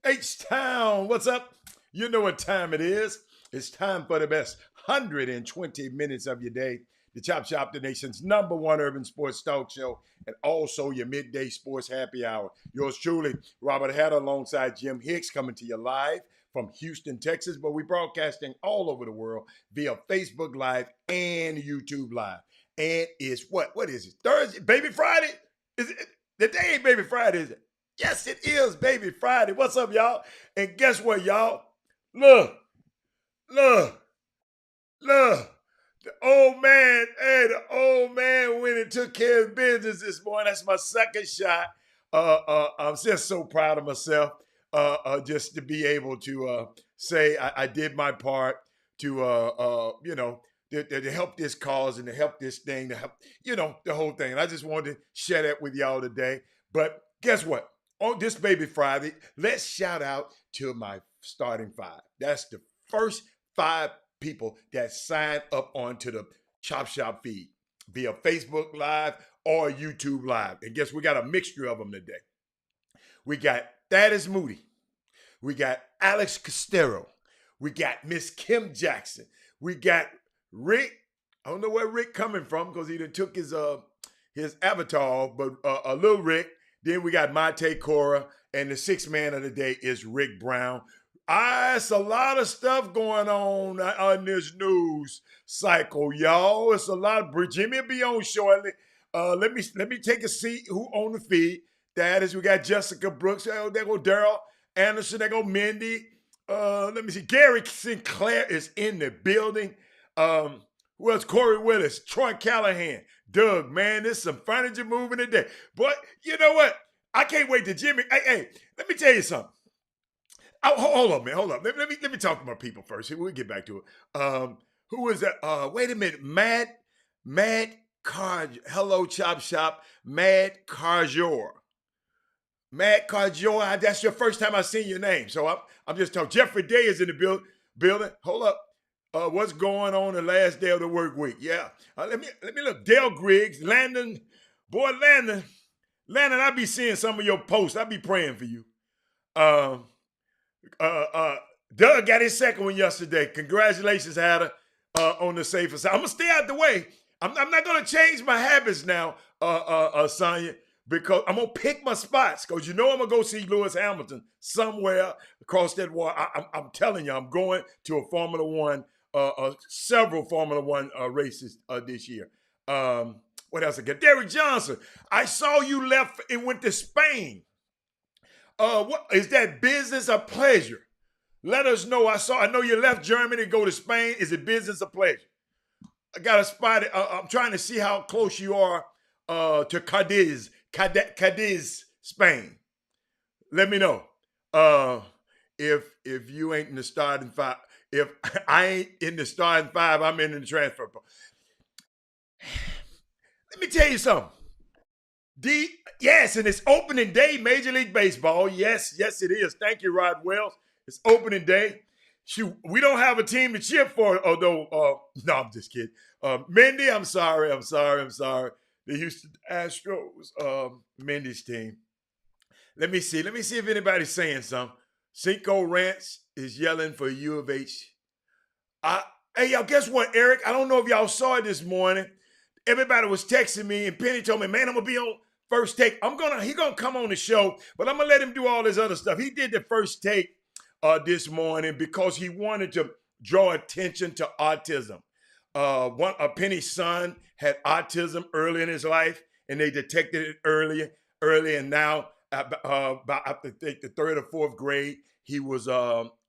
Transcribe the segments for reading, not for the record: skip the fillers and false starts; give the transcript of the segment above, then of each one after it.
H-Town, what's up? You know what time it is. It's time for the best 120 minutes of your day. The Chop Shop, the nation's number one urban sports talk show, and also your midday sports happy hour. Yours truly, Robert Hatter, alongside Jim Hicks, coming to you live from Houston, Texas, but we're broadcasting all over the world via Facebook Live and YouTube Live. And it's what is it? Thursday? Baby Friday? Is it? The day ain't Baby Friday, is it? Yes, it is Baby Friday. What's up, y'all? And guess what, y'all? Look, look, look. The old man went and took care of business this morning. That's my second shot. I'm just so proud of myself. Just to be able to say I did my part to help this cause and to help this thing, to help, the whole thing. And I just wanted to share that with y'all today. But guess what? On this Baby Friday, let's shout out to my starting five. That's the first five people that sign up onto the Chop Shop feed via Facebook Live or YouTube Live. And guess we got a mixture of them today. We got Thaddeus Moody. We got Alex Costero. We got Miss Kim Jackson. We got Rick. I don't know where Rick coming from because he done took his avatar, but a little Rick. Then we got Mate Cora, and the sixth man of the day is Rick Brown. It's a lot of stuff going on this news cycle, y'all. It's a lot of Jimmy will be on shortly. Let me take a seat. Who on the feed? That is, we got Jessica Brooks. Oh, there go Daryl Anderson. There go Mindy. Let me see. Gary Sinclair is in the building. Who else? Corey Willis, Troy Callahan, Doug, man, there's some furniture moving today. But you know what? I can't wait to Jimmy. Hey, let me tell you something. Oh, hold on, man. Hold on. Let me talk to my people first. We'll get back to it. Who is that? Wait a minute. Matt Card. Hello, Chop Shop. Matt Carjor. Matt Carjor. That's your first time I've seen your name. So I'm just talking. Jeffrey Day is in the building. Hold up. What's going on the last day of the work week? Yeah. Let me look. Dale Griggs, Landon, I be seeing some of your posts. I be praying for you. Doug got his second one yesterday. Congratulations, Hatter, on the safer side. I'm gonna stay out the way. I'm not gonna change my habits now, Sonya, because I'm gonna pick my spots. Because I'm gonna go see Lewis Hamilton somewhere across that water. I'm telling you, I'm going to a Formula One. Several Formula One races this year. What else I got? Derek Johnson. I saw you left and went to Spain. What is that, business or pleasure? Let us know. I know you left Germany to go to Spain. Is it business or pleasure? I got a spot. I'm trying to see how close you are to Cadiz, Spain. Let me know if you ain't in the starting five. If I ain't in the starting five, I'm in the transfer. Let me tell you something. Yes, and it's opening day, Major League Baseball. Yes, it is. Thank you, Rod Wells. It's opening day. Shoot, we don't have a team to cheer for, although, no, I'm just kidding. Mindy, I'm sorry. The Houston Astros, Mindy's team. Let me see if anybody's saying something. Cinco Ranch is yelling for U of H. Hey, y'all, guess what, Eric? I don't know if y'all saw it this morning. Everybody was texting me, and Penny told me, man, I'm going to be on First Take. He gonna come on the show, but I'm going to let him do all this other stuff. He did the First Take this morning because he wanted to draw attention to autism. Penny's son had autism early in his life, and they detected it early, and now I think the third or fourth grade, he was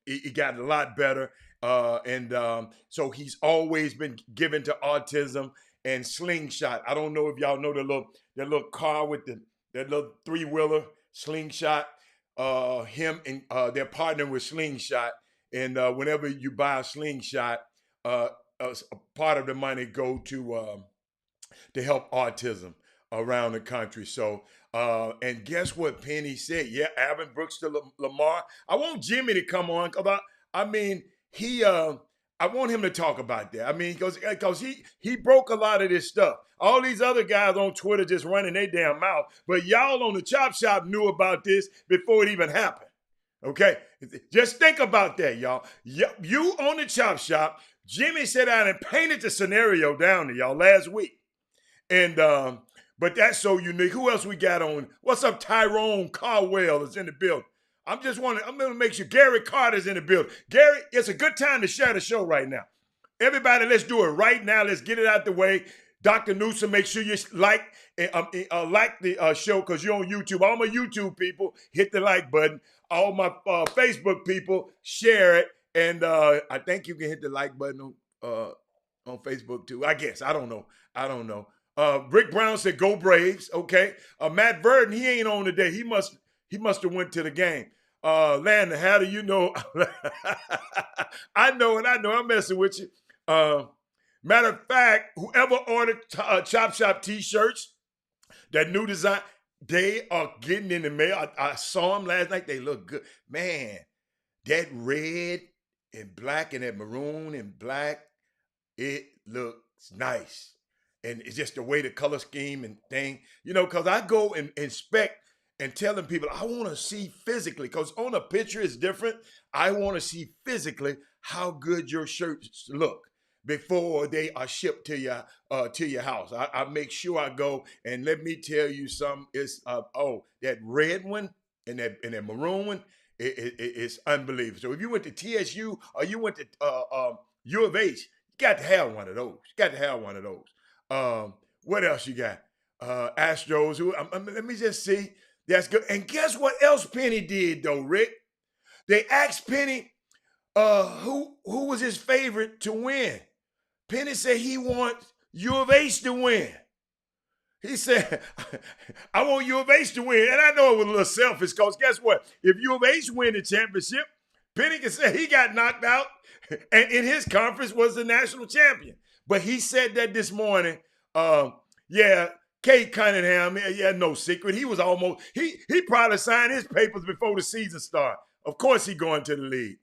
he got a lot better, so he's always been given to autism and Slingshot. I don't know if y'all know that little car with that little three-wheeler Slingshot. Him and they're partnering with Slingshot, and whenever you buy a Slingshot, a part of the money go to to help autism around the country. So, and guess what Penny said? Yeah, Alvin Brooks to Lamar. I want Jimmy to come on because I mean, I want him to talk about that. I mean, because he broke a lot of this stuff. All these other guys on Twitter just running their damn mouth, but y'all on the Chop Shop knew about this before it even happened. Okay, just think about that, y'all. You on the Chop Shop, Jimmy sat down and painted the scenario down to y'all last week. And but that's so unique. Who else we got on? What's up, Tyrone Caldwell is in the building. I'm gonna make sure Gary Carter's in the building. Gary, it's a good time to share the show right now. Everybody, let's do it right now. Let's get it out the way. Dr. Newsom, make sure you like the show because you're on YouTube. All my YouTube people, hit the like button. All my Facebook people, share it. And I think you can hit the like button on Facebook too. I guess. I don't know. Rick Brown said, "Go Braves." Okay. Matt Verdon, he ain't on today. He must have went to the game. Landon, how do you know? I know. I'm messing with you. Matter of fact, whoever ordered Chop Shop T-shirts, that new design, they are getting in the mail. I saw them last night. They look good. Man, that red and black and that maroon and black, it looks nice. And it's just the way the color scheme and thing, because I go and inspect and telling people, I want to see physically, because on a picture it's different. I want to see physically how good your shirts look before they are shipped to your house. I make sure I go, and let me tell you something. It's that red one and that maroon one, it's unbelievable. So if you went to TSU or you went to U of H, you got to have one of those. What else you got? Astros. Let me just see. That's good. And guess what else Penny did though, Rick? They asked Penny who was his favorite to win. Penny said he wants U of H to win. He said, I want U of H to win. And I know it was a little selfish because guess what? If U of H win the championship, Penny can say he got knocked out and in his conference was the national champion. But he said that this morning. Cade Cunningham, no secret. He was he probably signed his papers before the season started. Of course he going to the league.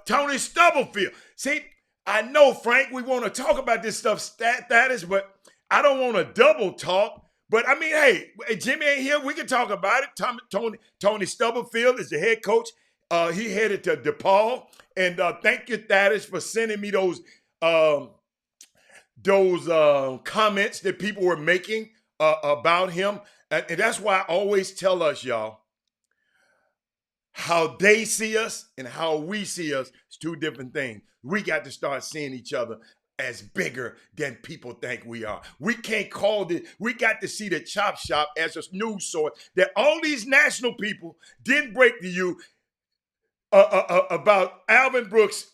Tony Stubblefield. See, I know, Frank, we want to talk about this stuff status, but I don't want to double talk. But I mean, hey, Jimmy ain't here. We can talk about it. Tony Stubblefield is the head coach. He headed to DePaul. And thank you, Thaddeus, for sending me those comments that people were making about him. And that's why I always tell us, y'all, how they see us and how we see us is two different things. We got to start seeing each other as bigger than people think we are. We can't call it. We got to see the Chop Shop as a news source that all these national people didn't break to you about Alvin Brooks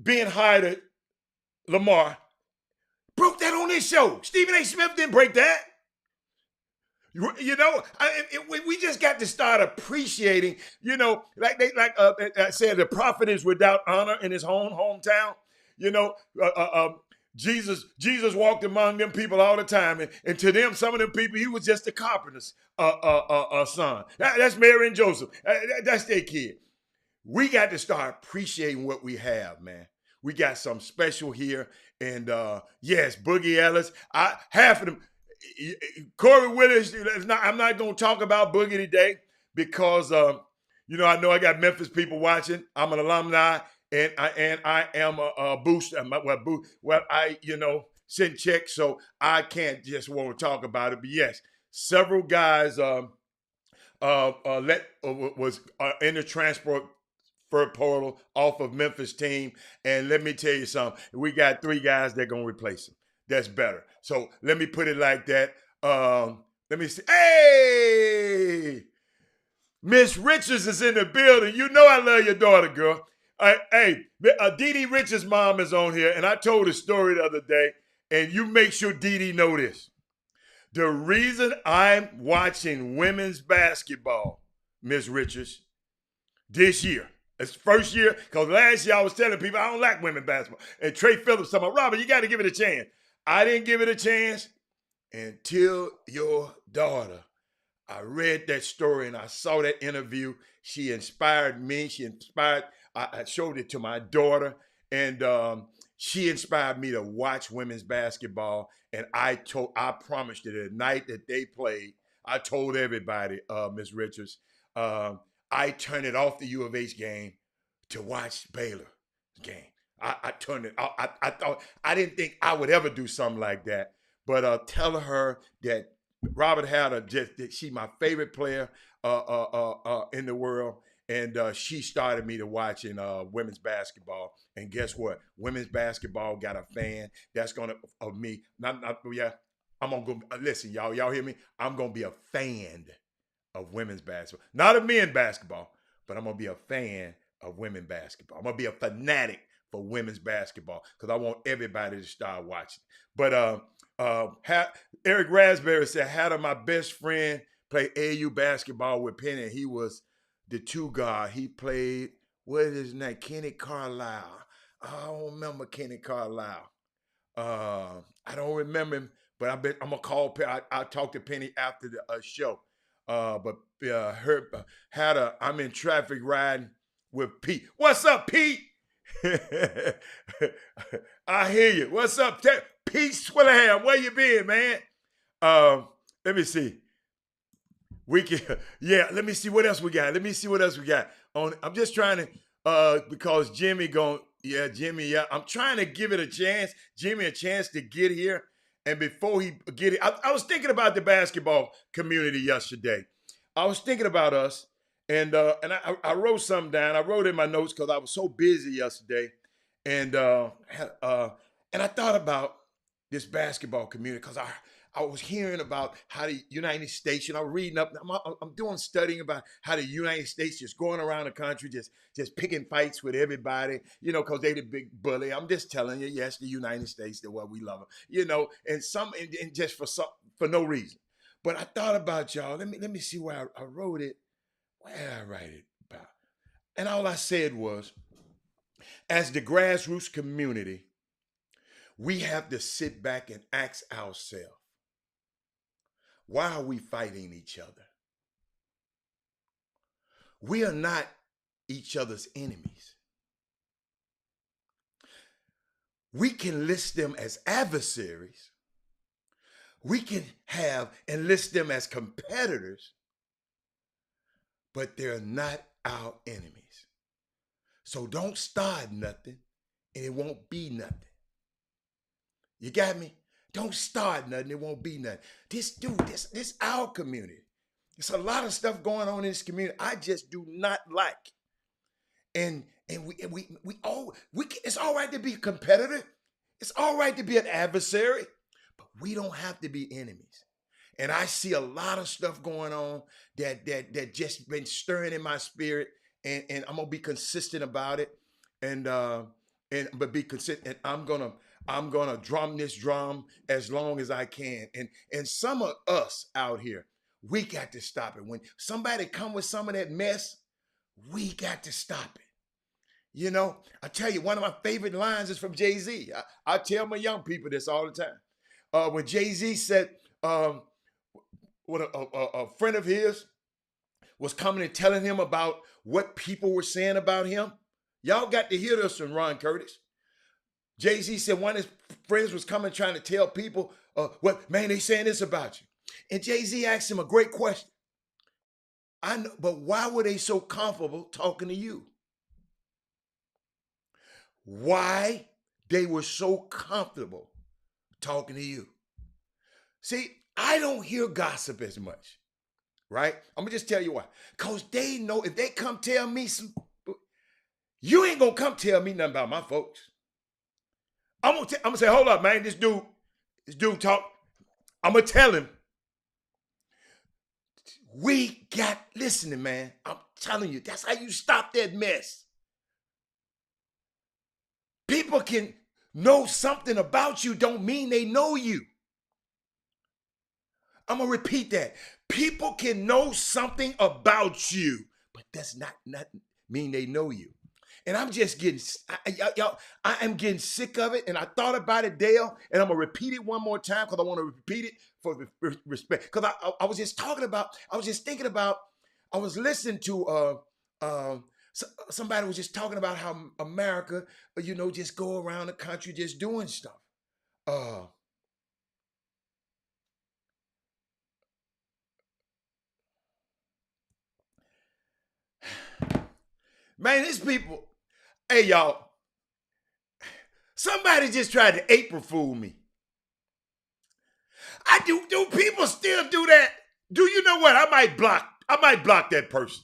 being hired at Lamar. Broke that on his show. Stephen A. Smith didn't break that. We just got to start appreciating, I said, the prophet is without honor in his own hometown. Jesus walked among them people all the time. And to them, some of them people, he was just a carpenter's son. That's Mary and Joseph. That's their kid. We got to start appreciating what we have, man. We got some special here. And yes, Boogie Ellis. Half of them. Corey Willis, I'm not going to talk about Boogie today because, I know I got Memphis people watching. I'm an alumni, and I am a booster. I send checks, so I can't just want to talk about it. But yes, several guys was in the transfer portal off of Memphis team, and let me tell you something. We got 3 guys that are going to replace him. That's better. So let me put it like that. Let me see. Hey, Miss Richards is in the building. You know I love your daughter, girl. Dee Dee Richards' mom is on here, and I told a story the other day, and you make sure Dee Dee know this. The reason I'm watching women's basketball, Miss Richards, this year, It's first year, because last year I was telling people I don't like women basketball. And Trey Phillips told me, Robert, you got to give it a chance. I didn't give it a chance until your daughter. I read that story and I saw that interview. She inspired me. I showed it to my daughter, and she inspired me to watch women's basketball. And I promised you the night that they played, I told everybody, Ms. Richards, I turned it off the U of H game to watch Baylor game. I turned it. I thought I didn't think I would ever do something like that. But tell her that Robert Hatter she's my favorite player in the world, and she started me to watching women's basketball. And guess what? Women's basketball got a fan that's gonna of me. Yeah. I'm gonna go. Listen, y'all. Y'all hear me? I'm gonna be a fan of women's basketball, not of men basketball, but I'm gonna be a fan of women basketball. I'm gonna be a fanatic for women's basketball because I want everybody to start watching. But Eric Raspberry said, "Had my best friend play AU basketball with Penny. He was the two guard. He played, what is his name? Kenny Carlisle. I don't remember Kenny Carlisle. I don't remember him, but I bet I'm gonna call Penny. I'll talk to Penny after the show. But Hatter, I'm in traffic riding with Pete. What's up, Pete? I hear you. What's up, Pete Swillingham? Where you been, man? Let me see. Let me see what else we got. I'm just trying to, because Jimmy I'm trying to give it a chance. Jimmy a chance to get here. And before he get it, I was thinking about the basketball community yesterday. I was thinking about us, and I wrote something down. I wrote in my notes because I was so busy yesterday, and I thought about this basketball community because I was hearing about how the United States, I was reading up, I'm doing studying about how the United States just going around the country, just picking fights with everybody, because they the big bully. I'm just telling you, yes, the United States, they're what we love them, and just for no reason. But I thought about y'all. Let me see where I wrote it. Where did I write it about? And all I said was, as the grassroots community, we have to sit back and ask ourselves, why are we fighting each other? We are not each other's enemies. We can list them as adversaries. We can list them as competitors, but they're not our enemies. So don't start nothing, and it won't be nothing. You got me? Don't start nothing, it won't be nothing. This our community. There's a lot of stuff going on in this community I just do not like. And it's all right to be a competitor. It's all right to be an adversary, but we don't have to be enemies. And I see a lot of stuff going on that just been stirring in my spirit, and I'm gonna be consistent about it, but be consistent. And I'm gonna drum this drum as long as I can. And some of us out here, we got to stop it. When somebody come with some of that mess, we got to stop it. I tell you, one of my favorite lines is from Jay-Z. I tell my young people this all the time. When Jay-Z said, when a friend of his was coming and telling him about what people were saying about him. Y'all got to hear this from Ron Curtis. Jay-Z said one of his friends was coming trying to tell people, what, man, they saying this about you. And Jay-Z asked him a great question. I know, but why were they so comfortable talking to you? Why they were so comfortable talking to you? See, I don't hear gossip as much, right? I'm gonna just tell you why. Because they know if they come tell me you ain't gonna come tell me nothing about my folks. I'm gonna say, hold up, man, this dude talk. I'm gonna tell him, listening, man. I'm telling you, that's how you stop that mess. People can know something about you, don't mean they know you. I'm gonna repeat that. People can know something about you, but does not mean they know you. And I'm just getting, y'all, I am getting sick of it. And I thought about it, Dale, and I'm gonna repeat it one more time because I want to repeat it for respect. Because I was just talking about, I was just thinking about, I was listening to somebody was just talking about how America, just go around the country just doing stuff. Uh, man, these people, hey y'all, somebody just tried to April fool me. Do people still do that? Do you know what? I might block that person.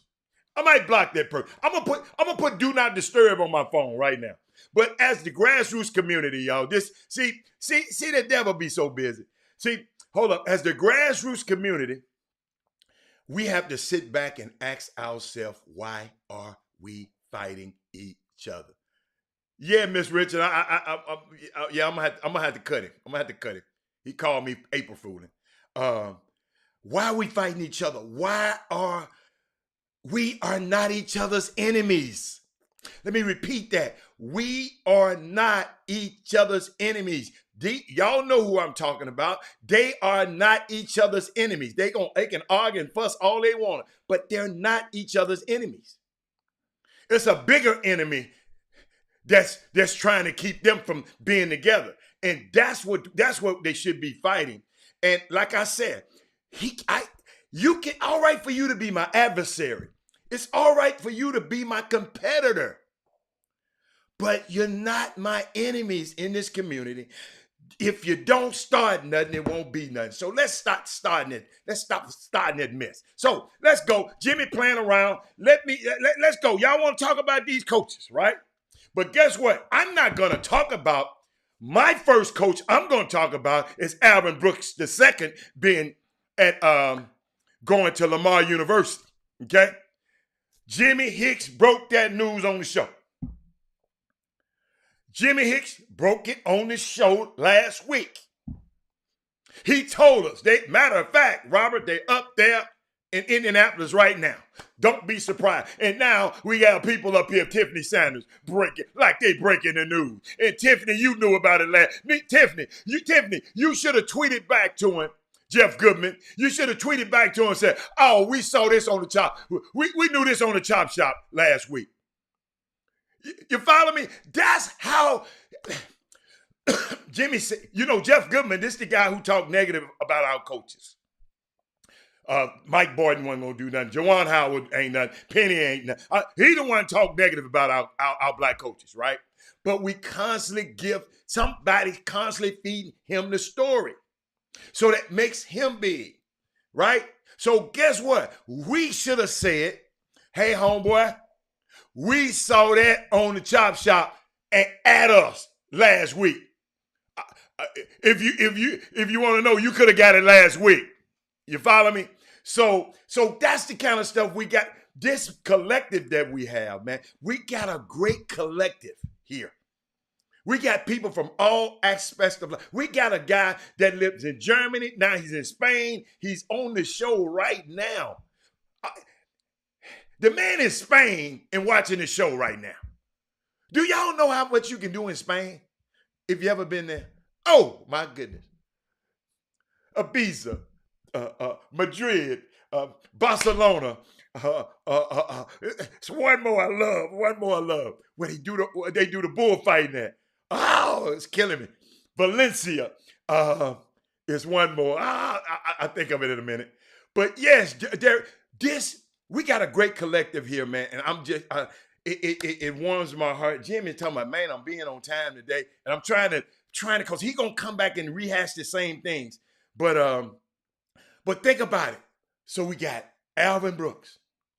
I might block that person. I'm gonna put do not disturb on my phone right now. But as the grassroots community, y'all, see the devil be so busy. See, hold up. As the grassroots community, we have to sit back and ask ourselves, why are we fighting each other? Yeah, Miss Richard, yeah, I'm gonna have to cut him. I'm gonna have to cut him. He called me April fooling. Why are we fighting each other? We are not each other's enemies. Let me repeat that. We are not each other's enemies. Y'all know who I'm talking about. They are not each other's enemies. They can argue and fuss all they want, but they're not each other's enemies. It's a bigger enemy that's trying to keep them from being together. And that's what they should be fighting. And like I said, all right for you to be my adversary. It's all right for you to be my competitor. But you're not my enemies in this community. If you don't start nothing, it won't be nothing. So let's stop starting it. Let's stop starting that mess. So let's go. Jimmy playing around. Let's go. Y'all want to talk about these coaches, right? But guess what? I'm not going to talk about my first coach. I'm going to talk about is Alvin Brooks II being at going to Lamar University. Okay? Jimmy Hicks broke that news on the show. Jimmy Hicks broke it on the show last week. He told us, matter of fact, Robert, they up there in Indianapolis right now. Don't be surprised. And now we got people up here, Tiffany Sanders, breaking the news. And Tiffany, you knew about it last. Tiffany, you should have tweeted back to him, Jeff Goodman. You should have tweeted back to him and said, "Oh, we saw this on the chop. We knew this on the chop shop last week." You follow me? That's how Jimmy said, Jeff Goodman, this is the guy who talked negative about our coaches. Mike Boyden wasn't going to do nothing. Juwan Howard ain't nothing. Penny ain't nothing. He the one talk negative about our black coaches, right? But we constantly somebody constantly feeding him the story. So that makes him big, right? So guess what? We should have said, "Hey, homeboy, we saw that on the chop shop and at us last week. If you want to know, you could have got it last week." You follow me? So that's the kind of stuff we got. This collective that we have, man, we got a great collective here. We got people from all aspects of life. We got a guy that lives in Germany. Now he's in Spain. He's on the show right now. The man in Spain and watching the show right now. Do y'all know how much you can do in Spain? If you ever been there? Oh, my goodness. Ibiza, Madrid, Barcelona. It's one more I love. When they do the bullfighting there. Oh, it's killing me. Valencia is one more. I think of it in a minute. But yes, we got a great collective here, man. And I'm just, it warms my heart. Jimmy's talking about, man, I'm being on time today. And I'm trying to, because he's going to come back and rehash the same things. But think about it. So we got Alvin Brooks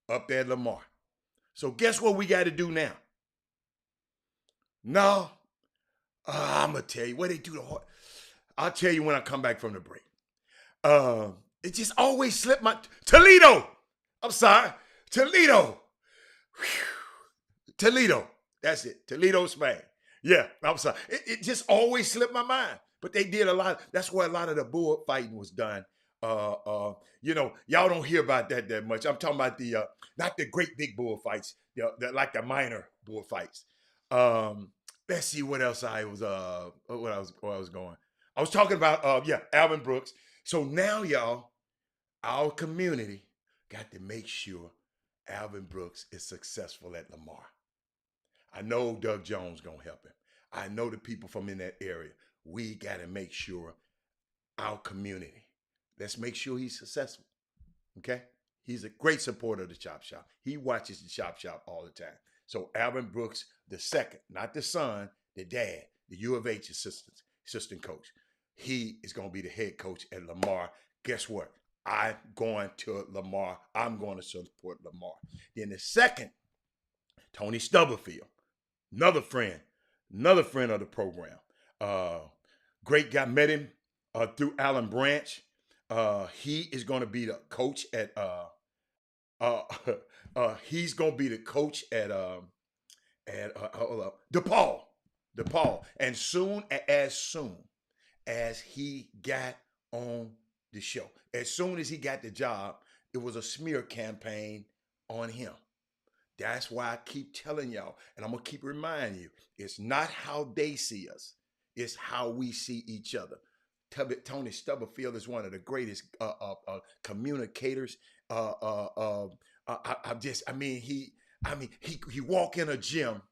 up there at Lamar. So guess what we got to do now? No, I'm going to tell you what they do. I'll tell you when I come back from the break. It just always slipped my... Toledo. I'm sorry. Toledo. Whew. Toledo. That's it. Toledo, Spain. Yeah, I'm sorry. It just always slipped my mind. But they did a lot. That's where a lot of the bullfighting was done Y'all don't hear about that much. I'm talking about the not the great big bullfights, like the minor bullfights. Let's see what else I was where I was going. I was talking about Alvin Brooks. So now y'all, our community got to make sure Alvin Brooks is successful at Lamar. I know Doug Jones gonna help him. I know the people from in that area. We got to make sure our community. Let's make sure he's successful. Okay? He's a great supporter of the Chop Shop. He watches the Chop Shop all the time. So Alvin Brooks, the second, not the son, the dad, the U of H assistant coach. He is going to be the head coach at Lamar. Guess what? I'm going to Lamar. I'm going to support Lamar. Then the second, Tony Stubblefield, another friend of the program. Great guy. Met him through Alan Branch. He is going to be the coach at. He's going to be the coach at DePaul. DePaul. And soon as he got on the show, as soon as he got the job, it was a smear campaign on him. That's why I keep telling y'all, and I'm going to keep reminding you, it's not how they see us. It's how we see each other. Tony Stubblefield is one of the greatest communicators. He walk in a gym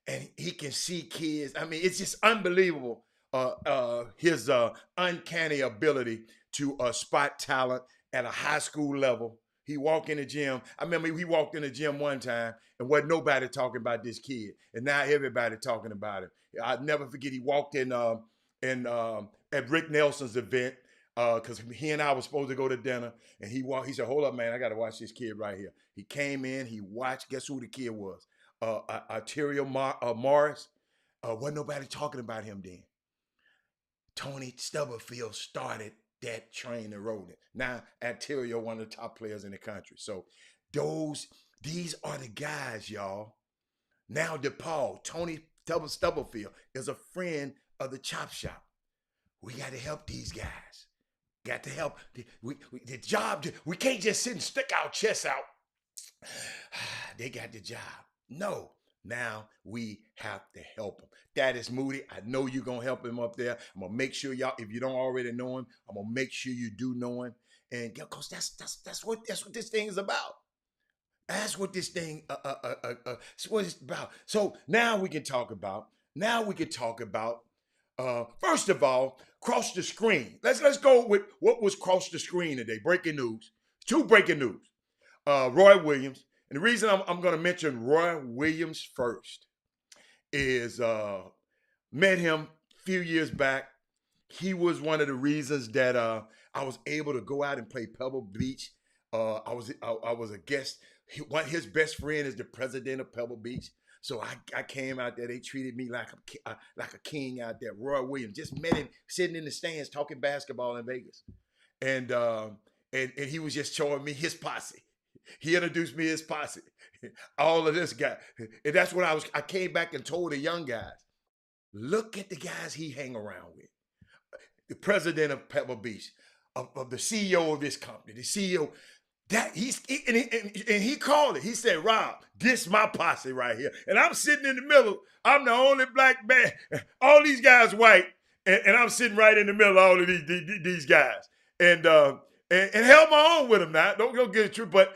and he can see kids. I mean, it's just unbelievable. His uncanny ability to spot talent at a high school level. He walked in the gym. I remember he walked in the gym one time and wasn't nobody talking about this kid, and now everybody talking about him. I'll never forget. He walked in at Rick Nelson's event because he and I were supposed to go to dinner, and he said, "Hold up, man, I got to watch this kid right here." He came in, he watched. Guess who the kid was? Arterio Morris. Wasn't nobody talking about him then. Tony Stubblefield started that train and rode it. Now, Arterio, one of the top players in the country. So these are the guys, y'all. Now DePaul, Tony Stubblefield is a friend of the Chop Shop. We got to help these guys. Got to help. The job, we can't just sit and stick our chests out. They got the job. No. Now we have to help him. That is Moody. I know you're going to help him up there. I'm going to make sure y'all, if you don't already know him, I'm going to make sure you do know him. And because that's what this thing is about. That's what this thing is what it's about. So now we can talk about, first of all, cross the screen. Let's go with what was cross the screen today. Breaking news. Two breaking news. Roy Williams. And the reason I'm going to mention Roy Williams first is met him a few years back. He was one of the reasons that I was able to go out and play Pebble Beach. I was a guest. His best friend is the president of Pebble Beach. So I came out there. They treated me like a king out there. Roy Williams. Just met him sitting in the stands talking basketball in Vegas. And he was just showing me his posse. He introduced me his posse. All of this guy. And that's what I came back and told the young guys, look at the guys he hang around with. The president of Pebble Beach, of the CEO of this company, the CEO. He called it. He said, "Rob, this my posse right here." And I'm sitting in the middle. I'm the only black man. All these guys white. And I'm sitting right in the middle of all of these guys. And held my own with him now. Don't get it true. But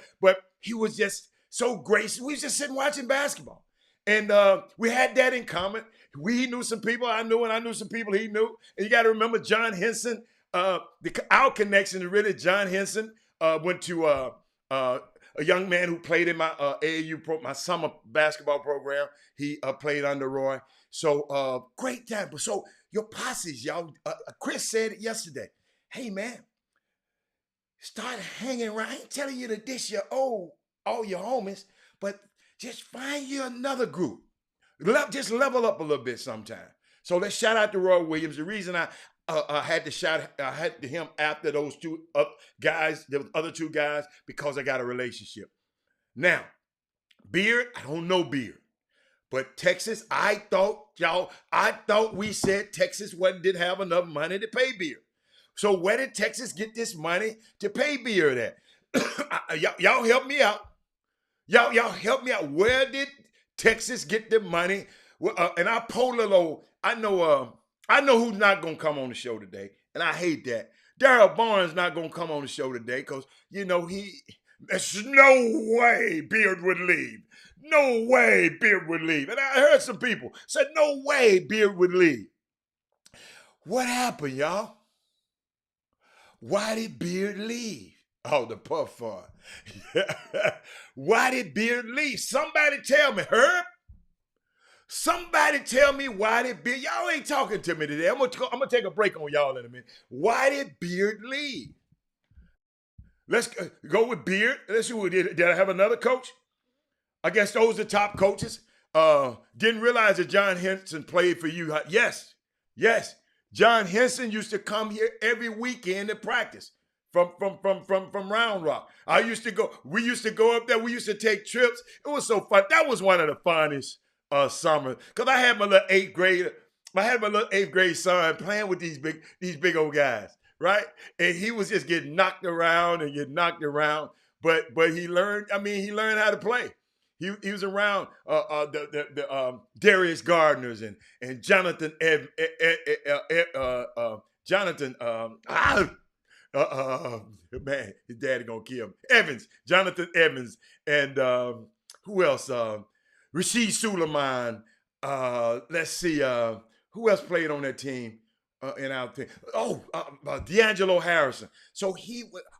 he was just so gracious. We was just sitting watching basketball. And we had that in common. He knew some people I knew, and I knew some people he knew. And you got to remember John Henson. Our connection is really John Henson went to a young man who played in my AAU my summer basketball program. He played under Roy. So great time. So your posses, y'all. Chris said it yesterday. Hey, man. Start hanging around. I ain't telling you to dish all your homies, but just find you another group. Just level up a little bit sometime. So let's shout out to Roy Williams. The reason I had to him after those two guys, there was other two guys, because I got a relationship. Now, Beard, I don't know Beard. But Texas, I thought we said Texas didn't have enough money to pay Beard. So where did Texas get this money to pay Beard at? Y'all help me out. Y'all help me out. Where did Texas get the money? Well, and I poll a little. I know who's not gonna come on the show today, and I hate that. Daryl Barnes not gonna come on the show today because there's no way Beard would leave. No way Beard would leave. And I heard some people said, no way Beard would leave. What happened, y'all? Why did Beard leave? Oh, the puff fund. Why did Beard leave? Somebody tell me, Herb. Somebody tell me why did Beard. Y'all ain't talking to me today. I'm gonna take a break on y'all in a minute. Why did Beard leave? Let's go with Beard. Let's see what did I have another coach? I guess those are the top coaches. Didn't realize that John Henson played for you. Yes. John Henson used to come here every weekend to practice from Round Rock. We used to go up there. We used to take trips. It was so fun. That was one of the funnest summers. Because I had my little eighth grade son playing with these big old guys, right? And he was just getting knocked around. But he learned how to play. He was around Darius Gardner's and Jonathan man, his daddy gonna kill him. Jonathan Evans, and who else? Rasheed Suleiman. Let's see, who else played on that team in our team? D'Angelo Harrison. So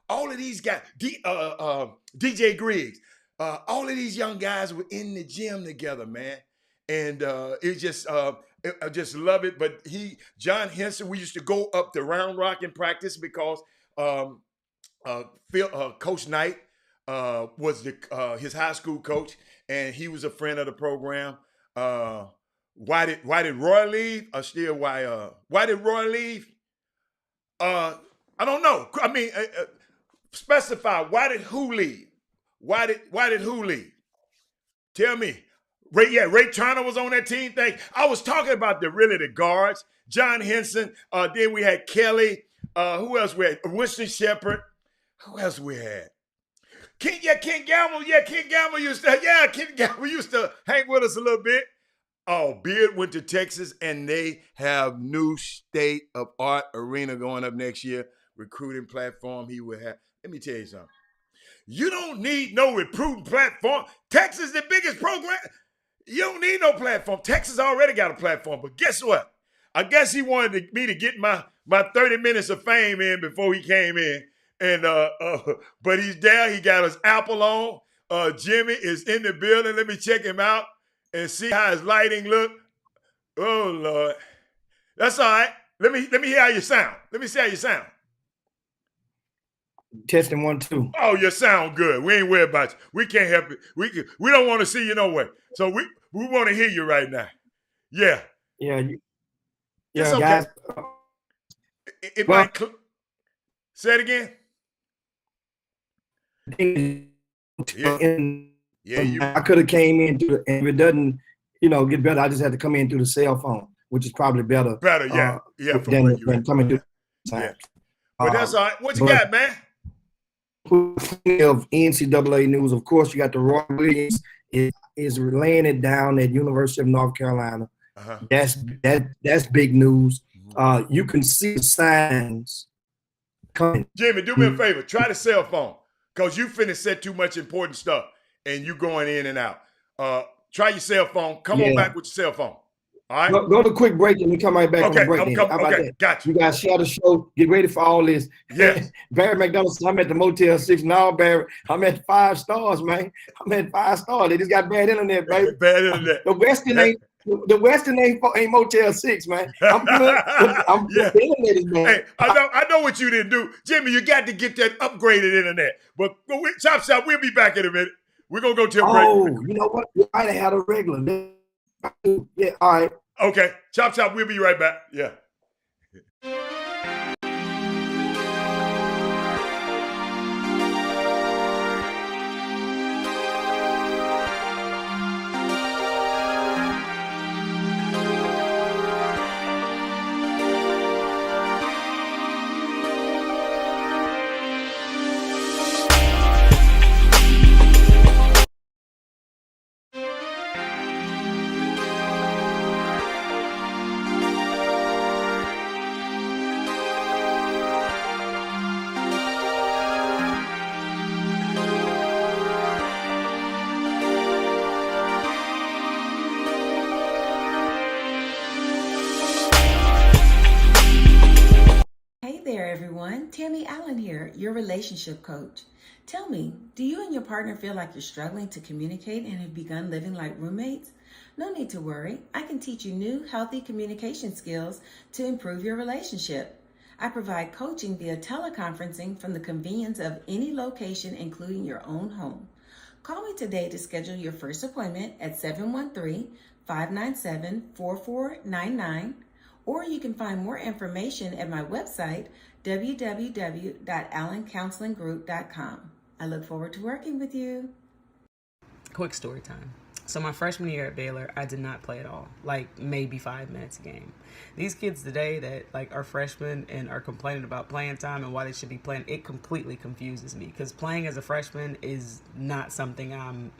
all of these guys, DJ Griggs. All of these young guys were in the gym together, man. And I just love it. But John Henson, we used to go up to Round Rock and practice because Coach Knight was his high school coach, and he was a friend of the program. Why did Roy leave? Why did Roy leave? I don't know. I mean, specify, why did who leave? Why did who leave? Tell me. Ray Turner was on that team thing. I was talking about the guards. John Henson. Then we had Kelly. Who else we had? Winston Shepard. Who else we had? Ken Gamble. Yeah, Ken Gamble used to hang with us a little bit. Oh, Beard went to Texas, and they have new state-of-art arena going up next year. Recruiting platform he would have. Let me tell you something. You don't need no recruiting platform. Texas is the biggest program. You don't need no platform. Texas already got a platform. But guess what? I guess he wanted me to get my 30 minutes of fame in before he came in. And but he's there. He got his Apple on. Jimmy is in the building. Let me check him out and see how his lighting look. Oh Lord. That's all right. Let me hear how you sound. Let me see how you sound. Testing 1, 2. Oh, you sound good. We ain't worried about you. We can't help it. We don't want to see you no way. So we want to hear you right now. Yeah. Yeah. It's okay. Guys. It might. Say it again. I could have came in through, and if it doesn't, get better, I just had to come in through the cell phone, which is probably better. Better, yeah. Than coming through. Yeah. But that's all right. What you got, man? Of NCAA news, of course, you got the Roy Williams is laying it down at University of North Carolina. Uh-huh. That's big news. You can see the signs coming. Jimmy, do me a favor. Try the cell phone, because you finna said too much important stuff, and you going in and out. Try your cell phone. Come on back with your cell phone. All right. Go to a quick break and we come right back on the break. How about that? Got you. You guys share the show. Get ready for all this. Yes. Barry McDonald said, I'm at the Motel 6 now, Barry. I'm at 5 stars, man. I'm at 5 stars. They just got bad internet, baby. Bad internet. The Westin ain't Motel 6, man. I'm good. The internet is bad. Hey, I know what you didn't do. Jimmy, you got to get that upgraded internet. But Chop Shop, we'll be back in a minute. We're going to go to a break. Oh, you know what? We might have had a regular. Yeah, all right. Okay. Chop, we'll be right back. Yeah. there, everyone. Tammy Allen here, your relationship coach. Tell me, do you and your partner feel like you're struggling to communicate and have begun living like roommates? No need to worry. I can teach you new, healthy communication skills to improve your relationship. I provide coaching via teleconferencing from the convenience of any location, including your own home. Call me today to schedule your first appointment at 713-597-4499, or you can find more information at my website, www.allencounselinggroup.com. I look forward to working with you. Quick story time. So my freshman year at Baylor, I did not play at all, like maybe 5 minutes a game. These kids today that like are freshmen and are complaining about playing time and why they should be playing, it completely confuses me because playing as a freshman is not something I'm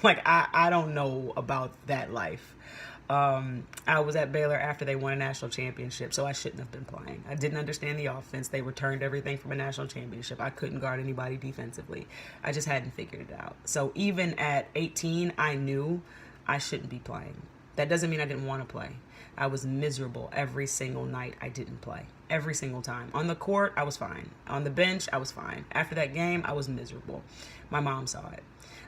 like, I don't know about that life. I was at Baylor after they won a national championship, so I shouldn't have been playing. I didn't understand the offense. They returned everything from a national championship. I couldn't guard anybody defensively. I just hadn't figured it out. So even at 18, I knew I shouldn't be playing. That doesn't mean I didn't want to play. I was miserable every single night I didn't play. Every single time. On the court, I was fine. On the bench, I was fine. After that game, I was miserable. My mom saw it.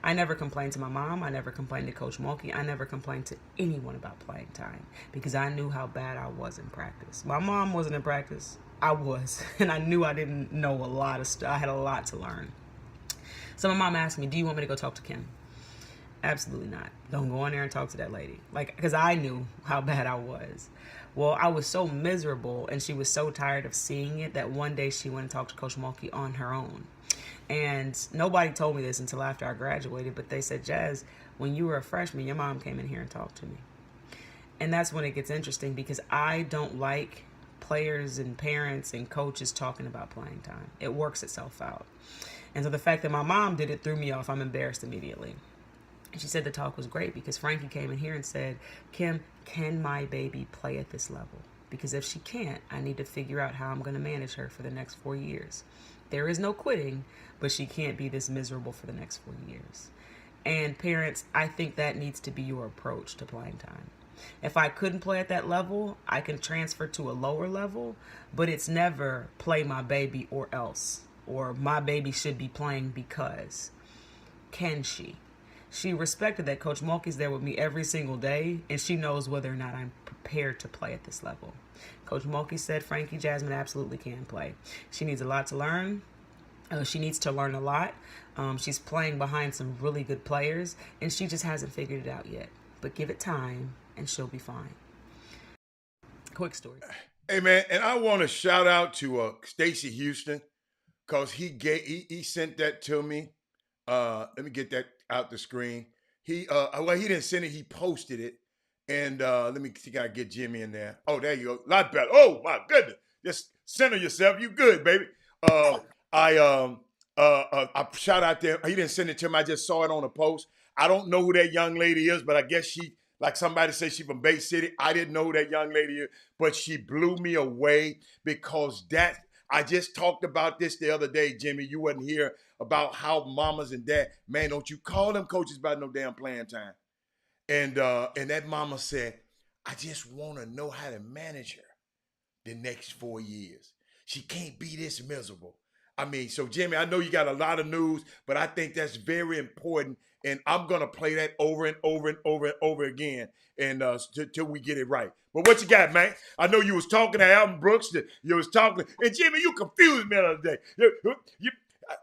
I never complained to my mom. I never complained to Coach Mulkey. I never complained to anyone about playing time because I knew how bad I was in practice. My mom wasn't in practice. I was. And I knew I didn't know a lot of stuff. I had a lot to learn. So my mom asked me, do you want me to go talk to Kim? Absolutely not. Don't go in there and talk to that lady. Like, because I knew how bad I was. Well, I was so miserable and she was so tired of seeing it that one day she went and talked to Coach Mulkey on her own. And nobody told me this until after I graduated, but they said, Jazz, when you were a freshman, your mom came in here and talked to me. And that's when it gets interesting because I don't like players and parents and coaches talking about playing time. It works itself out. And so the fact that my mom did it threw me off. I'm embarrassed immediately. And she said the talk was great because Frankie came in here and said, Kim, can my baby play at this level? Because if she can't, I need to figure out how I'm going to manage her for the next 4 years. There is no quitting, but she can't be this miserable for the next 4 years. And parents, I think that needs to be your approach to playing time. If I couldn't play at that level, I can transfer to a lower level, but it's never play my baby or else, or my baby should be playing because. Can she? She respected that Coach Mulkey's there with me every single day, and she knows whether or not I'm prepared to play at this level. Coach Mulkey said Frankie Jasmine absolutely can play. She needs a lot to learn. She needs to learn a lot. She's playing behind some really good players, and she just hasn't figured it out yet. But give it time, and she'll be fine. Quick story. Hey, man, and I want to shout out to Stacey Houston because he sent that to me. Let me get that out the screen. He didn't send it. He posted it. And let me see, I get Jimmy in there. Oh, there you go. A lot better. Oh, my goodness. Just center yourself. You good, baby. I shout out there. He didn't send it to him. I just saw it on a post. I don't know who that young lady is, but I guess she, like somebody said, she's from Bay City. I didn't know who that young lady is, but she blew me away because I just talked about this the other day, Jimmy. You wasn't here about how mamas and dad, man, don't you call them coaches about no damn playing time. And that mama said, I just want to know how to manage her the next 4 years. She can't be this miserable. I mean, so Jimmy, I know you got a lot of news, but I think that's very important. And I'm going to play that over and over and over and over again and till we get it right. But what you got, man? I know you was talking to Alvin Brooks. You was talking. And Jimmy, you confused me the other day.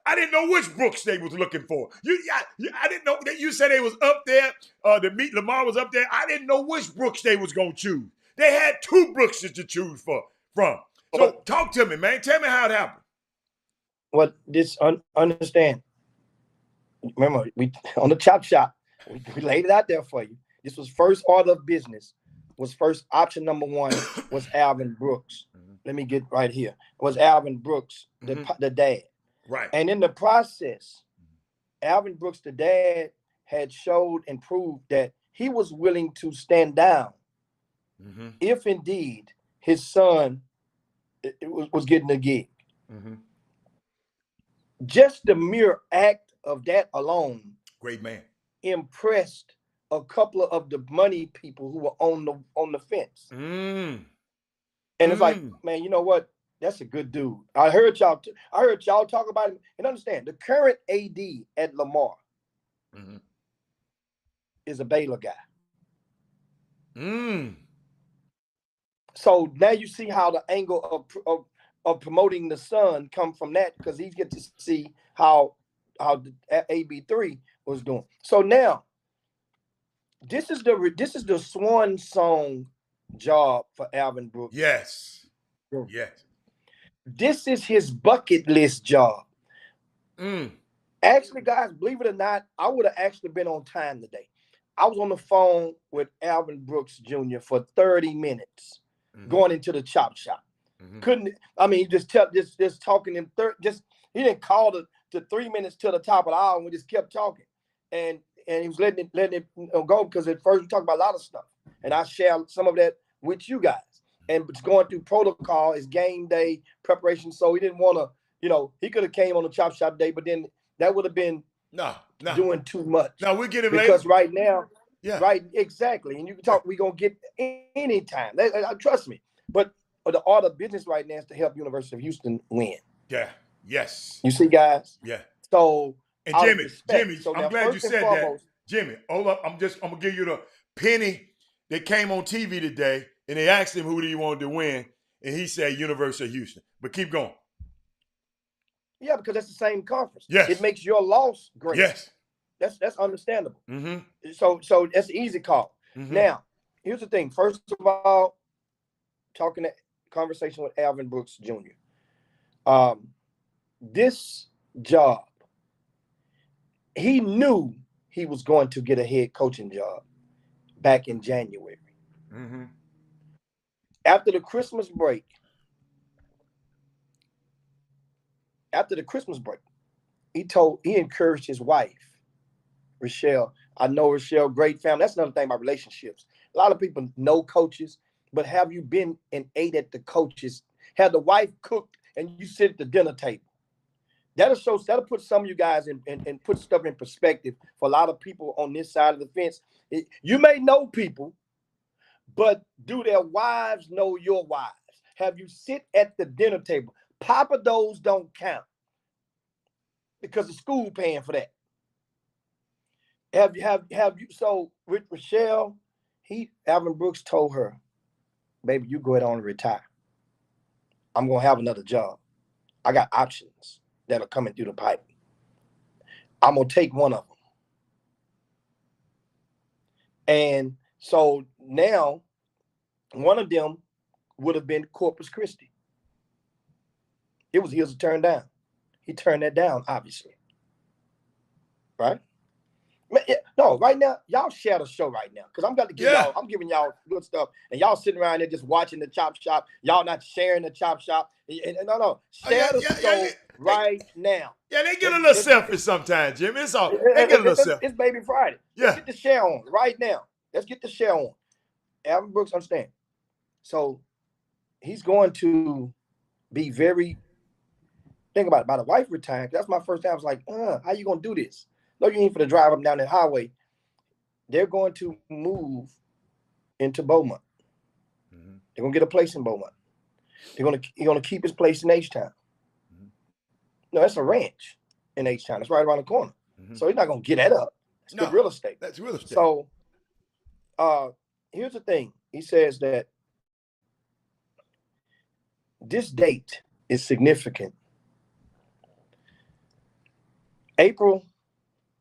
I didn't know which Brooks they was looking for. I didn't know that you said they was up there. The meet Lamar was up there. I didn't know which Brooks they was going to choose. They had two Brookses to choose from. So talk to me, man. Tell me how it happened. Well, understand. Remember, we on the Chop Shop, we laid it out there for you. This was first order of business. Was first option number one was Alvin Brooks. Mm-hmm. Let me get right here. It was Alvin Brooks, the dad. Right. And in the process, Alvin Brooks, the dad, had showed and proved that he was willing to stand down if indeed his son was getting a gig. Mm-hmm. Just the mere act of that alone, great man, impressed a couple of the money people who were on the fence. And it's like, man, you know what? That's a good dude. I heard y'all talk about him. And understand, the current AD at Lamar is a Baylor guy. So now you see how the angle of promoting the son come from that, because he get to see how the AB3 was doing. So now this is the swan song job for Alvin Brooks. Yes. Yes. This is his bucket list job. Actually, guys, believe it or not, I would have actually been on time today. I was on the phone with Alvin Brooks Jr. for 30 minutes going into the chop shop. Just talking in he didn't call to 3 minutes to the top of the hour, and we just kept talking. And he was letting it go, because at first we talked about a lot of stuff. And I shared some of that with you guys. And it's going through protocol, it's game day preparation. So he didn't want to, he could have came on the chop shop day, but then that would have been doing too much. No, we'll get him because later. Right now, right, exactly. And you can talk, we're going to get any time. Trust me. But the art of business right now is to help University of Houston win. Yeah. Yes. You see, guys? Yeah. So, and Jimmy, so I'm glad you said that. Jimmy, hold up. I'm going to give you the penny that came on TV today, and they asked him who do you want to win, and he said University of Houston. But keep going. Yeah, because that's the same conference. Yes. It makes your loss great. Yes. That's understandable. So that's an easy call. Now, here's the thing. First of all, conversation with Alvin Brooks Jr. This job, he knew he was going to get a head coaching job back in January. After the Christmas break, he encouraged his wife, Rochelle. I know Rochelle, great family. That's another thing about relationships. A lot of people know coaches, but have you been and ate at the coaches? Have the wife cooked and you sit at the dinner table? That'll put some of you guys in and put stuff in perspective for a lot of people on this side of the fence. You may know people, but do their wives know your wives? Have you sit at the dinner table? Papa those don't count because the school paying for that. Have you? So with Rochelle, Alvin Brooks told her, "Baby, you go ahead on and retire. I'm gonna have another job. I got options that are coming through the pipe. I'm gonna take one of them." And so now, one of them would have been Corpus Christi. It was his to turn down. He turned that down, obviously. Right? No, right now, y'all share the show right now. Because I'm going to give y'all, I'm giving y'all good stuff. And y'all sitting around there just watching the chop shop. Y'all not sharing the chop shop. No. Share the show right now. Yeah, they get a little selfish sometimes, Jimmy. It's all they get a little selfish. It's Baby Friday. Let's get the share on right now. Let's get the share on. Alvin Brooks, understand. So he's going to be very, think about it, by the wife retiring. That's my first time. I was like, how you going to do this? No, you ain't for to drive up and down that highway. They're going to move into Beaumont. They're going to get a place in Beaumont. He's going to keep his place in H-Town. No, that's a ranch in H-Town. It's right around the corner. So he's not going to get that up. It's good real estate. That's real estate. So here's the thing. He says that this date is significant. April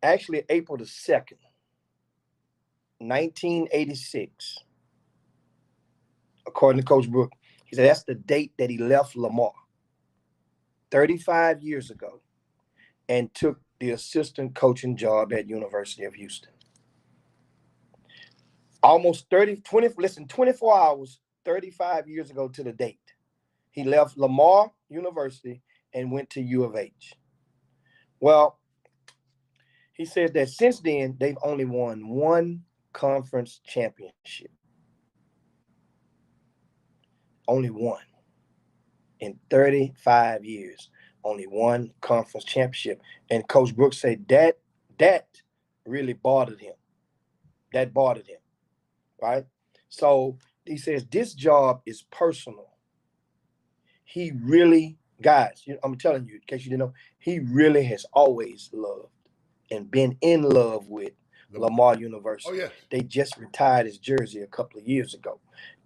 the 2nd, 1986, according to Coach Brooks, he said that's the date that he left Lamar 35 years ago and took the assistant coaching job at University of Houston. Almost 24 hours, 35 years ago to the date. He left Lamar University and went to U of H. Well, he says that since then, they've only won one conference championship. Only one. In 35 years, only one conference championship. And Coach Brooks said that really bothered him. That bothered him, right? So he says this job is personal. he really, guys, I'm telling you, in case you didn't know, he really has always loved and been in love with Lamar University. Oh, yeah. They just retired his jersey a couple of years ago.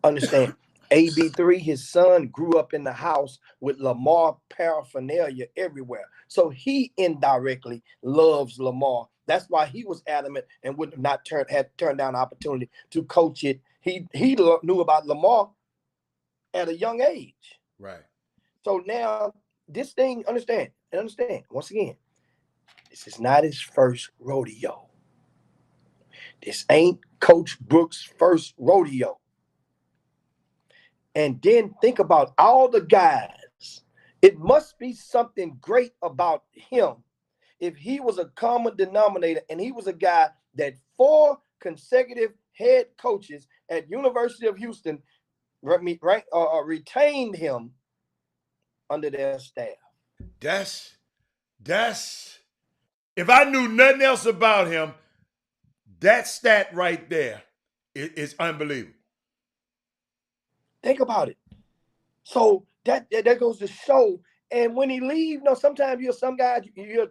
Understand, AB3, his son, grew up in the house with Lamar paraphernalia everywhere. So he indirectly loves Lamar. That's why he was adamant and would not had turned down the opportunity to coach it. He knew about Lamar at a young age. Right. So now this thing, understand, once again, this is not his first rodeo. This ain't Coach Brooks' first rodeo. And then think about all the guys. It must be something great about him if he was a common denominator and he was a guy that 4 consecutive head coaches at University of Houston retained him under their staff. That's if I knew nothing else about him, that stat right there is unbelievable. Think about it. So that goes to show. And when he leaves, sometimes you're some guys, you're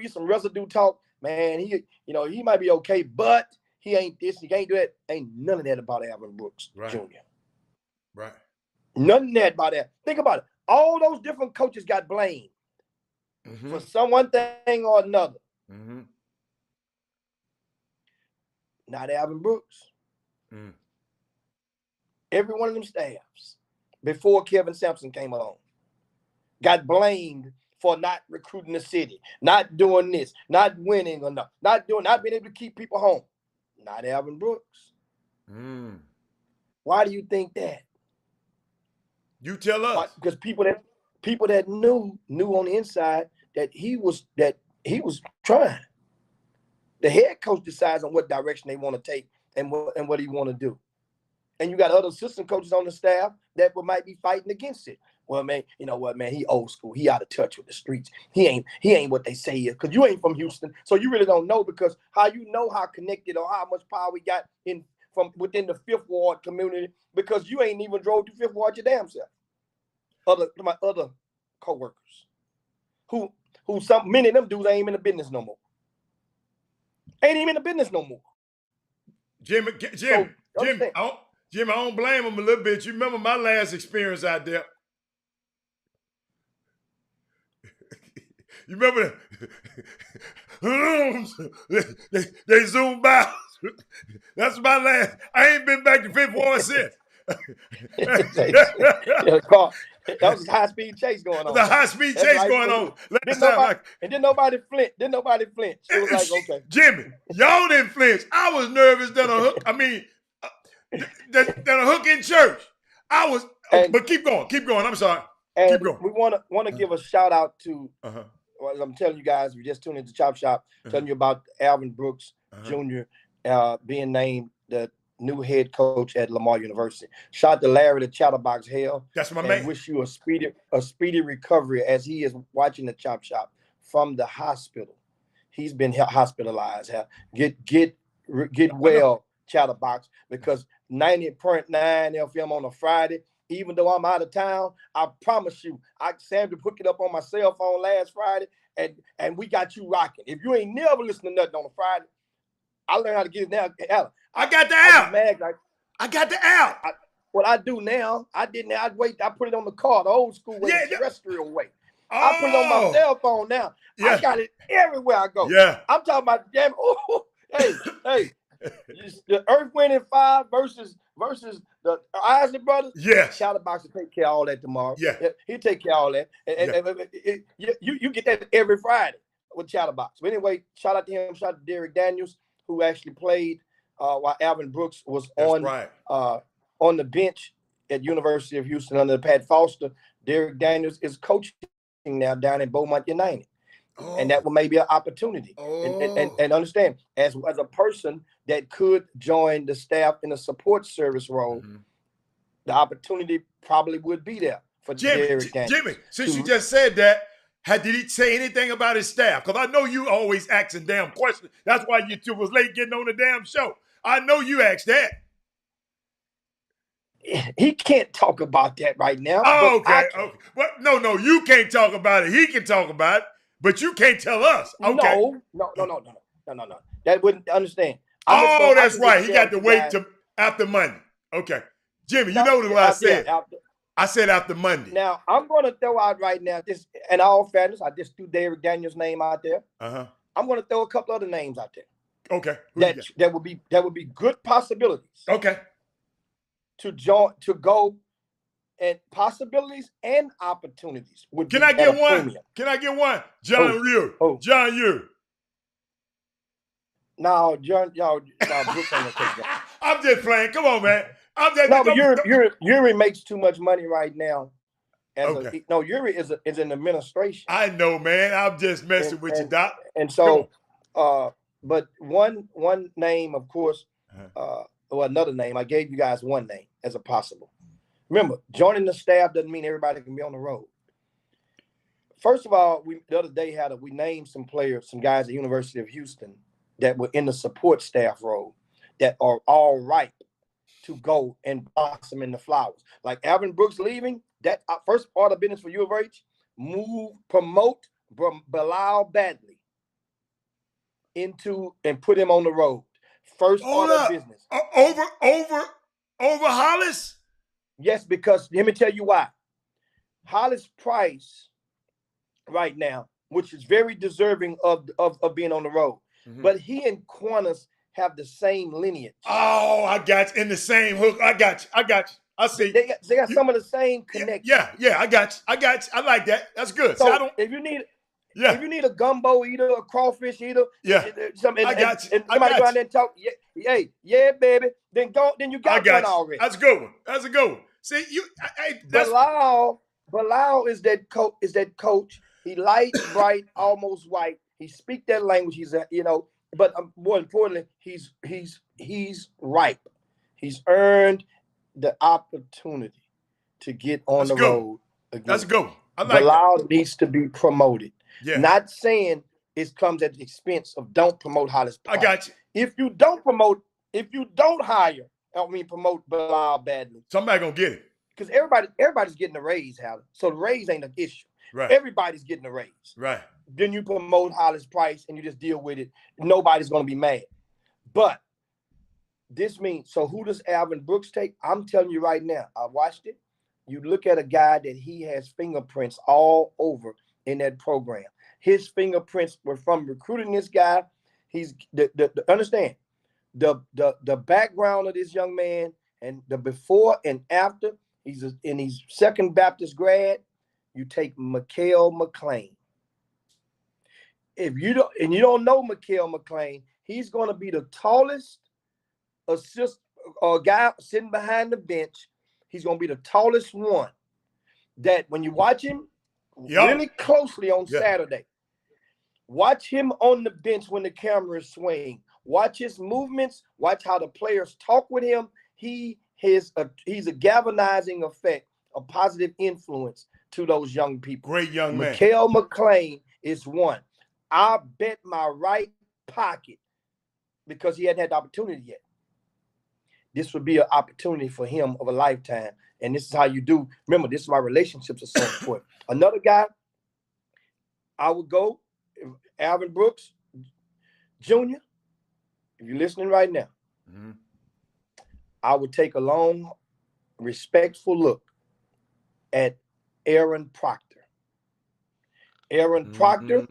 some residue talk. Man, he might be okay, but he ain't this, he can't do that. Ain't none of that about Alvin Brooks Jr. Right. None of that about that. Think about it. All those different coaches got blamed for one thing or another. Mm-hmm. Not Alvin Brooks. Every one of them staffs, before Kevin Sampson came along, got blamed for not recruiting the city, not doing this, not winning enough, not being able to keep people home. Not Alvin Brooks. Why do you think that? You tell us. Because people that knew on the inside that he was trying. The head coach decides on what direction they want to take and what he want to do. And you got other assistant coaches on the staff that might be fighting against it. Well, man, you know what, man? He old school. He out of touch with the streets. He ain't what they say he is. Because you ain't from Houston, so you really don't know. Because how you know how connected or how much power we got from within the Fifth Ward community? Because you ain't even drove through Fifth Ward your damn self. My other coworkers, who many of them dudes ain't even in the business no more. Jimmy, I don't blame him a little bit. You remember my last experience out there. You remember they zoomed by. That's my last. I ain't been back to Fifth Ward since. That was a high-speed chase going on. The high-speed chase going on. Didn't nobody flinch. It was like, okay. Jimmy, y'all didn't flinch. I was nervous than a hook. I mean, than a hook in church. But keep going. I'm sorry. And keep going. We want to give a shout out to. Well, I'm telling you guys, we just tuned into Chop Shop, telling you about Alvin Brooks Jr. Being named the new head coach at Lamar University. Shout out to Larry the Chatterbox Hell. That's my man. Wish you a speedy recovery as he is watching the Chop Shop from the hospital. He's been hospitalized. Get well, Chatterbox, because 90.9 FM on a Friday. Even though I'm out of town, I promise you, Sam to hook it up on my cell phone last Friday, and we got you rocking. If you ain't never listened to nothing on a Friday, I learned how to get it now. I got the app. I got the app. What I do now, I'd wait. I put it on the car, the old school way, the terrestrial way. I put it on my cell phone now. Yeah. I got it everywhere I go. Yeah. I'm talking about damn. Hey. The Earth Wind and Fire versus the Isley Brothers. Yeah. Chatterbox will take care of all that tomorrow. Yeah. He'll take care of all that. And you get that every Friday with Chatterbox. But anyway, shout out to him. Shout out to Derek Daniels, who actually played while Alvin Brooks was on the bench at University of Houston under Pat Foster. Derek Daniels is coaching now down in Beaumont United. And that will maybe an opportunity. And understand, as a person that could join the staff in a support service role, the opportunity probably would be there for Derek Daniels. Jimmy, since you just said that, did he say anything about his staff? Because I know you always asking damn questions. That's why you two was late getting on the damn show. I know you asked that. he can't talk about that right now. Oh, but I okay. can. Okay. Well, no, you can't talk about it. He can talk about it, but you can't tell us. Okay. No. That wouldn't understand. Oh, I that's can just right. He share got with to you wait guys. till after Monday. Okay. Jimmy, you No, know what I yeah, said. I said after Monday. now I'm going to throw out right now. This, in all fairness, I just threw David Daniels' name out there. Uh-huh. I'm going to throw a couple other names out there. Okay. Who you got? that would be good possibilities Okay. to go, and possibilities and opportunities would Can be I at get a one? premium. Can I get one? John Yu. Oh. John Yu. No, Brooks ain't gonna take that. I'm just playing. Come on, man. I'm just No, but Yuri makes too much money right now. Okay. Yuri is in administration. I know, man. I'm just messing with you, Doc. And so, but one name, of course, well, another name. I gave you guys one name as a possible. Remember, joining the staff doesn't mean everybody can be on the road. First of all, the other day we named some players, some guys at the University of Houston that were in the support staff role that are all ripe to go and blossom in the flowers. Like Alvin Brooks leaving, that first part of business for U of H, promote Bilal Badley into and put him on the road. First order of business. Over Hollis? Yes, because let me tell you why. Hollis Price right now, which is very deserving of being on the road. Mm-hmm. But he and Quantas have the same lineage. Oh, I got you. In the same hook. I got you. I see. They got some of the same connections. Yeah, I got you. I like that. That's good. So if you need a gumbo eater, a crawfish eater, I got you. And somebody go out there and talk, yeah, baby, then you got one already. That's a good one. That's a good one. See, Bilal is that coach. He light, bright, almost white. He speak that language. He's but more importantly, he's ripe. He's earned the opportunity to get on the road again. That's a good one. I like Bilal needs to be promoted. Yeah. Not saying it comes at the expense of don't promote Hollis Price. I got you. If you don't promote Bilal Badley, somebody gonna get it. Because everybody's getting a raise, Hollis. So the raise ain't an issue. Right. Everybody's getting a raise. Right. Then you promote Hollis Price and you just deal with it. Nobody's gonna be mad. But this means, so who does Alvin Brooks take? I'm telling you right now, I watched it. You look at a guy that he has fingerprints all over in that program. His fingerprints were from recruiting this guy. He's understand the background of this young man and the before and after. He's Second Baptist grad. You take Mikael McLean. If you don't know Mikael McLean, he's going to be the tallest guy sitting behind the bench. He's going to be the tallest one. That when you watch him really closely on Saturday, watch him on the bench when the cameras swing. Watch his movements. Watch how the players talk with him. He's a galvanizing effect, a positive influence to those young people. Great young man. Mikael McLean is one. I bet my right pocket, because he hadn't had the opportunity yet. This would be an opportunity for him of a lifetime. And this is how you do. Remember, this is why relationships are so important. Another guy, I would go, Alvin Brooks Jr., if you're listening right now, I would take a long, respectful look at Aaron Proctor. Aaron Proctor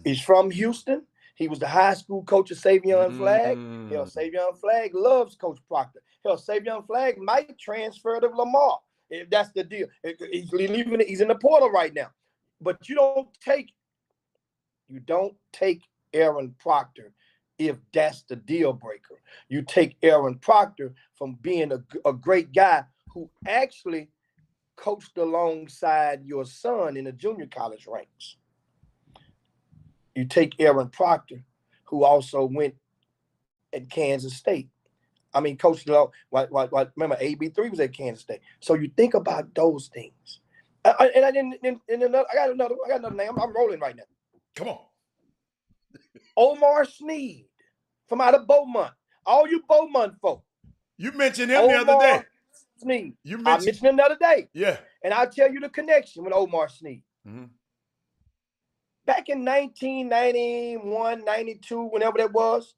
is from Houston. He was the high school coach of Savion Flagg. Savion Flagg loves Coach Proctor. Savion Flagg might transfer to Lamar if that's the deal. He's leaving. He's in the portal right now. But you don't take Aaron Proctor if that's the deal breaker. You take Aaron Proctor from being a great guy who actually coached alongside your son in the junior college ranks. You take Aaron Proctor, who also went at Kansas State. I mean, coached remember, AB3 was at Kansas State. So you think about those things. I got another name. I'm rolling right now. Come on. Omar Sneed from out of Beaumont. All you Beaumont folk. You mentioned him the other day. Sneed. You I mentioned, mentioned him the other day, yeah. and I'll tell you the connection with Omar Sneed. Mhm. Back in 1991, 92, whenever that was,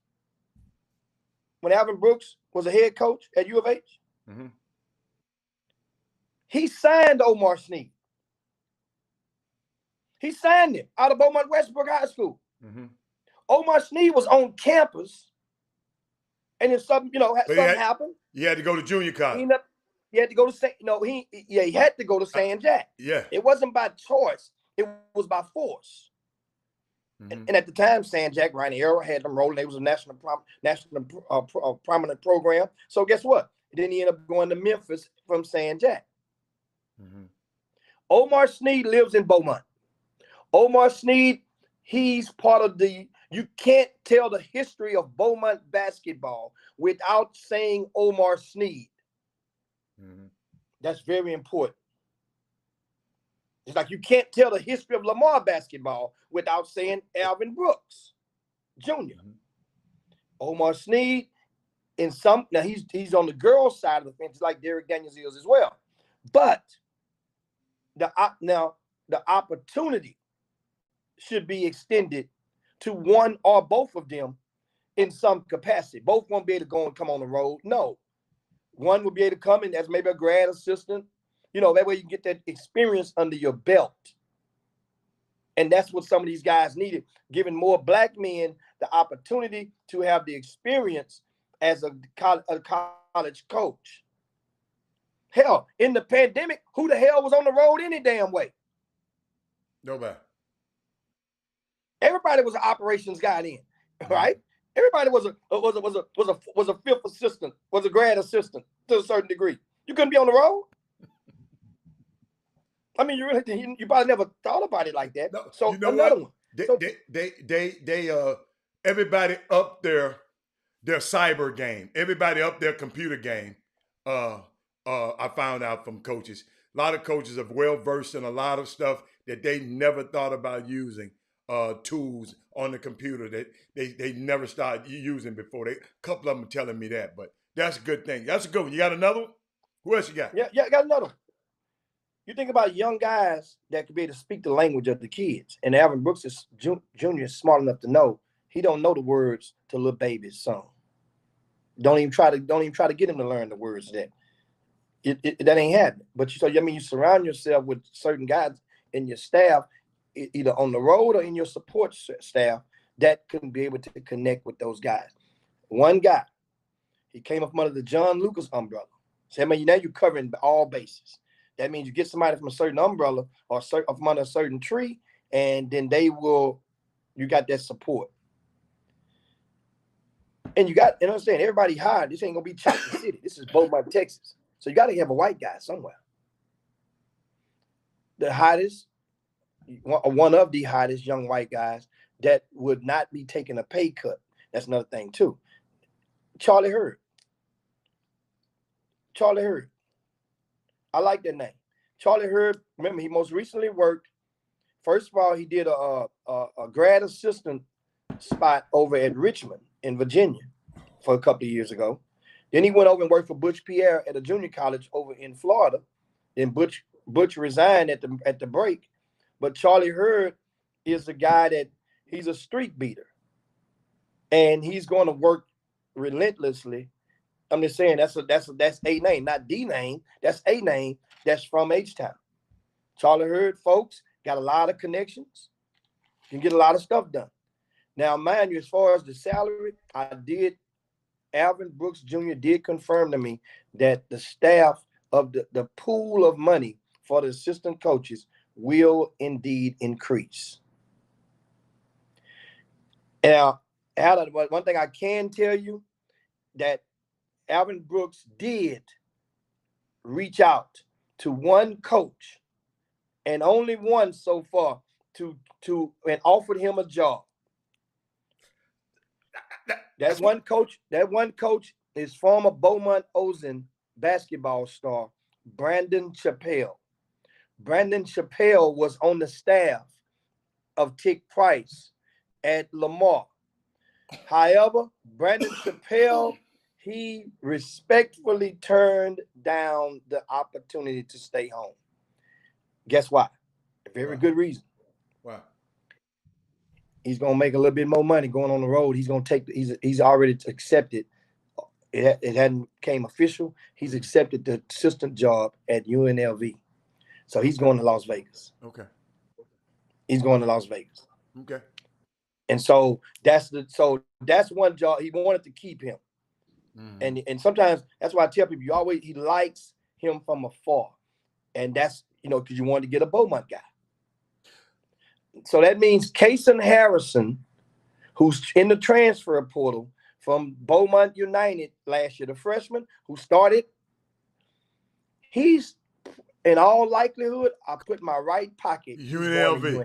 when Alvin Brooks was a head coach at U of H, Mhm. he signed Omar Sneed. He signed him out of Beaumont Westbrook High School. Mhm. Omar Sneed was on campus, and if something, But something happened, he had to go to junior college. he had to go to he had to go to San Jack. Yeah. It wasn't by choice; it was by force. Mhm. And at the time, San Jack, Ryan Arrow had them rolling. It was a national prominent program. So guess what? Then he ended up going to Memphis from San Jack. Mhm. Omar Sneed lives in Beaumont. Omar Sneed, he's part of you can't tell the history of Beaumont basketball without saying Omar Sneed. Mhm. That's very important. It's like you can't tell the history of Lamar basketball without saying Alvin Brooks Jr. Mhm. Omar Sneed, now he's on the girls' side of the fence, like Derek Daniels is as well. But the opportunity should be extended to one or both of them in some capacity. Both won't be able to go and come on the road. No. One will be able to come in as maybe a grad assistant. That way you get that experience under your belt. And that's what some of these guys needed, giving more black men the opportunity to have the experience as a college coach. Hell, in the pandemic, who the hell was on the road any damn way? Nobody. Everybody was an operations guy then, right? Everybody was a fifth assistant, was a grad assistant to a certain degree. You couldn't be on the road. I mean, you probably never thought about it like that. No, So you know another what? one. They everybody up their cyber game. Everybody up their computer game. I found out from coaches. A lot of coaches are well versed in a lot of stuff that they never thought about using. Tools on the computer that they never started using before. A couple of them are telling me that, but that's a good thing. That's a good one. You got another one? Who else you got? Yeah, I got another one. You think about young guys that could be able to speak the language of the kids, and Alvin Brooks is Jr. is smart enough to know he don't know the words to Lil Baby's song. Don't even try to get him to learn the words of that. That ain't happening. But you surround yourself with certain guys in your staff, either on the road or in your support staff, that can be able to connect with those guys. One guy, he came up under the John Lucas umbrella. So now you're covering all bases. That means you get somebody from a certain umbrella or from under a certain tree, and then you got that support. And understand, everybody hired. This ain't gonna be Chocolate City. This is Beaumont, Texas. So you got to have a white guy somewhere. The hottest, one of the hottest young white guys that would not be taking a pay cut. That's another thing too. Charlie Hurd. I like that name. Charlie Hurd, remember, he most recently worked. First of all, he did a grad assistant spot over at Richmond in Virginia for a couple of years ago. Then he went over and worked for Butch Pierre at a junior college over in Florida. Then Butch resigned at the break. But Charlie Hurd is a guy that he's a street beater. And he's going to work relentlessly. I'm just saying that's a name, not the name. That's a name that's from H-Town. Charlie Hurd, folks, got a lot of connections. Can get a lot of stuff done. Now, mind you, as far as the salary, Alvin Brooks Jr. did confirm to me that the staff of the pool of money for the assistant coaches will indeed increase. Now, one thing I can tell you, that Alvin Brooks did reach out to one coach, and only one so far, and offered him a job. That one coach is former Beaumont Ozen basketball star Brandon Chappelle. Brandon Chappelle was on the staff of Tick Price at Lamar. However, Brandon Chappelle, he respectfully turned down the opportunity to stay home. Guess why? A very Wow. good reason. Wow. He's gonna make a little bit more money going on the road. He's gonna take. He's already accepted. It hadn't came official. He's accepted the assistant job at UNLV. So he's going to Las Vegas. Okay. He's going to Las Vegas. Okay. And so that's one job. He wanted to keep him. Mm-hmm. And sometimes that's why I tell people he likes him from afar. And that's, because you want to get a Beaumont guy. So that means Kason Harrison, who's in the transfer portal from Beaumont United last year, the freshman who started, he's in all likelihood, I put my right pocket. UNLV.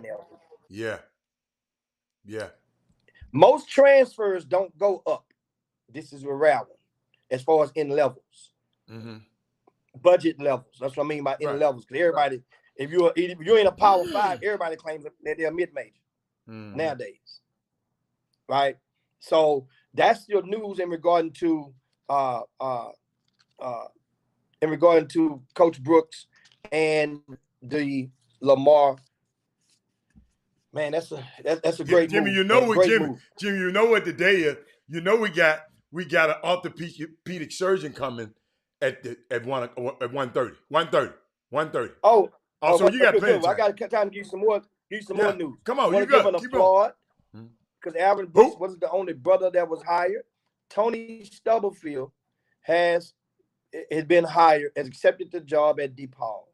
Yeah. Yeah. Most transfers don't go up. This is a rare one as far as in levels. Mm-hmm. Budget levels. That's what I mean by in levels. Because everybody, if you're in a Power 5, everybody claims that they're mid-major nowadays. Right? So that's your news in regarding to Coach Brooks and the Lamar. Man, that's a great Jimmy, move. you know what, Jimmy, you know what the day is. You know we got an orthopedic surgeon coming at 1:30. 1:30. Oh, so you got plenty of time. I got time to give you some more news. Come on, you got. Keep applaud because Alvin Brooks wasn't the only brother that was hired. Tony Stubblefield has been hired, has accepted the job at DePaul.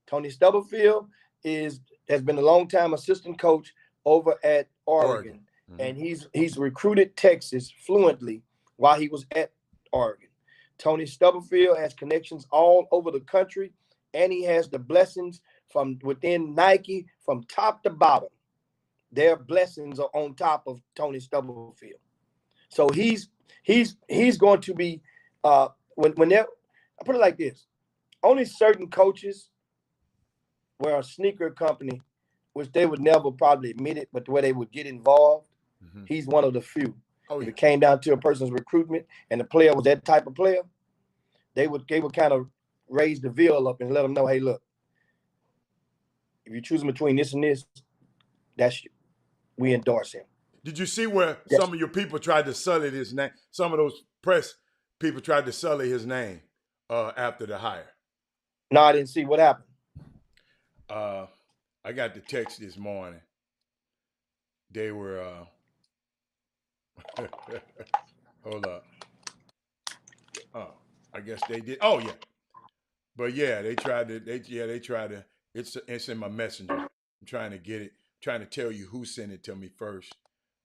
Tony Stubblefield has been a long-time assistant coach over at Oregon. And he's recruited Texas fluently while he was at Oregon. Tony Stubblefield has connections all over the country, and he has the blessings from within Nike from top to bottom. Their blessings are on top of Tony Stubblefield. So he's going to be when they're, I put it like this: only certain coaches were a sneaker company, which they would never probably admit it, but where they would get involved. He's one of the few. If it came down to a person's recruitment and the player was that type of player, they would kind of raise the veil up and let them know, hey, look, if you're choosing between this and this, we endorse him. Did you see where some of your people tried to sully his name? Some of those press people tried to sully his name after the hire. No, I didn't see what happened. I got the text this morning. They were hold up. Oh, I guess they did. Oh yeah. But yeah, they tried to it's in my messenger. I'm trying to get it, trying to tell you who sent it to me first.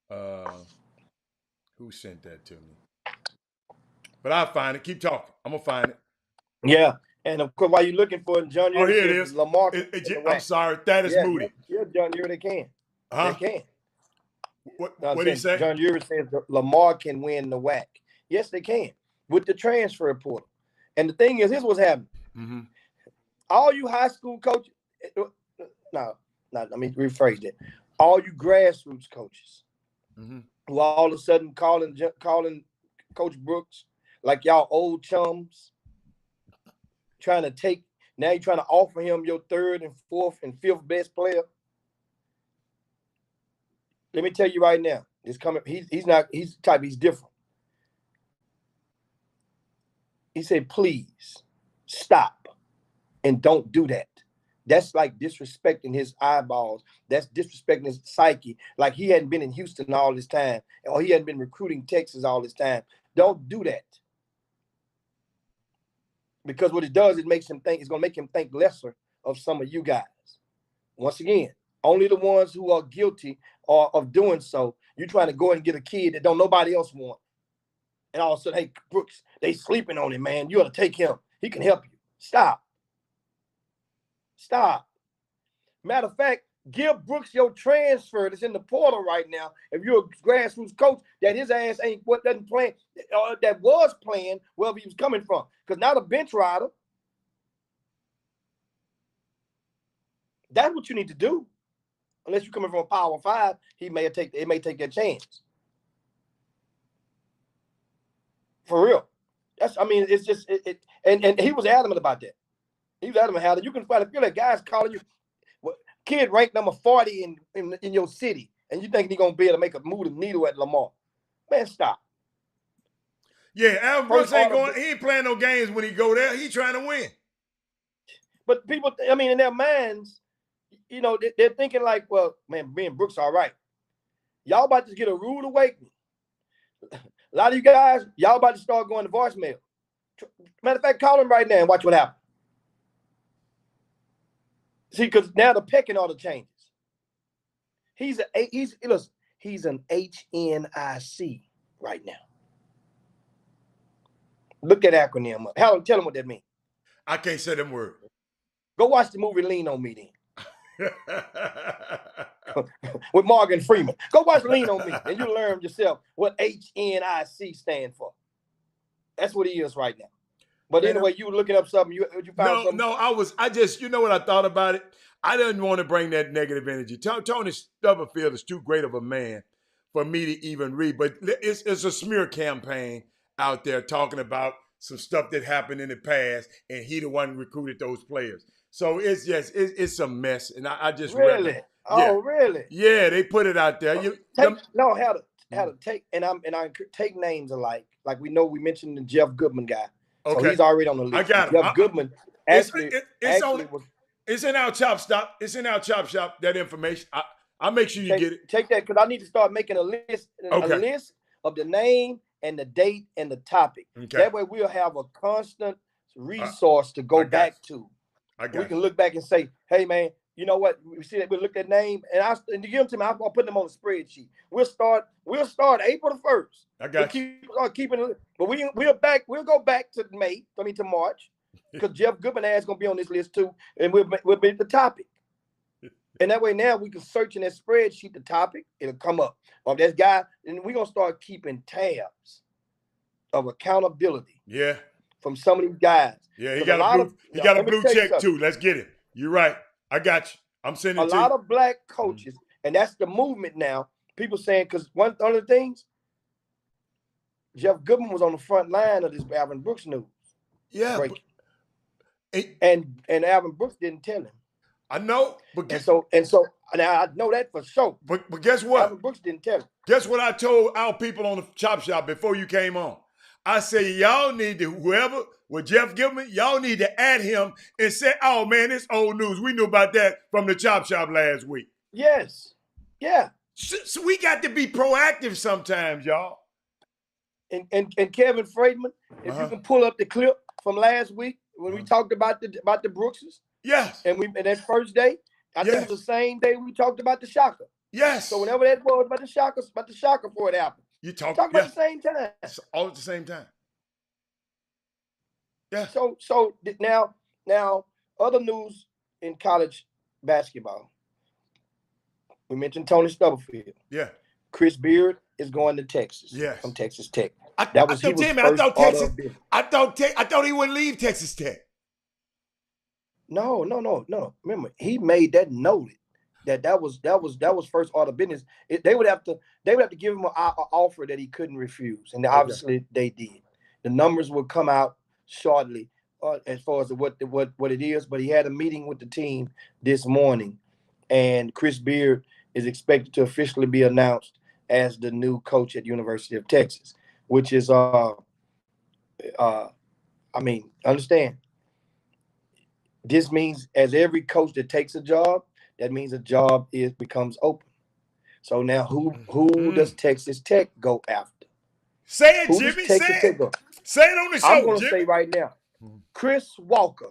Who sent that to me? But I'll find it. Keep talking. I'm gonna find it. Yeah. And of course, while you're looking for it, John, here it is. Lamar. I'm sorry, that is Moody. Yeah, John, they can. Huh? They can. What did he say? John Uri says Lamar can win the WAC. Yes, they can with the transfer portal. And the thing is, here's what's happening. All you high school coaches, let me rephrase that. All you grassroots coaches who all of a sudden calling Coach Brooks like y'all old chums, now you're trying to offer him your third and fourth and fifth best player. Let me tell you right now, he's different. He said, please stop and don't do that. That's like disrespecting his eyeballs. That's disrespecting his psyche. Like he hadn't been in Houston all this time, or he hadn't been recruiting Texas all this time. Don't do that. Because what it does, it's going to make him think lesser of some of you guys. Once again, only the ones who are guilty of doing so. You're trying to go and get a kid that don't nobody else want. And all of a sudden, hey, Brooks, they sleeping on him, man. You ought to take him. He can help you. Stop. Matter of fact, give Brooks your transfer that's in the portal right now. If you're a grassroots coach, that his ass ain't doesn't play, that was playing wherever he was coming from. Because now the bench rider, that's what you need to do. Unless you're coming from a Power 5, it may take that chance. For real. I mean, it's just and he was adamant about that. He was adamant how that you can find feel like guys calling you kid ranked number 40 in your city, and you think he's gonna be able to make a move the needle at Lamar. Man, stop. Yeah, Alvin Brooks ain't going, he ain't playing no games when he go there. He trying to win. But people, I mean, in their minds, you know, they're thinking like, well, man, me and Brooks all right. Y'all about to get a rude awakening. A lot of you guys, y'all about to start going to voicemail. Matter of fact, call him right now and watch what happens. See, because now the pecking order changes. He's an HNIC right now. Look that acronym up. Tell him what that means. I can't say them words. Go watch the movie Lean on Me then. With Morgan Freeman. Go watch Lean on Me and you'll learn yourself what HNIC stands for. That's what he is right now. But anyway, you were looking up something. You found something? No, I just, you know what I thought about it? I didn't want to bring that negative energy. Tony Stubblefield is too great of a man for me to even read, but it's a smear campaign out there talking about some stuff that happened in the past, and he the one who recruited those players. So it's just, it's a mess, and I just really? Really? Yeah, they put it out there. How to take, and I take names alike. Like we mentioned the Jeff Goodman guy. Okay. So he's already on the list. I got him. Jeff Goodman it's in our chop stop. It's in our chop shop, that information. I'll make sure you get it. Take that, because I need to start making a list of the name and the date and the topic. Okay. That way we'll have a constant resource to go back to. We can look back and say, hey, man, you know what? We see that we look at name, and to give them to me, I'll put them on the spreadsheet. We'll start April the 1st. I got you. Keeping, but we'll go back to to March, because Jeff Goodman is going to be on this list too, and we'll be the topic. And that way now we can search in that spreadsheet the topic, it'll come up. Of this guy, and we're going to start keeping tabs of accountability. Yeah. From some of these guys. Yeah, he got a blue check too. Let's get it. You're right. I got you. I'm sending it to you. A lot of black coaches, and that's the movement now. People saying, because one of the things, Jeff Goodman was on the front line of this Alvin Brooks news. Yeah. And Alvin Brooks didn't tell him. I know, but and so now I know that for sure. But guess what? Alvin Brooks didn't tell him. Guess what I told our people on the chop shop before you came on? I say, y'all need to, whoever with Jeff Goodman, y'all need to add him and say, oh man, it's old news. We knew about that from the chop shop last week. Yes. Yeah. So we got to be proactive sometimes, y'all. And Kevin Freedman, if you can pull up the clip from last week when we talked about the Brookses. Yes. And that first day, I think it was the same day we talked about the Shocker. Yes. So whenever that was about the Shocker for it happened. You talk about the same time. All at the same time. Yeah. So now other news in college basketball. We mentioned Tony Stubblefield. Yeah. Chris Beard is going to Texas. Yes. From Texas Tech. I thought he wouldn't leave Texas Tech. No. Remember, he made that noted that was first order business. They would have to give him an offer that he couldn't refuse, and obviously they did. The numbers will come out shortly as far as what it is. But he had a meeting with the team this morning, and Chris Beard is expected to officially be announced as the new coach at University of Texas, which is understand. This means as every coach that takes a job, that means a job becomes open. So now who does Texas Tech go after? Say it, Jimmy. Say it on the show. I'm going to say right now, Chris Walker,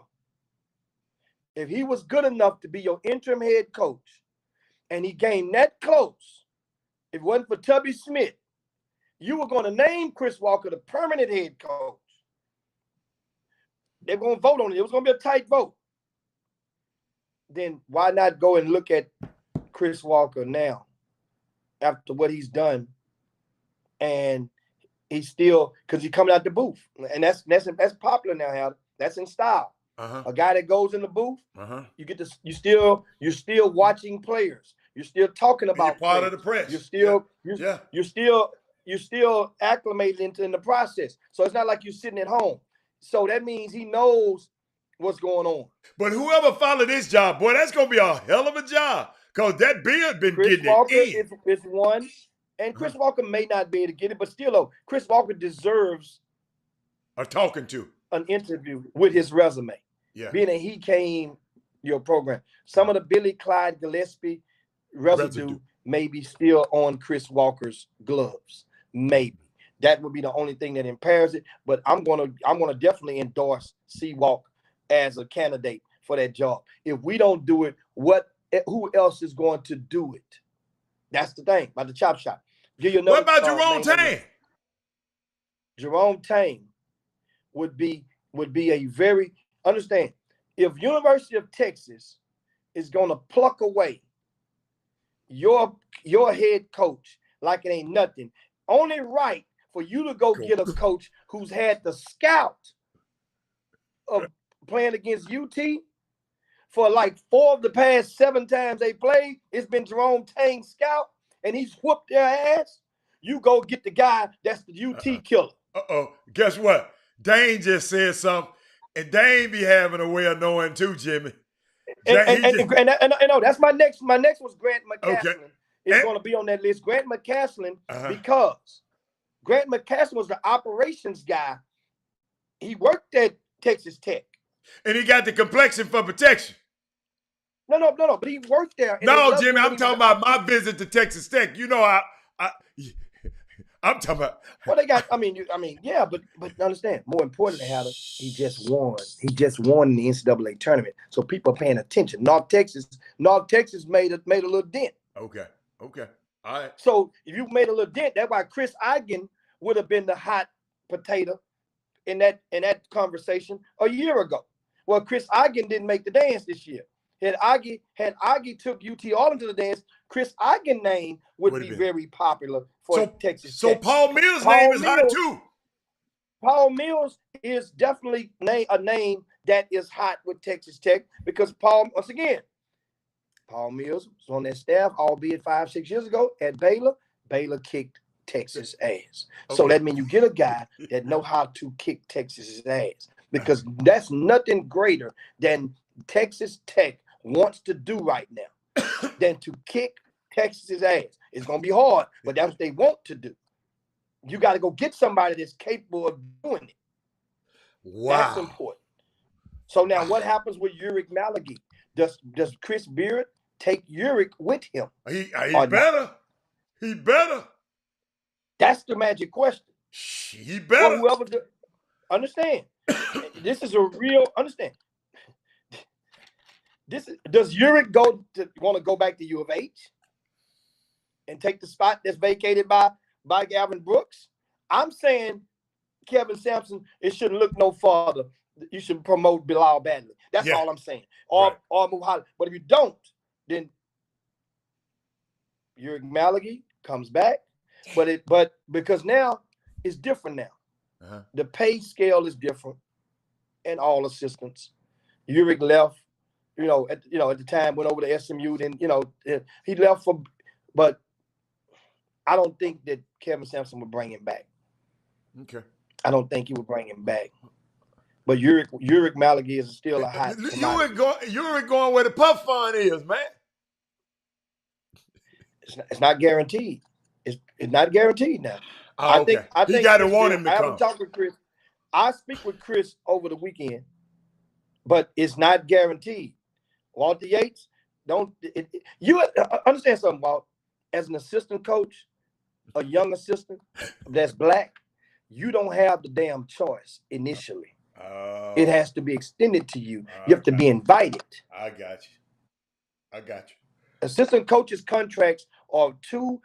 if he was good enough to be your interim head coach and he came that close, if it wasn't for Tubby Smith, you were going to name Chris Walker the permanent head coach. They're going to vote on it. It was going to be a tight vote. Then why not go and look at Chris Walker now after what he's done? And he's still, because he's coming out the booth. And that's popular now, Hal. That's in style. A guy that goes in the booth, you get this, you're still watching players. You're still talking about part of the press. You're still still acclimated in the process. So it's not like you're sitting at home. So that means he knows what's going on. But whoever followed this job, boy, that's gonna be a hell of a job. Cause that beard been Chris getting Walker it in. is one, and Chris Walker may not be able to get it, but still, though, Chris Walker deserves Or talking to. an interview with his resume, Yeah. being that he came your program. Some of the Billy Clyde Gillespie residue may be still on Chris Walker's gloves. Maybe that would be the only thing that impairs it. But I'm gonna definitely endorse C-Walk as a candidate for that job. If we don't do it, who else is going to do it? That's the thing about the chop shop. Give you What about another, Jerome Tang? Jerome Tang would be a very, understand, if University of Texas is going to pluck away your head coach like it ain't nothing, only right for you to go get a coach who's had the scout of playing against UT for like 4 of the past 7 times they played. It's been Jerome Tang scout, and he's whooped their ass. You go get the guy that's the UT killer. Guess what? Dane just said something, and Dane be having a way of knowing too, Jimmy. And that's my next. My next was Grant McCaslin. Okay. Is going to be on that list. Grant McCaslin, because Grant McCaslin was the operations guy. He worked at Texas Tech. And he got the complexion for protection. No, but he worked there. No, Jimmy, I'm talking about my visit to Texas Tech. You know, I'm talking about. Well, they got. I mean, yeah, but understand. More importantly, Hatter, he just won. He just won the NCAA tournament, so people are paying attention. North Texas made a little dent. Okay, all right. So if you made a little dent, that's why Chris Eigen would have been the hot potato in that conversation a year ago. Well, Chris Eigen didn't make the dance this year. Had Aggie took UT all into the dance, Chris Eigen name would be very popular for Texas So Tech. Paul Mills' name is hot too. Paul Mills is definitely a name that is hot with Texas Tech because Paul Mills was on that staff, albeit 5-6 years ago at Baylor. Baylor kicked Texas ass. Okay. So that means you get a guy that know how to kick Texas's ass because that's nothing greater than Texas Tech wants to do right now than to kick Texas's ass. It's going to be hard, but that's what they want to do. You got to go get somebody that's capable of doing it. Wow. That's important. So now what happens with Uric Malagi? Does Chris Beard take Uric with him? He better. He better. That's the magic question. He better. Well, whoever understand. This is a real understand. Does Uric want to go back to U of H and take the spot that's vacated by Gavin Brooks? I'm saying, Kevin Sampson, it shouldn't look no farther. You should promote Bilal Badley. That's all I'm saying. Or move Holly. But if you don't, then Uric Malagi comes back. But because now it's different now. The pay scale is different, and all assistants. Uric left. At the time went over to SMU. Then he left but I don't think that Kevin Sampson would bring him back. Okay. I don't think he would bring him back. But Uric Malagi is still a hot. Uric going where the puff fund is, man. It's not guaranteed. It's not guaranteed now. I think he got to want him to come. I haven't talked with Chris. I speak with Chris over the weekend, but it's not guaranteed. Walter Yates, you understand something, Walt? As an assistant coach, a young assistant that's black, you don't have the damn choice initially. It has to be extended to you. You have to be invited. I got you. Assistant coaches' contracts are 2-3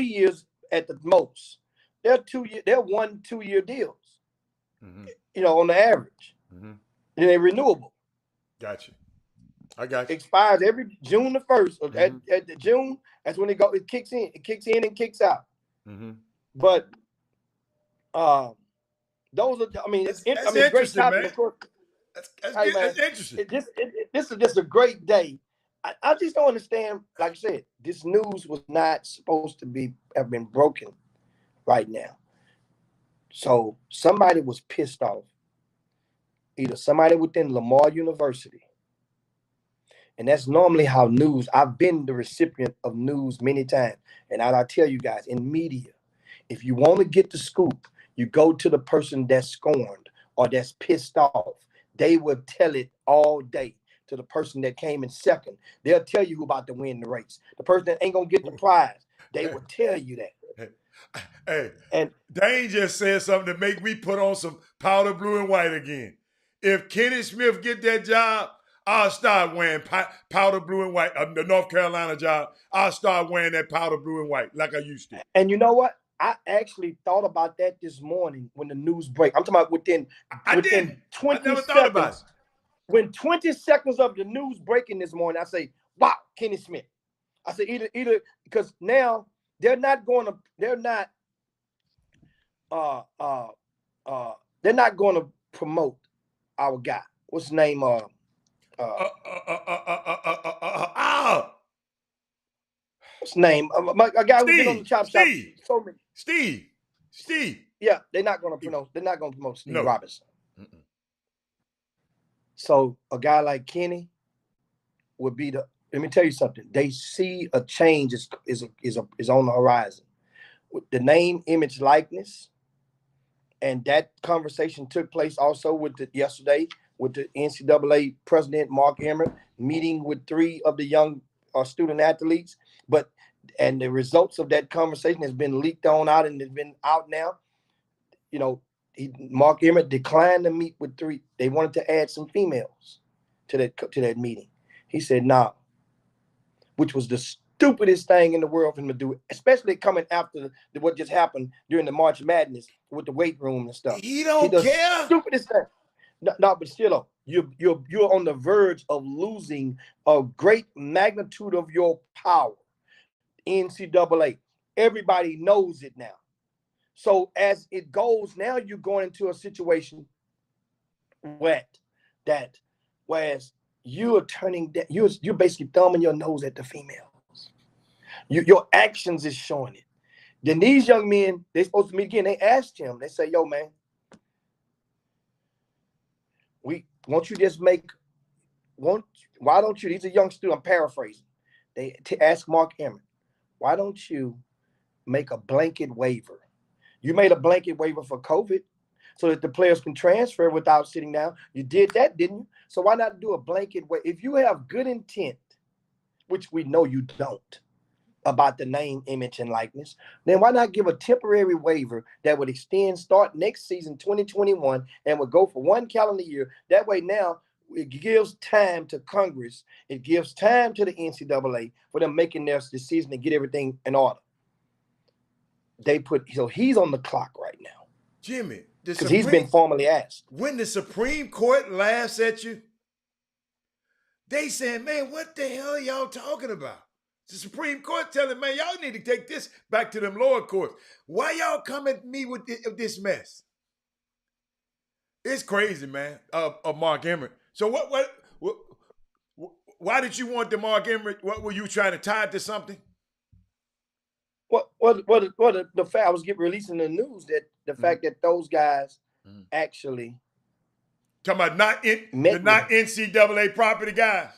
years at the most. They're 1-2 year deals. On the average. And they're renewable. Got you. I got you. Expires every June the 1st. At the June, that's when it kicks in. It kicks in and kicks out. But those are, it's a great topic, of course. That's interesting. This is just a great day. I just don't understand. Like I said, this news was not supposed to have been broken right now. So somebody was pissed off, either somebody within Lamar University, and that's normally how news. I've been the recipient of news many times, and I tell you guys, in media, if you want to get the scoop, you go to the person that's scorned or that's pissed off. They will tell it all day to the person that came in second. They'll tell you who about to win the race. The person that ain't gonna get the prize, they will tell you that. Hey, And Dane just said something to make me put on some powder blue and white again. If Kenny Smith get that job, I'll start wearing powder blue and white. The North Carolina job, I'll start wearing that powder blue and white like I used to. and you know what? I actually thought about that this morning when the news break. I'm talking about within I didn't. 20 I never thought about it. seconds. When 20 seconds of the news breaking this morning, I say, wow, Kenny Smith. I say either because now they're not going to promote our guy. What's his name? What's his name? A guy who's been on the chop shop. Steve. Yeah, they're not going to promote. They're not going to promote Steve Robinson. Mm-mm. So a guy like Kenny would be the. Let me tell you something. They see a change is on the horizon. With the name, image, likeness, and that conversation took place also yesterday with the NCAA president Mark Emmert meeting with 3 of the young student athletes. And the results of that conversation has been leaked on out and has been out now. You know, Mark Emmert declined to meet with 3. They wanted to add some females to that meeting. He said, "Nah," which was the stupidest thing in the world for him to do, especially coming after what just happened during the March Madness with the weight room and stuff. He don't care. Stupidest thing. No, but still, you're on the verge of losing a great magnitude of your power. NCAA, everybody knows it now. So as it goes, now you're going into a situation whereas you are you're basically thumbing your nose at the females. Your actions is showing it. Then these young men, they supposed to meet again. They asked him. They say, "Yo, man, won't you just why don't you?" These are young students. I'm paraphrasing. They ask Mark Emmert, "Why don't you make a blanket waiver? You made a blanket waiver for COVID so that the players can transfer without sitting down. You did that, didn't you? So why not do a blanket waiver? If you have good intent, which we know you don't, about the name, image, and likeness, then why not give a temporary waiver that would start next season, 2021, and would go for 1 calendar year? That way now it gives time to Congress. It gives time to the NCAA for them making their decision to get everything in order. So he's on the clock right now. Jimmy, because he's been formally asked. When the Supreme Court laughs at you, they saying, "Man, what the hell are y'all talking about?" The Supreme Court telling, "Man, y'all need to take this back to them lower courts. Why y'all come at me with this mess?" It's crazy, man. Mark Emmert. So why did you want the Mark Emmert? What were you trying to tie it to something? The fact I was releasing the news that the fact that those guys actually talking about not NCAA property guys.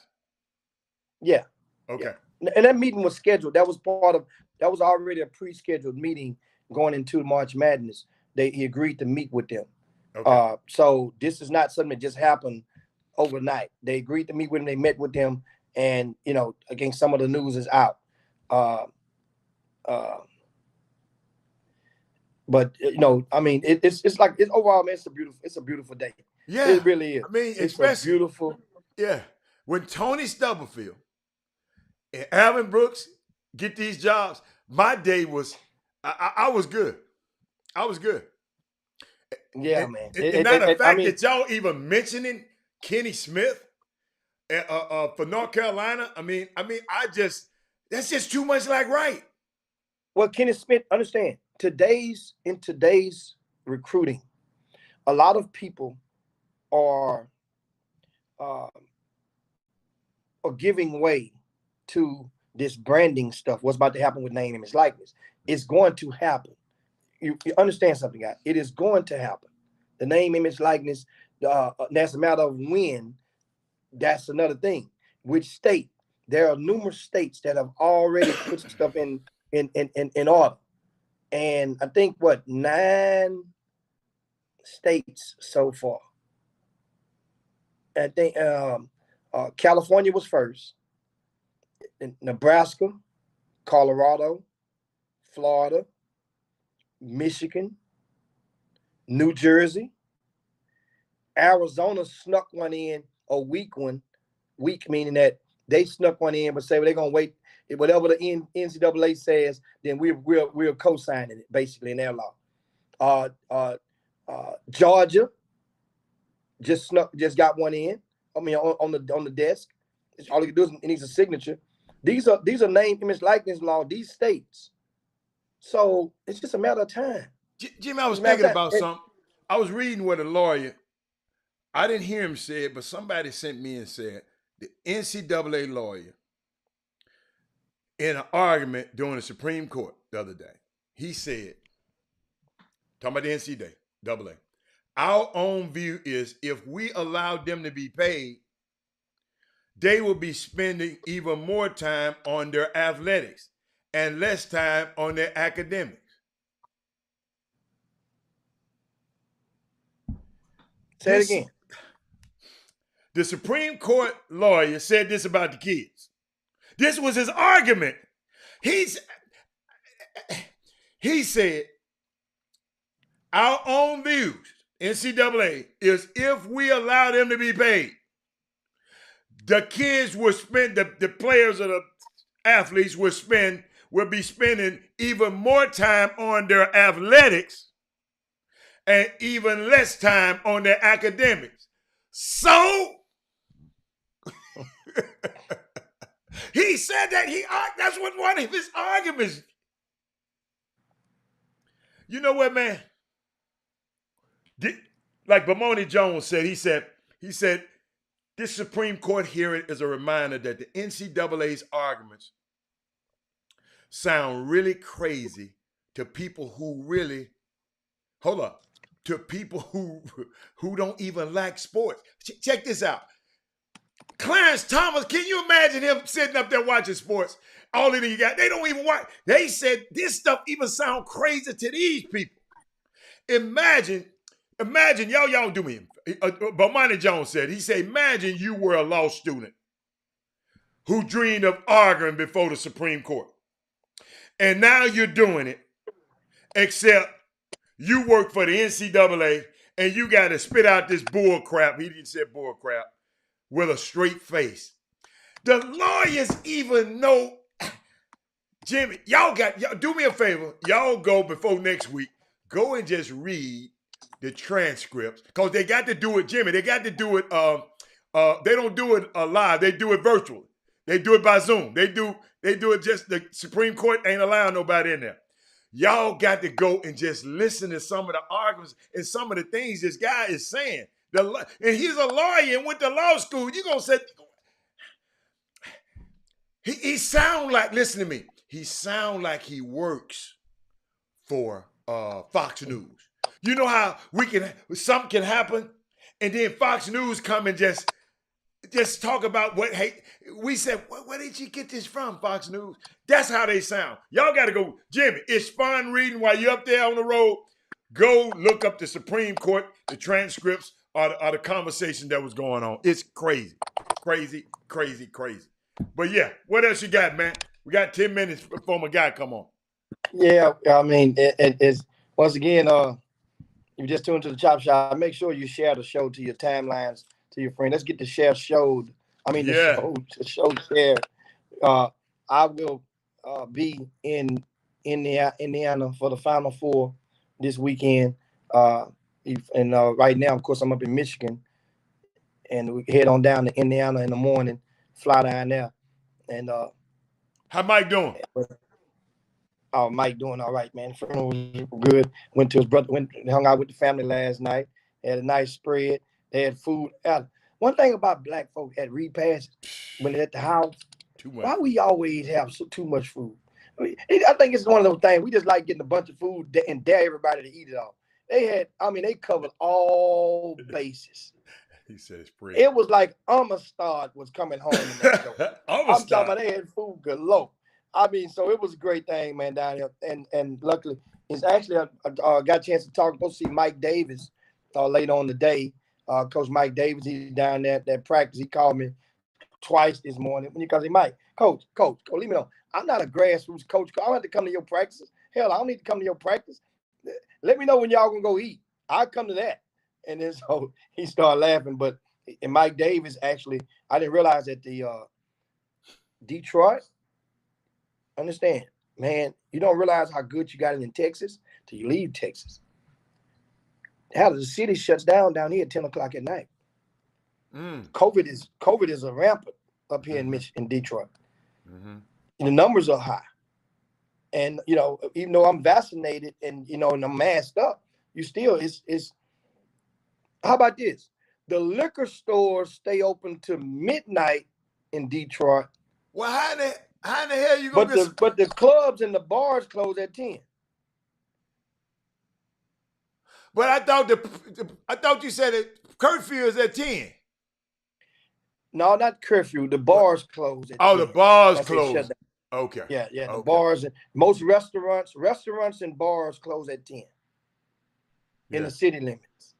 Yeah. Okay. Yeah. And that meeting was scheduled. That was already a pre-scheduled meeting going into March Madness. He agreed to meet with them. Okay. So this is not something that just happened overnight. They agreed to meet with them. They met with them, and again, some of the news is out. But I mean, it's overall, man, it's a beautiful day. Yeah, it really is. I mean, it's beautiful. Yeah, when Tony Stubblefield and Alvin Brooks get these jobs, my day was, I was good. I was good. Yeah, man. And not the fact that y'all even mentioning Kenny Smith for North Carolina. I mean, that's just too much like right. Well, Kenny Smith, understand, in today's recruiting, a lot of people are giving way to this branding stuff. What's about to happen with name, image, likeness? It's going to happen. you understand something, guys. It is going to happen. The name, image, likeness. That's a matter of when. That's another thing. Which state? There are numerous states that have already put some stuff in order, and I think 9 states so far. I think California was first, Nebraska, Colorado, Florida, Michigan, New Jersey, Arizona snuck one in, a weak one. Weak meaning that they snuck one in, but say they're gonna wait. Whatever the NCAA says, then we're co-signing it basically in their law. Georgia just got one in. I mean, on the desk. All you can do is it needs a signature. These are name, image, likeness law. These states. So it's just a matter of time. Jimmy, I was thinking about something. I was reading what a lawyer. I didn't hear him say it, but somebody sent me and said the NCAA lawyer in an argument during the Supreme Court the other day. He said, talking about the NCAA, our own view is if we allow them to be paid, they will be spending even more time on their athletics and less time on their academics. Say it again. The Supreme Court lawyer said this about the kids. This was his argument. He said, our own views, NCAA, is if we allow them to be paid, the kids will spend, the players or the athletes will be spending even more time on their athletics and even less time on their academics. So he said that's what one of his arguments. You know what, man? Like Bomani Jones said, he said, this Supreme Court hearing is a reminder that the NCAA's arguments sound really crazy to people who really, to people who don't even like sports. Check this out. Clarence Thomas, can you imagine him sitting up there watching sports? All of you got, they don't even watch. They said this stuff even sound crazy to these people. Imagine, y'all do me. Bomani Jones said, he said, imagine you were a law student who dreamed of arguing before the Supreme Court. And now you're doing it, except you work for the NCAA and you got to spit out this bull crap. He didn't say bull crap with a straight face. The lawyers even know, Jimmy, y'all do me a favor. Y'all go before next week, go and just read the transcripts because they got to do it, Jimmy. They got to do it. They don't do it live. They do it virtually. They do it by Zoom. They do it just, the Supreme Court ain't allowing nobody in there. Y'all got to go and just listen to some of the arguments and some of the things this guy is saying. And he's a lawyer and went to law school. You're going to say, he sound like, listen to me, he sound like he works for Fox News. You know how something can happen and then Fox News come and just talk about what, hey, we said, where did you get this from, Fox News? That's how they sound. Y'all got to go, Jimmy, it's fun reading while you're up there on the road. Go look up the Supreme Court, the transcripts or the conversation that was going on. It's crazy, crazy, crazy, crazy. But yeah, what else you got, man? We got 10 minutes before my guy come on. Yeah, I mean, it's once again, you just tuned to the Chop Shop. Make sure you share the show to your timelines, to your friends. Let's get the share showed. I mean, the show shared. I will be in Indiana for the Final Four this weekend. And right now, of course, I'm up in Michigan, and we head on down to Indiana in the morning, fly down there. And how Mike doing? Mike doing all right, man. The funeral was good. Went to his brother, hung out with the family last night. Had a nice spread. They had food. One thing about black folk at repast when they're at the house, too much. Why we always have too much food? I think it's one of those things. We just like getting a bunch of food and dare everybody to eat it all. They covered all bases. He said spread. It was like Amistad was coming home in that show. I'm talking Amistad. about they had food galore. I mean, so it was a great thing, man, down here. And luckily, it's actually I got a chance to talk. Go see Mike Davis later on the day. Coach Mike Davis, he's down there at that practice. He called me twice this morning because he might. Coach, leave me alone. I'm not a grassroots coach. I don't have to come to your practices. Hell, I don't need to come to your practice. Let me know when y'all gonna go eat. I'll come to that. And then so he started laughing. But and Mike Davis actually, I didn't realize that the Detroit. Understand, man, you don't realize how good you got it in Texas till you leave Texas. Hell, the city shuts down here at 10 o'clock at night. COVID is a rampant up here in Detroit. And the numbers are high. And, even though I'm vaccinated and, and I'm masked up, you still, it's how about this? The liquor stores stay open to midnight in Detroit. Well, how in the hell you gonna but the clubs and the bars close at 10. But I thought you said that curfew is at 10. No, not curfew. The bars close at 10. Oh, the bars close. Okay. Yeah. The Okay. bars and most restaurants and bars close at 10 in the city limits.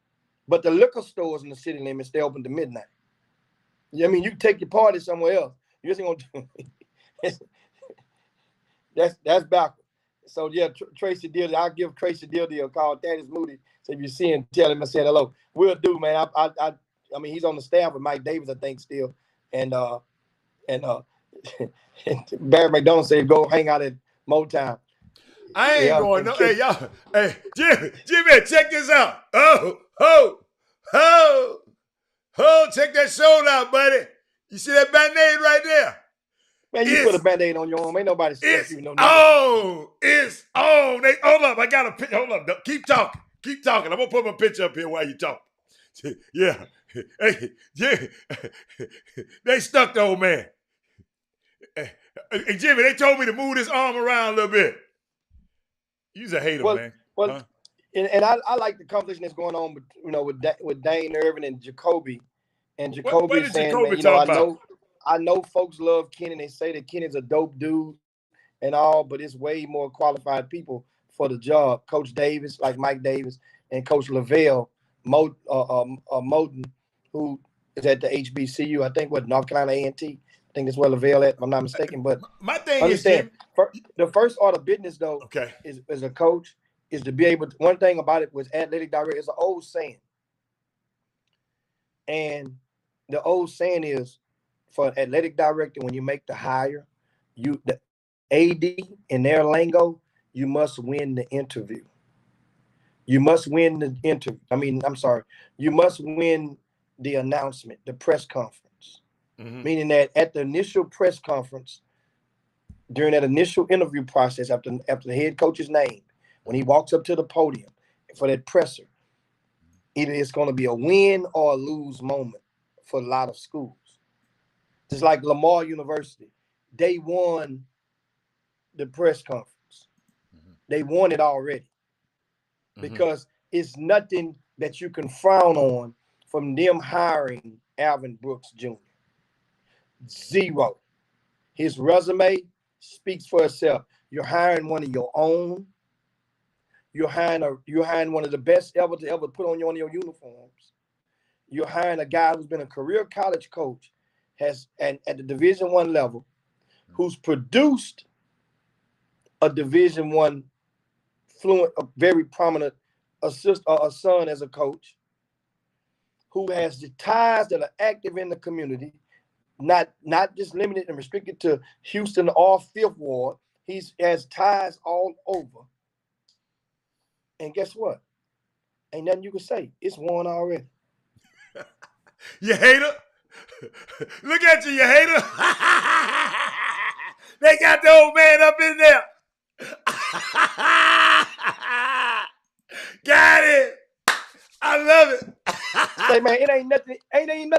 But the liquor stores in the city limits, they open to midnight. I mean, you can take your party somewhere else. You just ain't gonna do that's backwards. So yeah, Tracy Dildy, I'll give Tracy Dildy a call. Thaddeus Moody. So if you see him, tell him I said hello. We'll do, man. I mean, he's on the staff with Mike Davis, I think, still. And Barry McDonald said go hang out at Motown. I ain't going no. Hey, y'all. Hey, Jimmy, check this out. Check that shoulder out, buddy. You see that Band-Aid right there? Man, you put a Band-Aid on your arm. Ain't nobody stuck you. It's on. Hold up. I got a picture. Hold up. Keep talking. I'm going to put my picture up here while you talk. Yeah. Hey, yeah. They stuck the old man. Hey, Jimmy, they told me to move this arm around a little bit. You's a hater, man. Well, huh? and I like the conversation that's going on with Dane Irvin and Jacoby. And Jacoby what did saying, Jacoby man, talk about? I know folks love Kenny. They say that Kenny's a dope dude and all, but it's way more qualified people for the job. Coach Davis, like Mike Davis, and Coach Lavelle Moten, who is at the HBCU, I think, North Carolina A&T. I think that's where Lavelle at, if I'm not mistaken. But my thing understand, is, the first order of business, though, okay, is as a coach, is to be able to, one thing about it was athletic director, it's an old saying. And the old saying is, for an athletic director, when you make the hire, the AD in their lingo, you must win the interview. You must win the interview. You must win the announcement, the press conference. Meaning that at the initial press conference, during that initial interview process, after the head coach's name, when he walks up to the podium for that presser, either it's going to be a win or a lose moment for a lot of schools. Just like Lamar University, they won the press conference. They won it already because it's nothing that you can frown on from them hiring Alvin Brooks Jr. Zero. His resume speaks for itself. You're hiring one of your own. You're hiring one of the best ever to ever put on one of your uniforms. You're hiring a guy who's been a career college coach, at the Division I level, who's produced a Division I fluent, a very prominent a son as a coach, who has the ties that are active in the community, not just limited and restricted to Houston or Fifth Ward. He has ties all over. And guess what? Ain't nothing you can say. It's won already. You hater? Look at you hater. They got the old man up in there. Got it. I love it. Say, man, it ain't nothing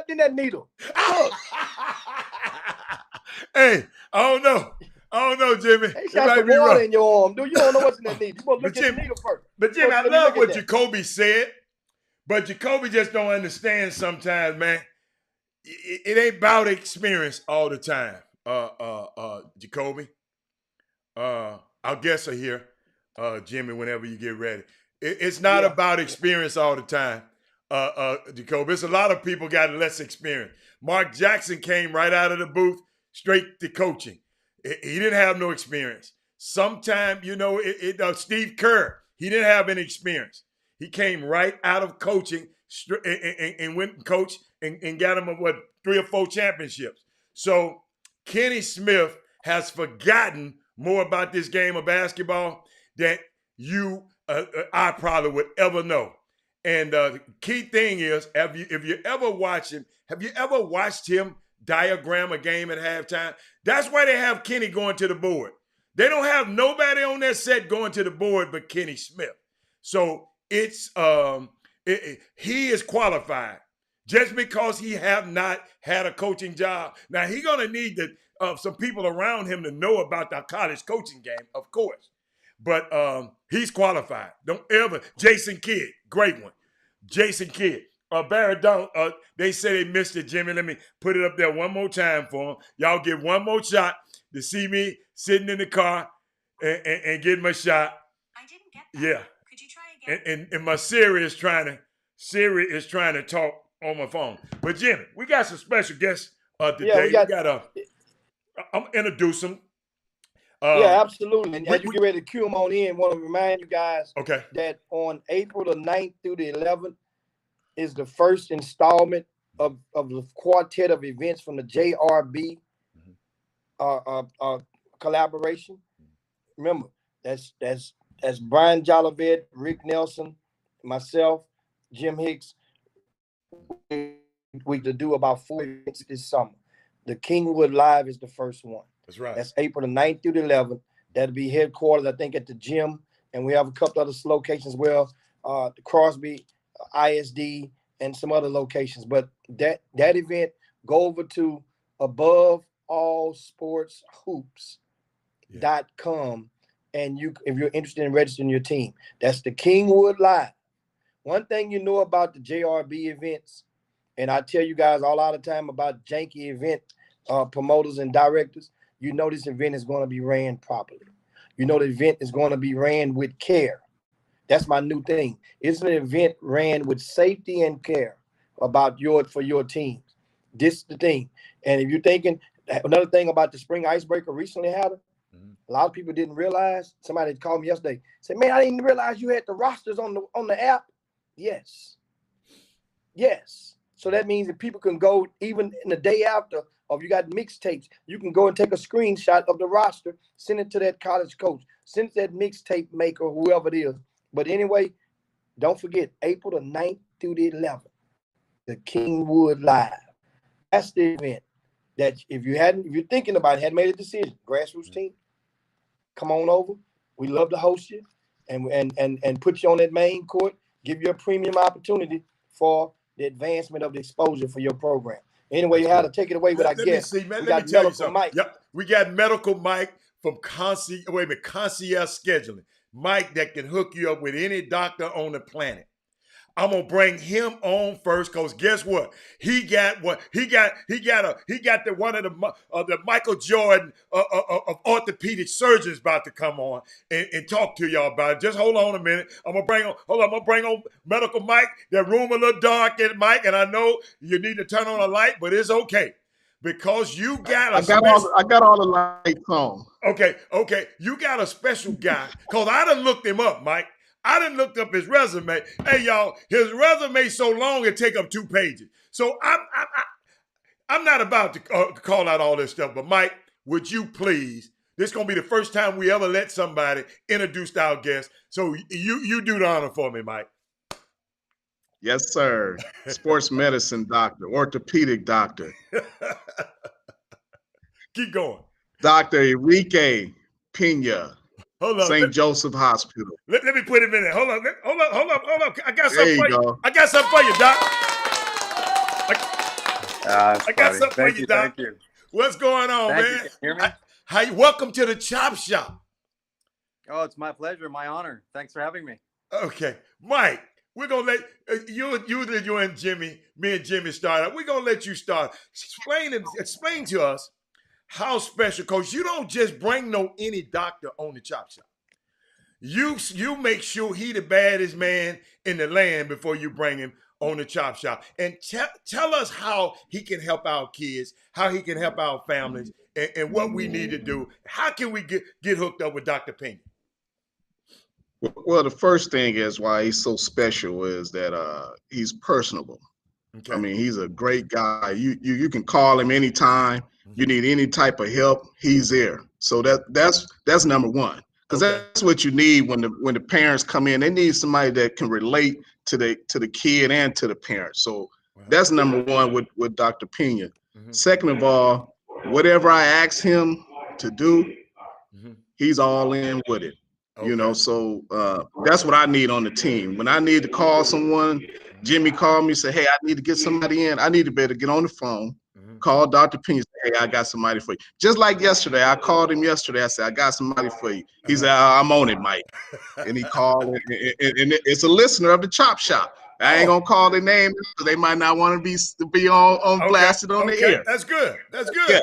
in that needle. Look. Hey, I don't know. I don't know, Jimmy. They It shot might some be water rough. in your arm, dude. You don't know what's in that needle. You must But look at Jimmy, the needle first. but Jimmy, I Let me love look what at that. Jacoby said, but Jacoby just don't understand sometimes, man. It ain't about experience all the time. Jacoby. I'll guess her here, Jimmy, whenever you get ready. It's not Yeah. about experience all the time, Jacoby. It's a lot of people got less experience. Mark Jackson came right out of the booth, straight to coaching. He didn't have no experience. Sometime, Steve Kerr, he didn't have any experience. He came right out of coaching and went and coached and got him 3 or 4 championships. So Kenny Smith has forgotten more about this game of basketball than I probably would ever know. And the key thing is, have you ever watched him diagram a game at halftime? That's why they have Kenny going to the board. They don't have nobody on that set going to the board but Kenny Smith. So it's he is qualified just because he have not had a coaching job. Now he's gonna need some people around him to know about the college coaching game, of course. But he's qualified. Don't ever. Jason Kidd, great one. Jason Kidd. Barry Donald, they say they missed it, Jimmy. Let me put it up there one more time for them. Y'all get one more shot to see me sitting in the car and get my shot. I didn't get that. Yeah. Could you try again? And my Siri is trying to talk on my phone. But Jimmy, we got some special guests today. I'm gonna introduce them. Yeah, absolutely. And as you get ready to cue them on in, want to remind you guys that on April the 9th through the 11th is the first installment of the quartet of events from the JRB collaboration. Remember, that's Brian Jolivet, Rick Nelson, myself, Jim Hicks. We to do about 4 events this summer. The Kingwood Live is the first one. That's right. That's April the 9th through the 11th. That'll be headquarters, I think, at the gym. And we have a couple other locations as well, the Crosby, ISD, and some other locations. But that event, go over to aboveallsportshoops.com. And if you're interested in registering your team, that's the Kingwood Live. One thing you know about the JRB events, and I tell you guys all the time about janky event promoters and directors, you know this event is going to be ran properly. You know the event is going to be ran with care. That's my new thing. It's an event ran with safety and care for your teams. This is the thing. And if you're thinking, another thing about the Spring Icebreaker recently happened, a lot of people didn't realize. Somebody called me yesterday, said, "Man, I didn't realize you had the rosters on the app." Yes. So that means that people can go even in the day after, or if you got mixtapes, you can go and take a screenshot of the roster, send it to that college coach, send it to that mixtape maker, whoever it is. But anyway, don't forget, April the 9th through the 11th, the Kingwood Live. That's the event that if you're thinking about it, hadn't made a decision, grassroots team, come on over. We love to host you and put you on that main court, give you a premium opportunity for the advancement of the exposure for your program. Anyway, you had to take it away with our guest. We got Medical Mike. Yep. We got Medical Mike from Concierge Scheduling. Mike that can hook you up with any doctor on the planet. I'm gonna bring him on first, cause guess what? He got one of the Michael Jordan of orthopedic surgeons about to come on and talk to y'all about it. Just hold on a minute. I'm gonna bring on Medical Mike. That room a little dark in Mike, and I know you need to turn on a light, but it's okay. Because you got I got all the lights on. Okay. You got a special guy, cause I done looked him up, Mike. I done looked up his resume. Hey, y'all, his resume so long it take up 2 pages. So I'm not about to call out all this stuff, but Mike, would you please? This is gonna be the first time we ever let somebody introduce our guest. So you do the honor for me, Mike. Yes, sir. Sports medicine doctor, orthopedic doctor. Keep going. Dr. Enrique Pena. Hold on. St. Joseph Hospital. Let me put him in there. Hold up. I got something for you. Go. I got something for you, Doc. I got something for you, Doc. Thank you. What's going on, man? Can you hear me? Welcome to the Chop Shop. Oh, it's my pleasure, my honor. Thanks for having me. Okay, Mike, we're gonna let you and Jimmy, me and Jimmy start out. We're gonna let you start. Explain to us how special, because you don't just bring any doctor on the Chop Shop. You make sure he the baddest man in the land before you bring him on the Chop Shop. And tell us how he can help our kids, how he can help our families, and what we need to do. How can we get hooked up with Dr. Pena? Well, the first thing is why he's so special is that he's personable. Okay. I mean, he's a great guy. You can call him anytime. You need any type of help, he's there. So that's number one. Because that's what you need when the parents come in. They need somebody that can relate to the kid and to the parents. So that's number one with Dr. Pena. Second of all, whatever I ask him to do, he's all in with it. Okay. You know, so that's what I need on the team. When I need to call someone, Jimmy called me and said, hey, I need to get somebody in. I need to be able to get on the phone, call Dr. Pena, say, hey, I got somebody for you. Just like yesterday, I called him yesterday. I said, I got somebody for you. He said, I'm on it, Mike. And he called, and it's a listener of the Chop Shop. I ain't gonna call their name because they might not want to be on blasted on the air. That's good. That's good. Yeah.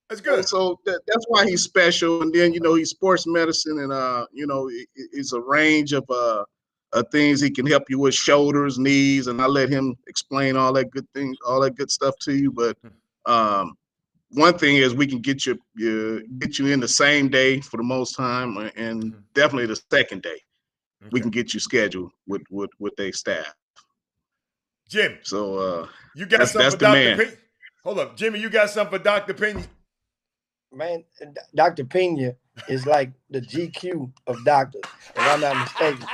That's good. So that's why he's special. And then, you know, he's sports medicine, and you know, it's a range of things he can help you with: shoulders, knees, and I let him explain all that good stuff to you. But one thing is we can get you in the same day for the most time, and definitely the second day we can get you scheduled with their staff. Jim, so you got something for Dr. Pena? Hold up, Jimmy, you got something for Dr. Pena? Man, Dr. Pena is like the GQ of doctors, if I'm not mistaken.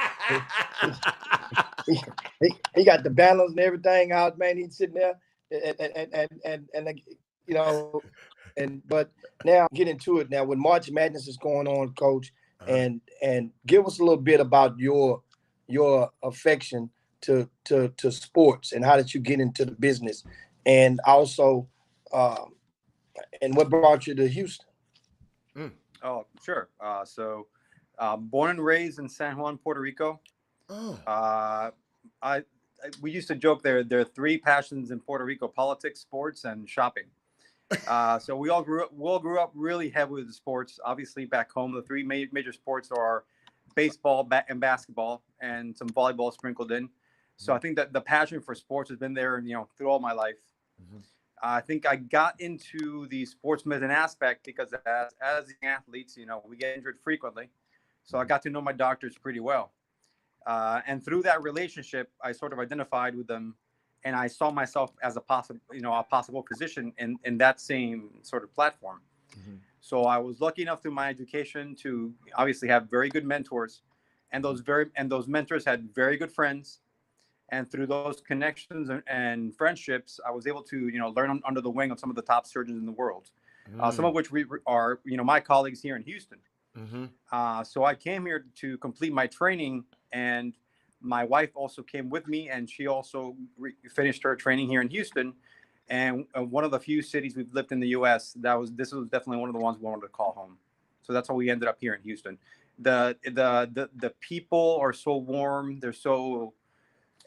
he got the balance and everything out, man. He's sitting there and you know, but now get into it now. When March Madness is going on, Coach, and give us a little bit about your affection to sports and how did you get into the business, and also and what brought you to Houston? Oh, sure. So born and raised in San Juan, Puerto Rico. We used to joke there are three passions in Puerto Rico: politics, sports, and shopping. So we all grew up really heavily with sports. Obviously, back home, the three major sports are baseball and basketball, and some volleyball sprinkled in. So I think that the passion for sports has been there, you know, through all my life. I think I got into the sports medicine aspect because as athletes, you know, we get injured frequently. So I got to know my doctors pretty well. And through that relationship, I sort of identified with them, and I saw myself as a possible physician in that same sort of platform. So I was lucky enough through my education to obviously have very good mentors, and those mentors had very good friends. And through those connections and friendships, I was able to, you know, learn under the wing of some of the top surgeons in the world, some of which are, you know, my colleagues here in Houston. So I came here to complete my training, and my wife also came with me, and she also finished her training here in Houston. And one of the few cities we've lived in the U.S. This was definitely one of the ones we wanted to call home. So that's how we ended up here in Houston. The people are so warm. They're so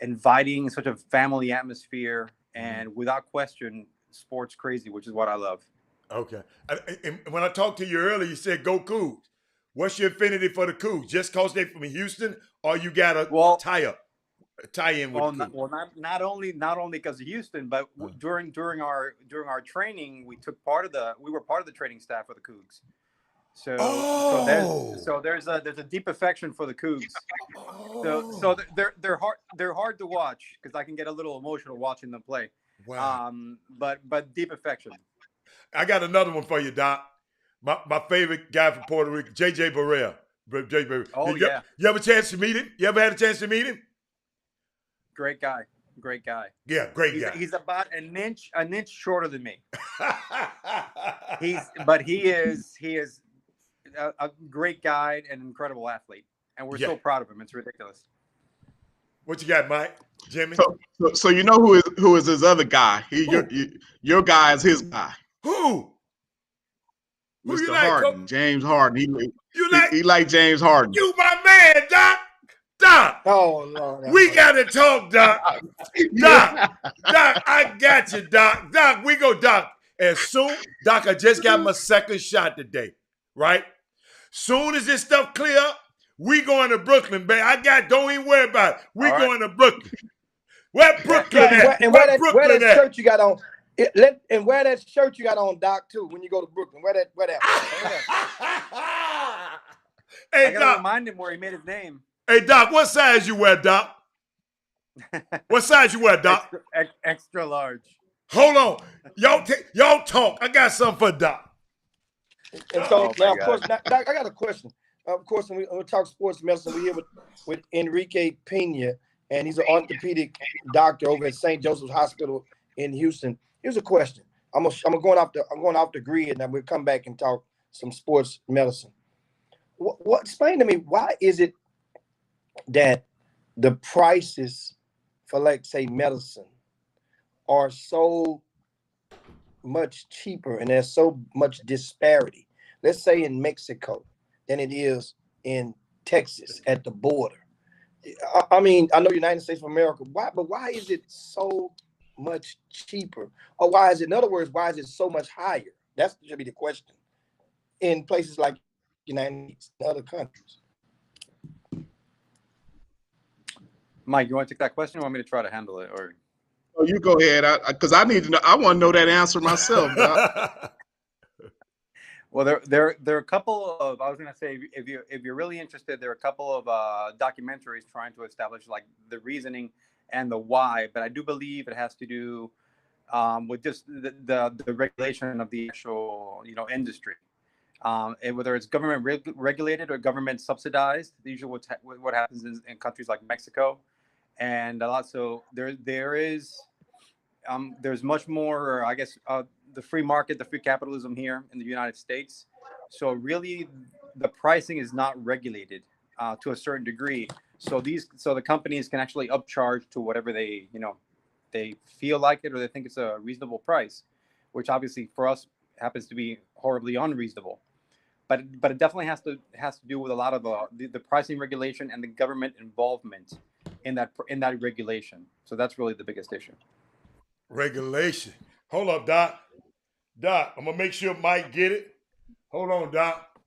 inviting, such a family atmosphere, and without question, sports crazy, which is what I love. Okay. And when I talked to you earlier, you said go Cougs. What's your affinity for the Cougs? Just cause they're from Houston, or you got a tie in with Cougs? Well, not only because of Houston, but during our training, we were part of the training staff of the Cougs. So there's a deep affection for the Cougs. So they're hard to watch because I can get a little emotional watching them play. Wow. But deep affection. I got another one for you, Doc. My favorite guy from Puerto Rico, JJ Burrell. Oh, yeah. You have a chance to meet him? You ever had a chance to meet him? Great guy. Yeah, great guy. He's about an inch shorter than me. He is a great guy and an incredible athlete, and we're so proud of him. It's ridiculous. What you got, Mike? Jimmy? So you know who is his other guy? Your guy is his guy. Who? Who you Mr. like, Harden, Coach? James Harden. You like He like James Harden. you, my man, Doc. Doc, Oh Lord. we gotta talk, Doc. Doc, Doc, I got you, Doc. Doc, we go, Doc. As soon, Doc, I just got my second shot today, right? Soon as this stuff clear up, we going to Brooklyn, baby. Don't even worry about it. We All right. going to Brooklyn. Where Brooklyn at? And Where wear Brooklyn that at? shirt you got on. And wear that shirt you got on, Doc, too, when you go to Brooklyn. Wear that. Wear that. I Hey, gotta Doc. remind him where he made his name. Hey, Doc, what size you wear, Doc? What size you wear, Doc? Extra large. Hold on. Y'all talk. I got something for Doc. And so Oh, my now, of God. course, Doc, I got a question. Of course, when we talk sports medicine, we're here with Enrique Pena, and he's an orthopedic doctor over at St. Joseph's Hospital in Houston. Here's a question. I'm going off the grid, and then we'll come back and talk some sports medicine. What explain to me, why is it that the prices for, like, say, medicine are so much cheaper and there's so much disparity, let's say in Mexico, than it is in Texas at the border? I mean, I know United States of America, why is it so much cheaper? Or why is it, in other words, why is it so much higher? That should be the question. In places like United States and other countries. Mike, you want to take that question or want me to try to handle it? Or Oh, you go ahead, because I need to know. I want to know that answer myself, Doc. well, there are a couple of, I was gonna say, if you're really interested, there are a couple of documentaries trying to establish like the reasoning and the why. But I do believe it has to do with just the regulation of the actual industry. And whether it's government regulated or government subsidized, usually what happens is in countries like Mexico, and a lot. So there's much more, I guess, the free market, the free capitalism here in the United States. So really, the pricing is not regulated to a certain degree. So the companies can actually upcharge to whatever they feel like it, or they think it's a reasonable price, which obviously for us happens to be horribly unreasonable. But it definitely has to do with a lot of the pricing regulation and the government involvement in that regulation. So that's really the biggest issue. Regulation. Hold up, Doc. Doc, I'm gonna make sure Mike get it. Hold on, Doc.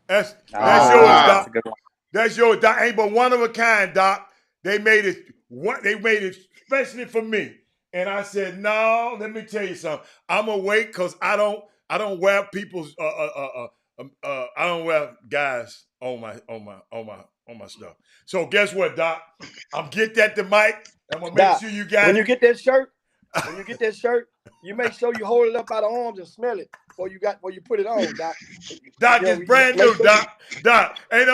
That's yours, That's Doc. a good one. That's yours, Doc. Ain't but one of a kind, Doc. They made it especially for me. And I said, no, let me tell you something. I'm gonna wait because I don't wear people's I don't wear guys on my stuff. So guess what, Doc? I'm get that to Mike. I'm gonna make Doc, sure you got when it. you get that shirt, you make sure you hold it up by the arms and smell it before you put it on, Doc. Doc, You know, it's brand new, make sure Doc. Doc, ain't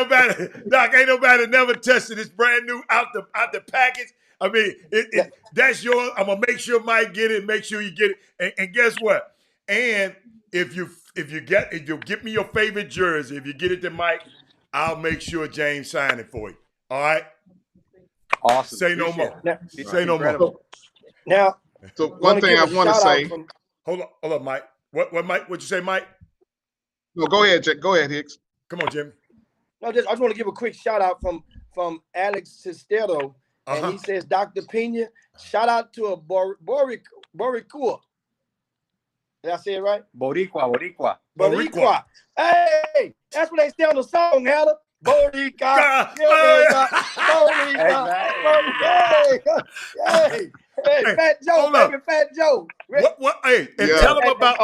nobody never tested. It's brand new out the package. I mean, that's yours. I'm gonna make sure Mike get it. Make sure you get it. And guess what? And if you get me your favorite jersey, if you get it to Mike, I'll make sure James sign it for you. All right. Awesome. Say no Appreciate more. it. Say no more. Incredible. Now, So one thing I want to say. Hold up, Mike. What Mike? What'd you say, Mike? No, go ahead, Jack. Go ahead, Hicks. Come on, Jimmy. I just want to give a quick shout out from Alex Sistero, and he says, Dr. Pena, shout out to a Boricua. Did I say it right? Boricua. Boricua. Hey, that's what they say on the song, Heather. Boricua. Hey, Fat Joe, baby, Fat Joe. What? Hey, and Yeah. tell them about.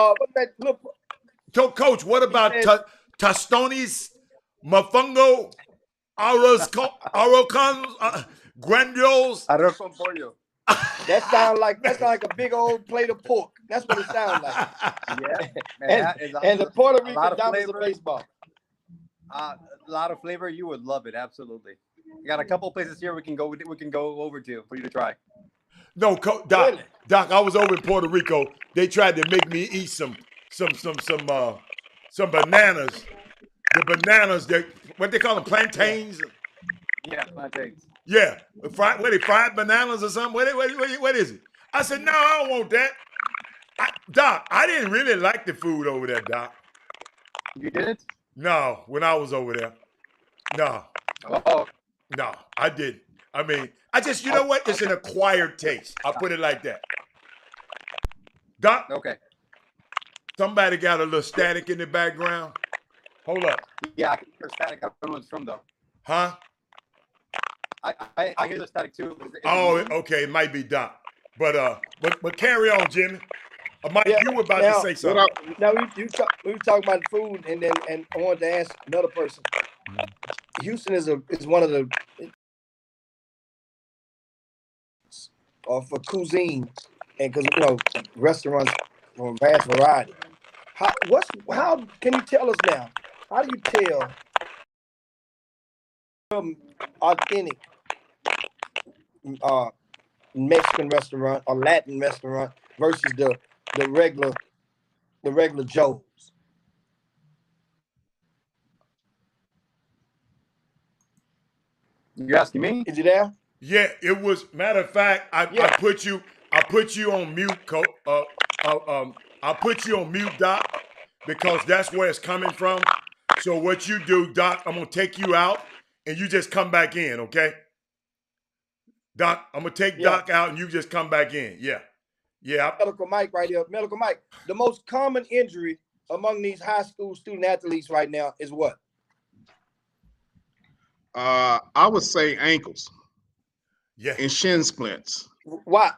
Coach, what about says- Tostones, Mofongo, Arrocan, Grandiose? Arroz con pollo. That sounds like a big old plate of pork. That's what it sounds like. Yeah. And the Puerto a lot Rican of Diamonds of flavor. baseball. A lot of flavor. You would love it. Absolutely. We got a couple places here we can go over to for you to try. No, Doc. Really? Doc, I was over in Puerto Rico. They tried to make me eat some bananas. The bananas, what they call them, plantains. Yeah, plantains. Yeah, fried bananas or something. What is it? I said, no, I don't want that. Doc, I didn't really like the food over there, Doc. You did it? No, when I was over there. No, Oh, no, I didn't. I mean, I just, you know what? It's an acquired taste. I'll put it like that. Doc, okay. somebody got a little static in the background. Hold up. Yeah, I can hear static. I don't know where it's from though. Huh? I hear the static too. Is it Oh, me? okay. It might be Doc. But carry on, Jimmy. Mike, Yeah, you were about now- to say something. Now we were talking about food, and I wanted to ask another person. Houston is one of the for cuisine, and because restaurants from vast variety. How can you tell us now? How do you tell authentic Mexican restaurant or Latin restaurant versus the regular Joe's? You asking me? Is it there? Yeah, it was. Matter of fact, I put you on mute, I put you on mute, Doc, because that's where it's coming from. So what you do, Doc, I'm gonna take you out, and you just come back in, okay? Doc, I'm gonna take Doc out, and you just come back in. Yeah. Medical Mike right here. Medical Mike. The most common injury among these high school student athletes right now is what? I would say ankles Yeah. and shin splints. Why?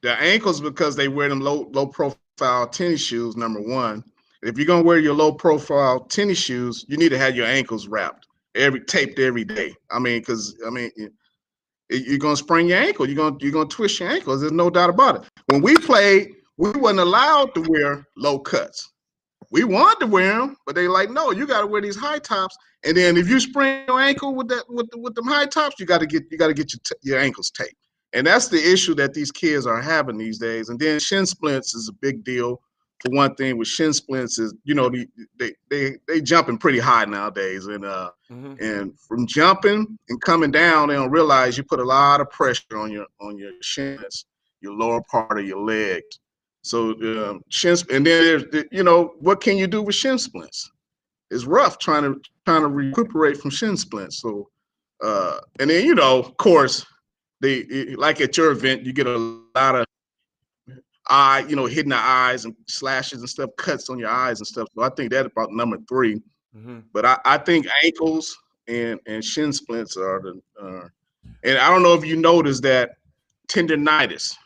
The ankles because they wear them low profile tennis shoes. Number one, if you're gonna wear your low profile tennis shoes, you need to have your ankles wrapped, taped every day. I mean, because you're gonna sprain your ankle. You're gonna twist your ankles. There's no doubt about it. When we played, we wasn't allowed to wear low cuts. We wanted to wear them, but they like, no, you got to wear these high tops. And then if you sprain your ankle with them high tops, you got to get your ankles taped. And that's the issue that these kids are having these days. And then shin splints is a big deal. For one thing, with shin splints is, they jumping pretty high nowadays, and from jumping and coming down, they don't realize you put a lot of pressure on your shins, your lower part of your legs. So and then there's what can you do with shin splints? It's rough trying to recuperate from shin splints. So and then of course like at your event you get a lot of hitting the eyes and slashes and stuff, cuts on your eyes and stuff. So I think that's about number 3. But I think ankles and shin splints are and I don't know if you noticed that tendonitis.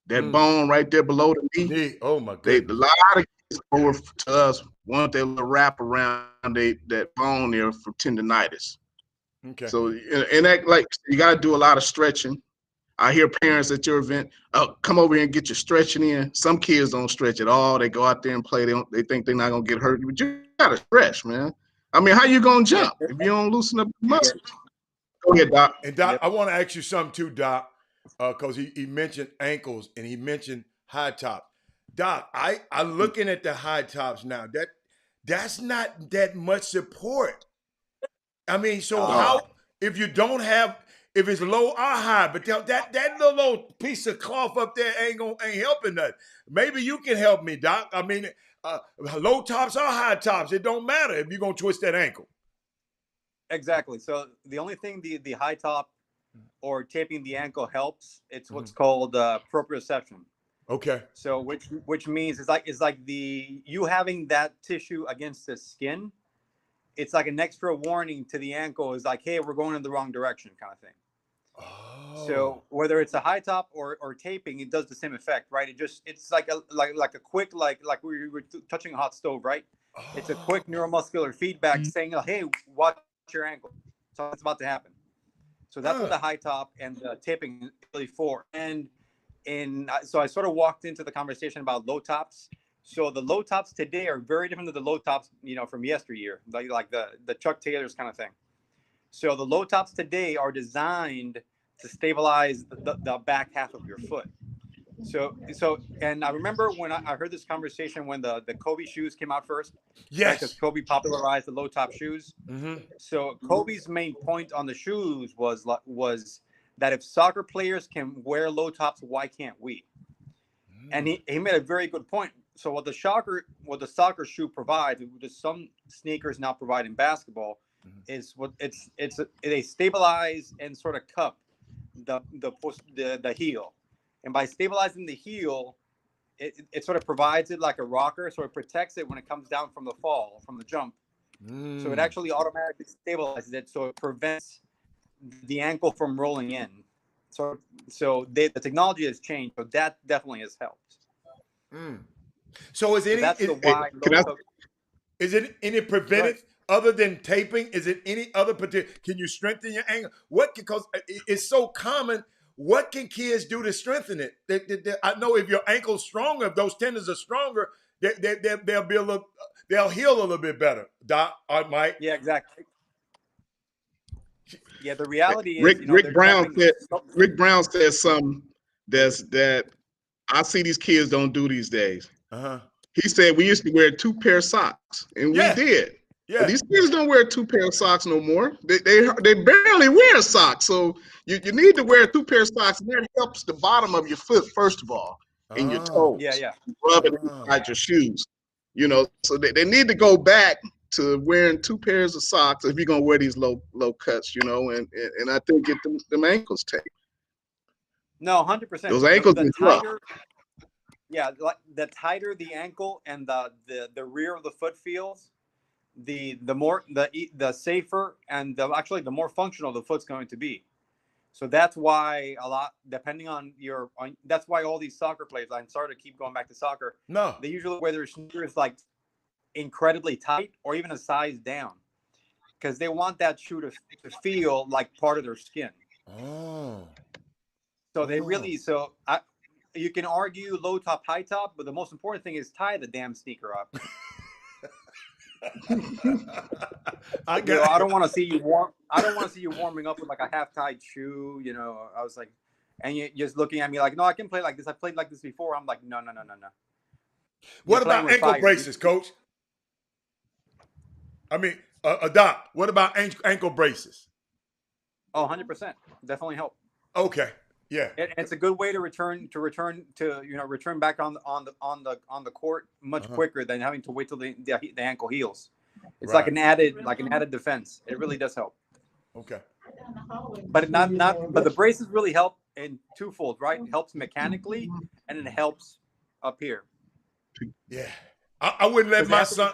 That bone right there below the knee. Oh my goodness. A lot of kids over to us want their little wrap around that bone there for tendonitis. Okay. So and that you got to do a lot of stretching. I hear parents at your event, oh, come over here and get your stretching in. Some kids don't stretch at all. They go out there and play. They think they're not gonna get hurt. But you gotta stretch, man. I mean, how you gonna jump if you don't loosen up the muscles? Go ahead, Doc. And Doc, I want to ask you something too, Doc. Because he mentioned ankles and he mentioned high top. Doc, I'm looking at the high tops now. That's not that much support. I mean, so how if you don't have if it's low or high, but that little piece of cloth up there ain't helping nothing. Maybe you can help me, Doc. I mean, low tops or high tops, it don't matter if you're gonna twist that ankle. Exactly. So the only thing the high top or taping the ankle helps, it's what's called proprioception. Okay. So which means it's like you having that tissue against the skin. It's like an extra warning to the ankle. Is like, hey, we're going in the wrong direction, kind of thing. Oh. So whether it's a high top or taping, it does the same effect, right? It's like a quick like we were touching a hot stove, right? Oh. It's a quick neuromuscular feedback saying, hey, watch your ankle. So it's about to happen. So that's what the high top and the taping is really for. And so I sort of walked into the conversation about low tops. So the low tops today are very different than the low tops, from yesteryear, like the Chuck Taylors kind of thing. So the low tops today are designed to stabilize the back half of your foot. So and I remember when I heard this conversation when the Kobe shoes came out first. Yes. Because Kobe popularized the low top shoes. Mm-hmm. So Kobe's main point on the shoes was that if soccer players can wear low tops, why can't we? And he made a very good point. So what the soccer shoe provides, which some sneakers now provide in basketball, is what they stabilize and sort of cup the heel, and by stabilizing the heel, it sort of provides it like a rocker, so it protects it when it comes down from the jump. So it actually automatically stabilizes it, so it prevents the ankle from rolling in. So the technology has changed, but that definitely has helped. So is it any preventive other than taping? Is it any other particular? Can you strengthen your ankle? Because it's so common. What can kids do to strengthen it? I know if your ankle's stronger, if those tendons are stronger, they'll heal a little bit better. Doc, Mike. Yeah, exactly. Yeah, the reality is Rick Brown said something that I see these kids don't do these days. He said we used to wear 2 pair of socks, and we did. Yeah. But these kids don't wear 2 pair of socks no more. They barely wear socks. So you need to wear 2 pair of socks, and that helps the bottom of your foot first of all, and your toes. Yeah. Rub it inside your shoes. So they need to go back to wearing 2 pairs of socks if you're gonna wear these low cuts, and I think get them ankles taped. No, 100%. Those ankles are rough. Yeah, like the tighter the ankle and the rear of the foot feels, the safer and the more functional the foot's going to be. So that's why depending on that's why all these soccer players, I'm sorry to keep going back to soccer. No, they usually wear their sneakers like incredibly tight or even a size down, because they want that shoe to feel like part of their skin. So they really, you can argue low top, high top, but the most important thing is tie the damn sneaker up. I don't want to see you warming up with like a half-tied shoe. I was like, and you just looking at me like, no, I can play like this. I played like this before. I'm like, no. What about ankle braces, Coach? I mean, Doc, what about ankle braces? Oh, 100%. Definitely help. Okay. Yeah. It's a good way to return back on the court much quicker than having to wait till the ankle heals. It's like an added defense. It really does help. Okay. But but the braces really help in twofold, right? It helps mechanically and it helps up here. Yeah. I wouldn't let my son.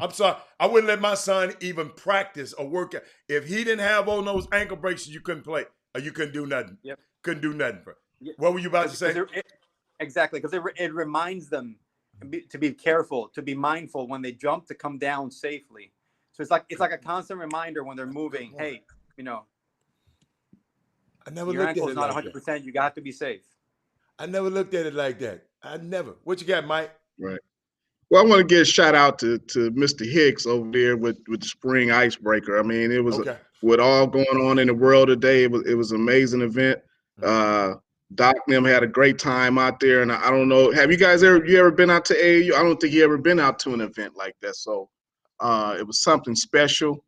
I'm sorry. I wouldn't let my son even practice or work out. If he didn't have on those ankle braces, you couldn't play or you couldn't do nothing. Yep. Couldn't do nothing. What were you about to say? Exactly, because it reminds them to be careful, to be mindful when they jump, to come down safely. So it's like a constant reminder when they're moving. Hey, I never your looked at ankle's it not like 100%. that. You got to be safe. I never looked at it like that. I never. What you got, Mike? Right. Well, I want to give a shout out to Mr. Hicks over there with the spring icebreaker. I mean, it was with all going on in the world today. It was an amazing event. Doc and them had a great time out there, and I don't know. Have you guys ever been out to AAU? I don't think you ever been out to an event like that. So it was something special.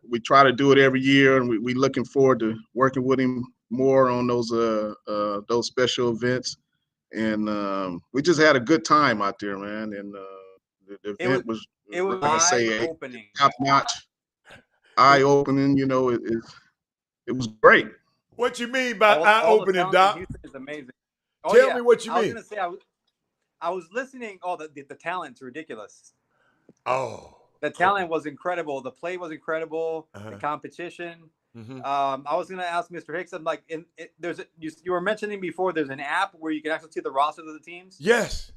We try to do it every year, and we looking forward to working with him more on those special events. And we just had a good time out there, man. And the event was eye-opening, top-notch, eye-opening. It was great. What you mean by eye-opening, Doc? Houston is amazing. Tell me what you mean. I was gonna say I was listening. Oh, the talent's ridiculous. Oh, the talent was incredible. The play was incredible. The competition. I was gonna ask Mr. Hicks. I'm like, you were mentioning before. There's an app where you can actually see the rosters of the teams. Yes.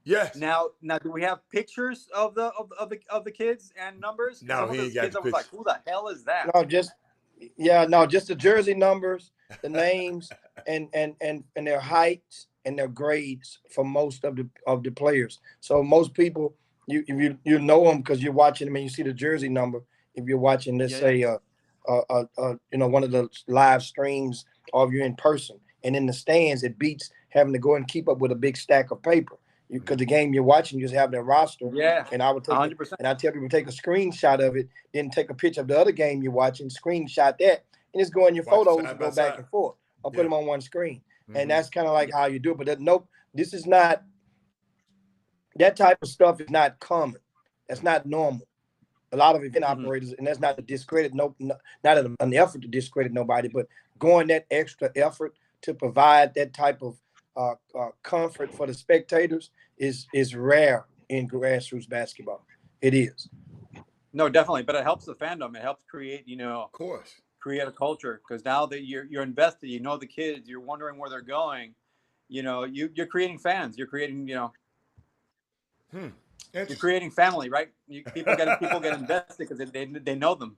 Yes. Now, do we have pictures of the kids and numbers? No, he ain't got the pictures. I was like, who the hell is that? Just the jersey numbers, the names, and their heights and their grades for most of the players. So most people, you know them because you're watching them and you see the jersey number. If you're watching, let's say, one of the live streams of you in person, and in the stands, it beats having to go and keep up with a big stack of paper. Because the game you're watching, you just have their roster. Yeah. And I would take 100%. And I tell people take a screenshot of it, then take a picture of the other game you're watching, screenshot that, and just go in your photos and go back and forth. I'll put them on one screen. and that's kind of like how you do it. But nope, this is not, that type of stuff is not common. That's not normal. A lot of event operators, and that's not to discredit, not an effort to discredit nobody, but going that extra effort to provide that type of comfort for the spectators is rare in grassroots basketball. It is. No, definitely, but it helps the fandom. It helps create, Of course. create a culture, because now that you're invested, you know the kids, you're wondering where they're going. You're creating fans. You're creating, you're creating family, right? People get invested because they know them.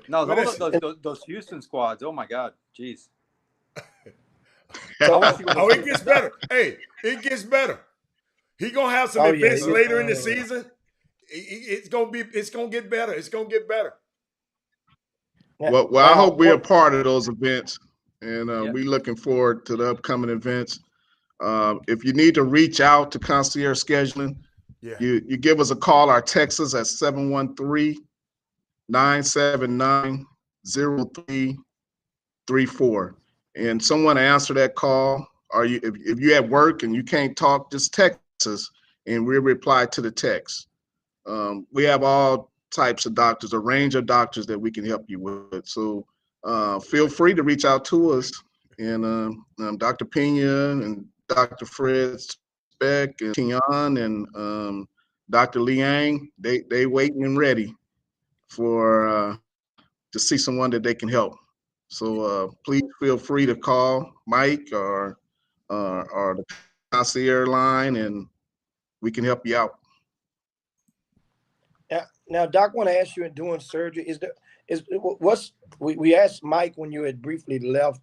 No, those Houston squads. Oh my God, jeez. It gets better. Hey, it gets better. He gonna have some events later in the season. It's gonna get better. It's gonna get better. Well, I hope we're a part of those events, and we're looking forward to the upcoming events. If you need to reach out to Concierge Scheduling, you give us a call or text us at 713-979-0334, and someone answer that call. Or if you're at work and you can't talk, just text us, and we'll reply to the text. We have all types of doctors, a range of doctors that we can help you with. So feel free to reach out to us. And Dr. Pena and Dr. Fred Speck and Keon and Dr. Liang, they waiting and ready for to see someone that they can help. So please feel free to call Mike or the concierge line, and we can help you out. Now, Doc, want to ask you, in doing surgery, we asked Mike when you had briefly left,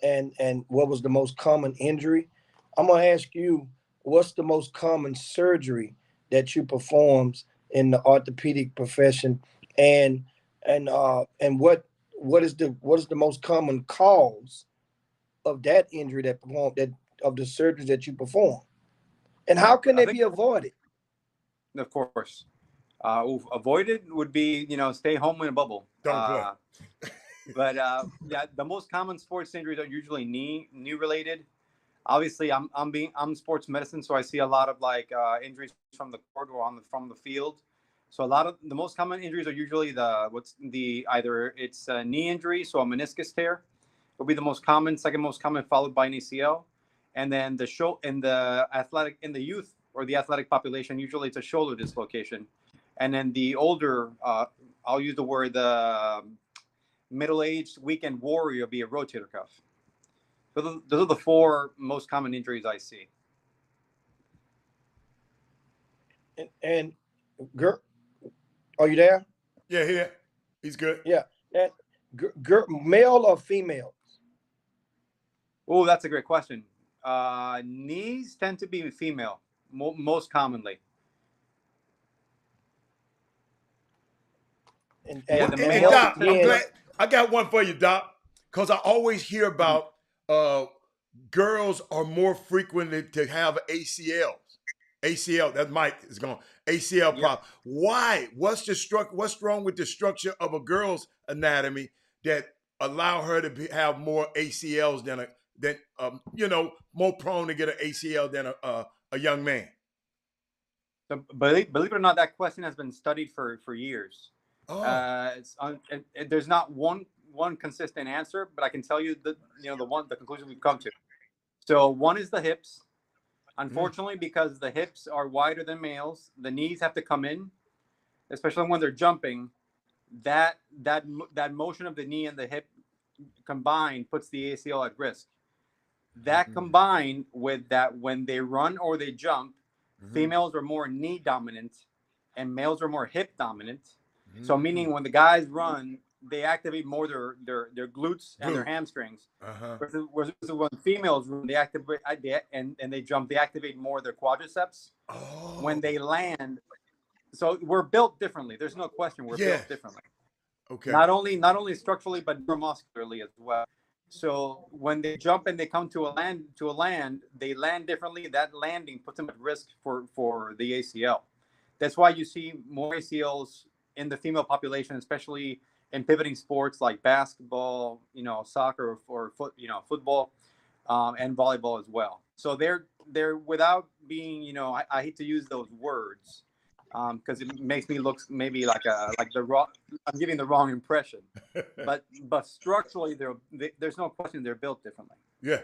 and what was the most common injury? I'm gonna ask you, what's the most common surgery that you performs in the orthopedic profession, and what is the most common cause of that injury of the surgeries that you perform, and how can they be avoided? Of course. Avoided would be, stay home in a bubble. Don't play. But the most common sports injuries are usually knee related. Obviously, I'm sports medicine, so I see a lot of injuries from the court or from the field. So a lot of the most common injuries are usually either it's a knee injury, so a meniscus tear will be the most common, second most common, followed by an ACL, and then in the youth or the athletic population, usually it's a shoulder dislocation. And then the older, I'll use the word middle-aged weekend warrior, will be a rotator cuff. So those are the four most common injuries I see. And are you there? Yeah, here. He's good. Yeah. And male or female? Oh, that's a great question. Knees tend to be female, most commonly. And Doc, I'm glad I got one for you, Doc, because I always hear about girls are more frequently to have ACLs. ACL, that Mike is going, ACL problem. Why? What's wrong with the structure of a girl's anatomy that allow her to have more ACLs than more prone to get an ACL than a young man? So believe it or not, that question has been studied for years. There's not one consistent answer, but I can tell you the conclusion we've come to. So one is the hips. Unfortunately, because the hips are wider than males, the knees have to come in, especially when they're jumping. That motion of the knee and the hip combined puts the ACL at risk. That combined with that, when they run or they jump, females are more knee dominant and males are more hip dominant. So meaning when the guys run, they activate more their glutes and their hamstrings. Versus when females run, they activate and they jump, they activate more their quadriceps. When they land. So we're built differently. There's no question we're built differently. Okay. Not only structurally, but neuromuscularly as well. So when they jump and they come to a land, they land differently. That landing puts them at risk for the ACL. That's why you see more ACLs in the female population, especially in pivoting sports like basketball, soccer or football, and volleyball as well. So they're without being, I hate to use those words because it makes me look maybe like the wrong. I'm giving the wrong impression, but structurally there's no question they're built differently. Yeah,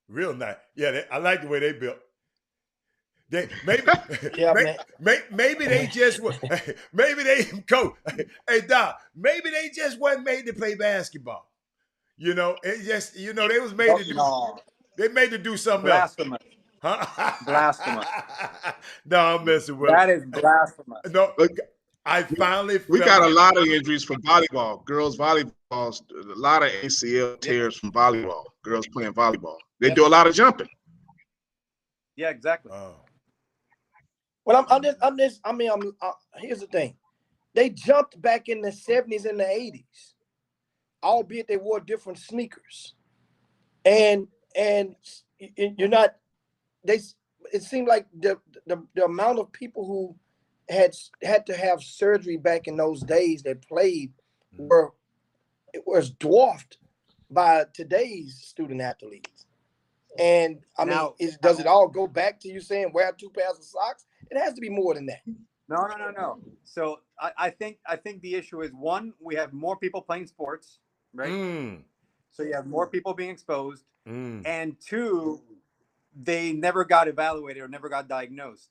real nice. Yeah, I like the way they built. They maybe, Yeah, maybe they just maybe they coach. Hey Doc, maybe they just wasn't made to play basketball. It just they was made to do. No. They made to do something Blasphemous. else. Huh? Blasphemous. No, I'm messing with. That is blasphemous. No, I finally. We got a lot of injuries from volleyball. Girls volleyball, a lot of ACL tears from volleyball. Girls playing volleyball. They do a lot of jumping. Yeah, exactly. Well, here's the thing. They jumped back in the 70s and the 80s, albeit they wore different sneakers. And you're not, it seemed like the amount of people who had to have surgery back in those days that played was dwarfed by today's student athletes. And does it all go back to you saying wear 2 pairs of socks? It has to be more than that. No. So I think the issue is, one, we have more people playing sports, right? So you have more people being exposed, and two, they never got evaluated or never got diagnosed.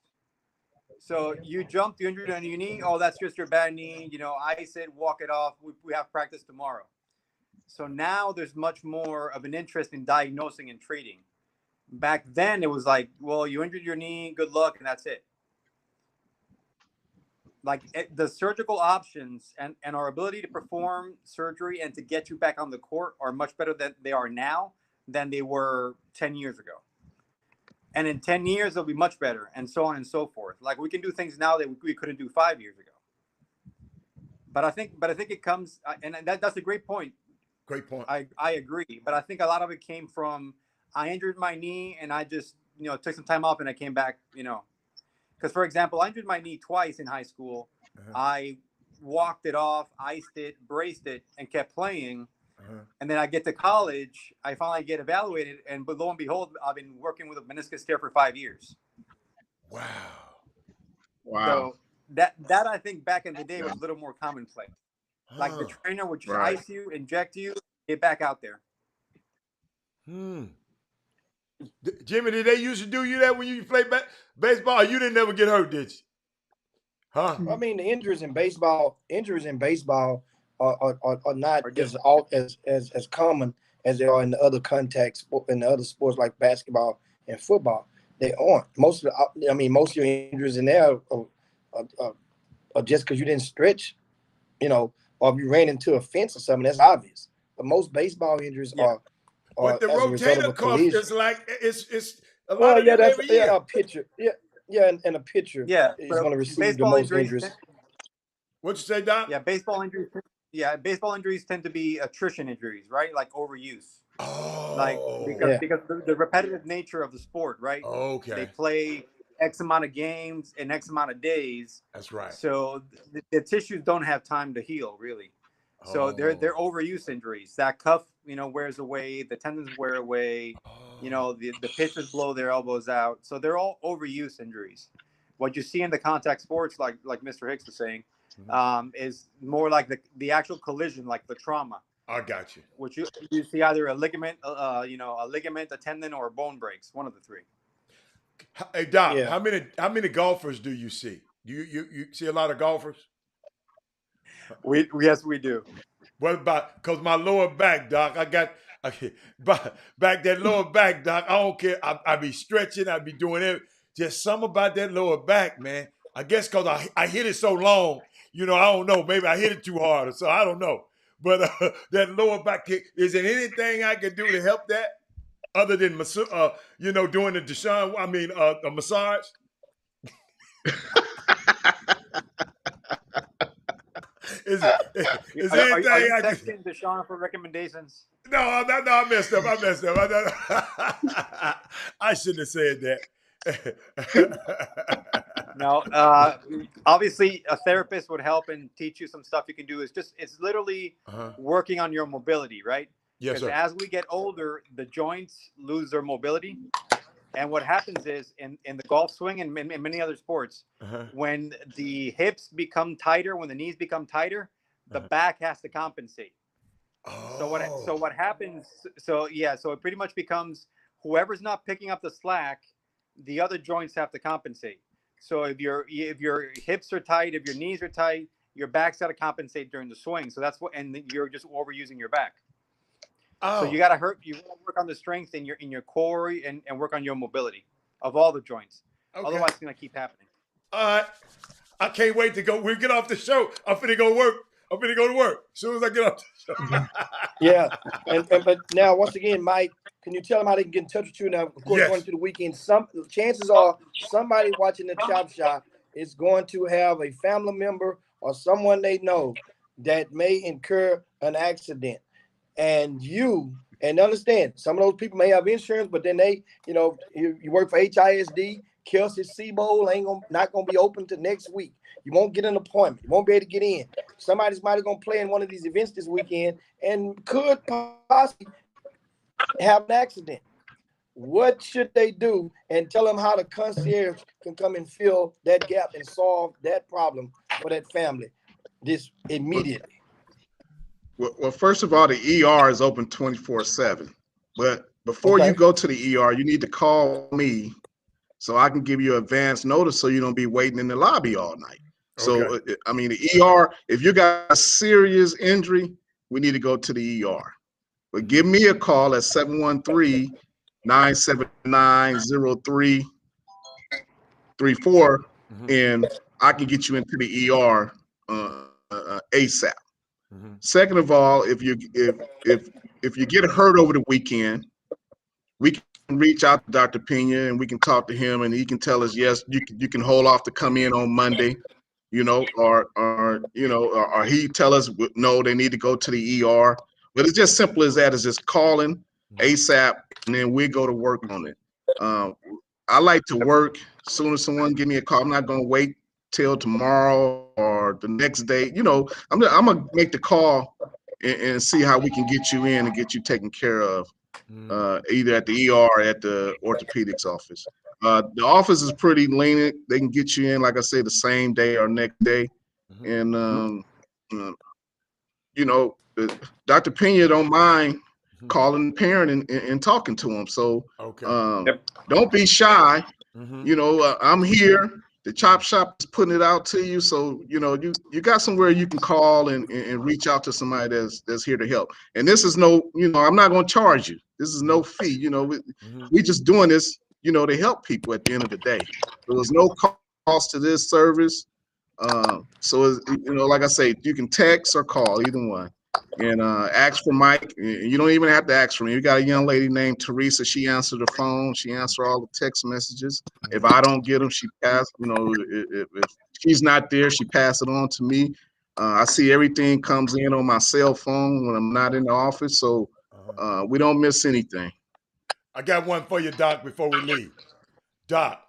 So you jumped, you injured on your knee. Oh, that's just your bad knee. Ice it, walk it off. We have practice tomorrow. So now there's much more of an interest in diagnosing and treating. Back then, it was like, well, you injured your knee, good luck, and that's it. Like the surgical options and our ability to perform surgery and to get you back on the court are much better than they are now than they were 10 years ago. And in 10 years, they'll be much better, and so on and so forth. Like we can do things now that we couldn't do 5 years ago. But I think it comes, and that's a great point. Great point. I agree. But I think a lot of it came from, I injured my knee and I just, took some time off and I came back, because, for example, I injured my knee twice in high school. I walked it off, iced it, braced it, and kept playing. And then I get to college, I finally get evaluated, and lo and behold, I've been working with a meniscus tear for 5 years. Wow. So that I think back in the day was a little more commonplace. Like the trainer would just ice you, inject you, get back out there. Jimmy, did they used to do you that when you played baseball? You didn't never get hurt, did you? Huh? I mean, the injuries in baseball are not as common as they are in the other contact sport, in the other sports like basketball and football. They aren't. Most of your injuries in there are just because you didn't stretch, or if you ran into a fence or something. That's obvious. But most baseball injuries are. But the rotator cuff is like it's a lot well, of yeah, them every year. A pitcher. Yeah, and a pitcher is going to receive the most injuries. What'd you say, Doc? Yeah, baseball injuries tend to be attrition injuries, right? Like overuse. Because the repetitive nature of the sport, right? Okay. They play X amount of games in X amount of days. That's right. So the tissues don't have time to heal, really. So they're overuse injuries. That cuff, wears away. The tendons wear away. The pitchers blow their elbows out. So they're all overuse injuries. What you see in the contact sports, like Mr. Hicks was saying, is more like the actual collision, like the trauma. I got you. Which you see either a ligament, a tendon, or a bone breaks. One of the three. Hey Doc, how many golfers do you see? Do you see a lot of golfers? Yes, we do. What about, because my lower back, Doc, back that lower back, Doc, I don't care. I be stretching, I be doing it. Just something about that lower back, man. I guess because I hit it so long, I don't know. Maybe I hit it too hard, so I don't know. But that lower back kick, is there anything I can do to help that other than, doing the a massage? Is are anything you I can? texting Deshaun for recommendations? No, I messed up. I shouldn't have said that. No, Obviously, a therapist would help and teach you some stuff you can do. It's literally Uh-huh. working on your mobility, right? Yes, Because sir. as we get older, the joints lose their mobility. And what happens is in the golf swing and in many other sports, Uh-huh. when the hips become tighter, when the knees become tighter, the Uh-huh. back has to compensate. Oh. So what happens? So it pretty much becomes whoever's not picking up the slack, the other joints have to compensate. So if your hips are tight, if your knees are tight, your back's got to compensate during the swing. So that's what, and you're just overusing your back. Oh. So you gotta work on the strength in your core and work on your mobility of all the joints. Okay. Otherwise, it's gonna keep happening. All right. I can't wait to go. We'll get off the show. I'm finna go work. I'm finna go to work as soon as I get off the show. Yeah, but now once again, Mike, can you tell them how they can get in touch with you? Now, of course, Yes. going through the weekend, some chances are somebody watching the Chop Shop is going to have a family member or someone they know that may incur an accident, and understand some of those people may have insurance, but then they, you work for HISD, Kelsey Seabowl not gonna be open to next week. You won't get an appointment. You won't be able to get in. Somebody's might have gonna play in one of these events this weekend and could possibly have an accident. What should they do? And tell them how the concierge can come and fill that gap and solve that problem for that family this immediately. Well, first of all, the ER is open 24/7. But before Okay. you go to the ER, you need to call me so I can give you advance notice so you don't be waiting in the lobby all night. So, I mean, the ER, if you got a serious injury, we need to go to the ER. But give me a call at 713-979-0334, and I can get you into the ER ASAP. Second of all, if you get hurt over the weekend, we can reach out to Dr. Pena and we can talk to him and he can tell us, yes, you can hold off to come in on Monday, or he tell us no, they need to go to the ER. But it's just simple as that. It's just calling ASAP and then we go to work on it. I like to work as soon as someone give me a call. I'm not gonna wait till tomorrow or the next day. I'm gonna make the call and see how we can get you in and get you taken care of, either at the ER or at the orthopedics office. The office is pretty lenient. They can get you in, like I say, the same day or next day. And Dr. Pena don't mind calling the parent and talking to them. So don't be shy. I'm here. The Chop Shop is putting it out to you, so you got somewhere you can call and reach out to somebody that's here to help. And this is no, I'm not going to charge you. This is no fee. We just doing this, to help people at the end of the day. There was no cost to this service. So like I say, you can text or call, either one, and ask for Mike. You don't even have to ask for me. You got a young lady named Teresa. She answered the phone. She answered all the text messages. If I don't get them, she passed. If she's not there, she passed it on to me. I see everything comes in on my cell phone when I'm not in the office, so we don't miss anything. I got one for you, Doc, before we leave. Doc,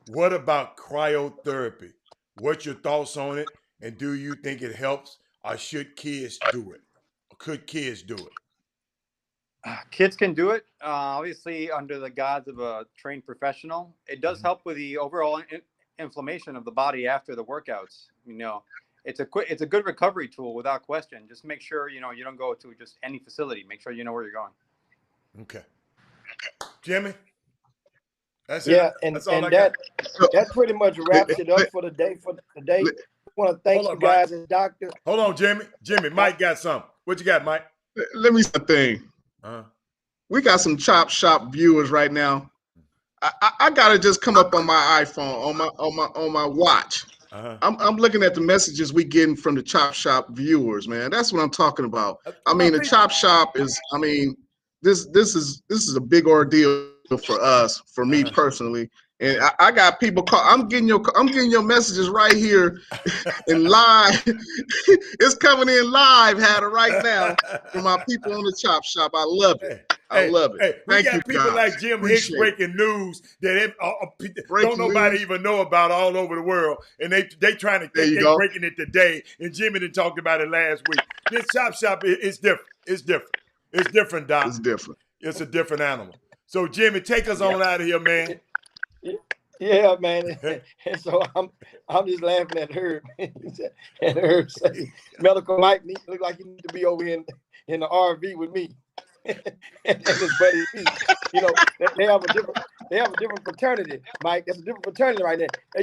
what about cryotherapy? What's your thoughts on it? And do you think it helps, or should kids do it? Or could kids do it? Kids can do it, obviously under the guise of a trained professional. It does help with the overall inflammation of the body after the workouts. It's a good recovery tool without question. Just make sure you don't go to just any facility. Make sure you know where you're going. Okay, Jimmy. That's Yeah, it. and That's all I that got. pretty much wraps it up for the day. I want to thank Hold you on, guys and Doctor. Hold on, Jimmy. Mike got something. What you got, Mike? Let me say a thing. We got some Chop Shop viewers right now. I gotta just come up on my iPhone, on my watch. I'm looking at the messages we getting from the Chop Shop viewers, man. That's what I'm talking about. The Chop Shop is, this is a big ordeal for us, for me personally. And I got people call. I'm getting your messages right here in live. It's coming in live, Hatter, right now from my people on the Chop Shop. I love it. I love it. Hey, we Thank got you, people guys. like Jim Hicks Appreciate it. breaking news that Breaking don't nobody news. even know about all over the world, and they trying to There think you they go. breaking it today. And Jimmy done talked about it last week. This chop shop is different. It's different. It's different, Doc. It's different. It's a different animal. So Jimmy, take us on out of here, man. Yeah, man. And so I'm just laughing at Herb. And Herb say, Medical Mike look like he need to be over in the RV with me. And his buddy Pete. You know, they have a different fraternity, Mike. That's a different fraternity right there. They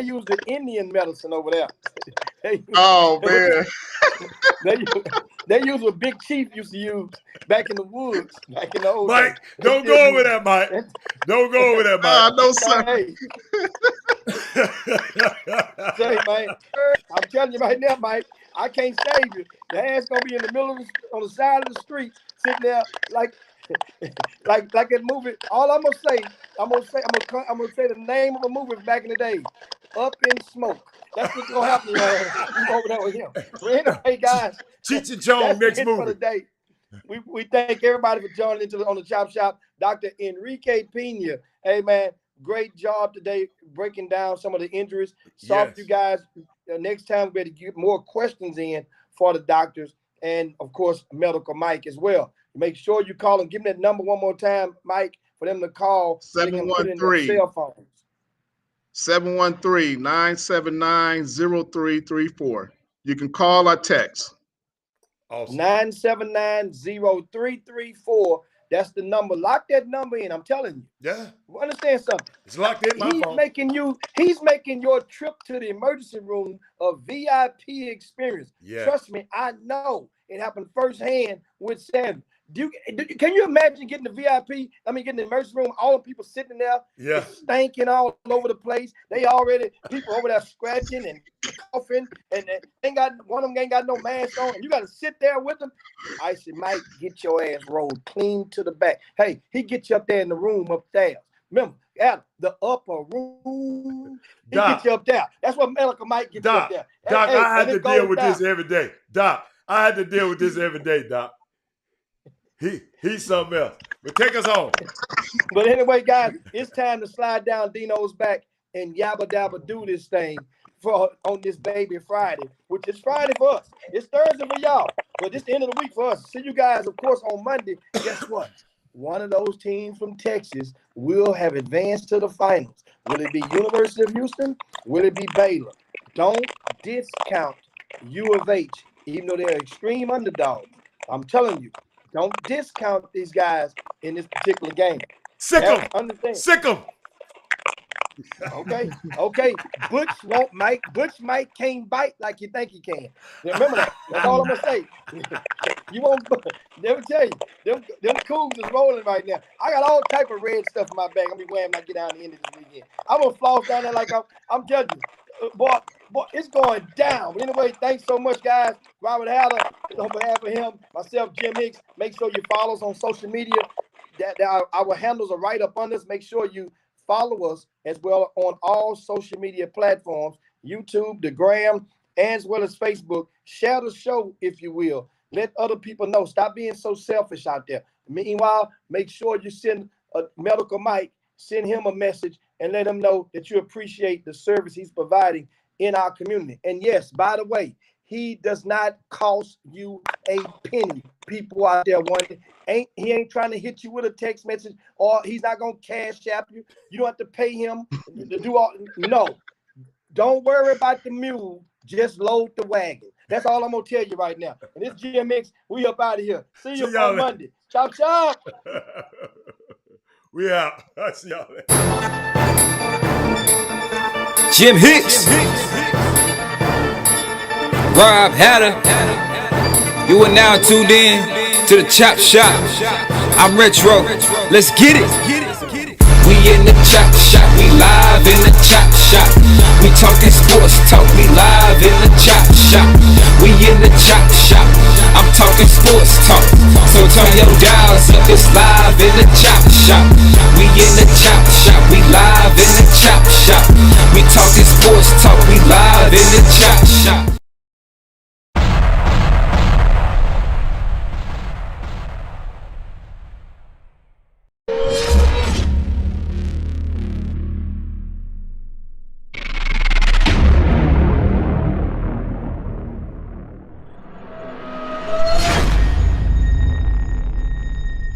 use the Indian medicine over there. Oh man. They use what Big Chief used to use back in the woods, back in the old Mike, days. don't go over there, Mike. Don't go over there, Mike. No, sir. Hey, say, man, I'm telling you right now, Mike, I can't save you. Your ass gonna be in the middle of on the side of the street, sitting there like that movie. All I'm gonna say the name of a movie back in the day, Up in Smoke. That's what's gonna happen. You over there with him. But anyway, guys, Cheech and Chong, that's next it for movie. the day. We thank everybody for joining on the Chop Shop. Dr. Enrique Pena, hey man, great job today breaking down some of the injuries. Soft, you guys. Next time we better get more questions in for the doctors and of course Medical Mike as well. Make sure you call them. Give them that number one more time, Mike, for them to call. 713 cell phones. 713-979-0334. You can call or text. Awesome. 979-0334. That's the number. Lock that number in. I'm telling you. Yeah. Understand something. It's locked in my phone. He's making your trip to the emergency room a VIP experience. Yeah. Trust me, I know it happened firsthand with Sam. Can you imagine getting the VIP? I mean, getting the emergency room, all the people sitting there, Yeah. stinking all over the place. People over there scratching and coughing, and one of them ain't got no mask on, and you got to sit there with them. I said, Mike, get your ass rolled clean to the back. Hey, he get you up there in the room upstairs. Remember, Adam, the upper room. He get you up there. That's what Medical Mike gets you up there. Doc, Hey, I had to deal with down. this every day. Doc, I had to deal with this every day, Doc. He's something else. But take us home. But anyway, guys, it's time to slide down Dino's back and yabba dabba do this thing on this baby Friday, which is Friday for us. It's Thursday for y'all, but it's the end of the week for us. See you guys, of course, on Monday. Guess what? One of those teams from Texas will have advanced to the finals. Will it be University of Houston? Will it be Baylor? Don't discount U of H, even though they're extreme underdogs. I'm telling you, don't discount these guys in this particular game. Sick 'em. Understand? Sick 'em. Okay. Butch Mike can't bite like you think he can. Remember that. That's all I'm gonna say. You won't. Let me tell you, them Cougs is rolling right now. I got all type of red stuff in my bag. I'm gonna be wearing when I get down the end of this weekend. I'm gonna floss down there like I'm telling you. Boy, it's going down. But anyway, thanks so much, guys. Robert Haller, on behalf of him, myself, Jim Hicks. Make sure you follow us on social media. Our handles are right up on us. Make sure you follow us as well on all social media platforms, YouTube, the Gram, as well as Facebook. Share the show, if you will. Let other people know. Stop being so selfish out there. Meanwhile, make sure you send a Medical Mike, send him a message, and let him know that you appreciate the service he's providing in our community. And yes, by the way, he does not cost you a penny. People out there wondering, he ain't trying to hit you with a text message, or he's not gonna cash app you. You don't have to pay him to do all. No, don't worry about the mule. Just load the wagon. That's all I'm gonna tell you right now. And this GMX, we up out of here. See you on Monday. Chop chop. We out. I see y'all later. Jim Hicks, Rob Hatter, you are now tuned in to the Chop Shop. I'm Retro, let's get it. We in the Chop Shop, we live in the Chop Shop. We talking sports talk, we live in the Chop Shop. We in the Chop Shop, I'm talking sports talk. So turn your dials up, it's live in the Chop Shop. We in the Chop Shop, we live in the Chop Shop. We talking sports talk, we live in the Chop Shop.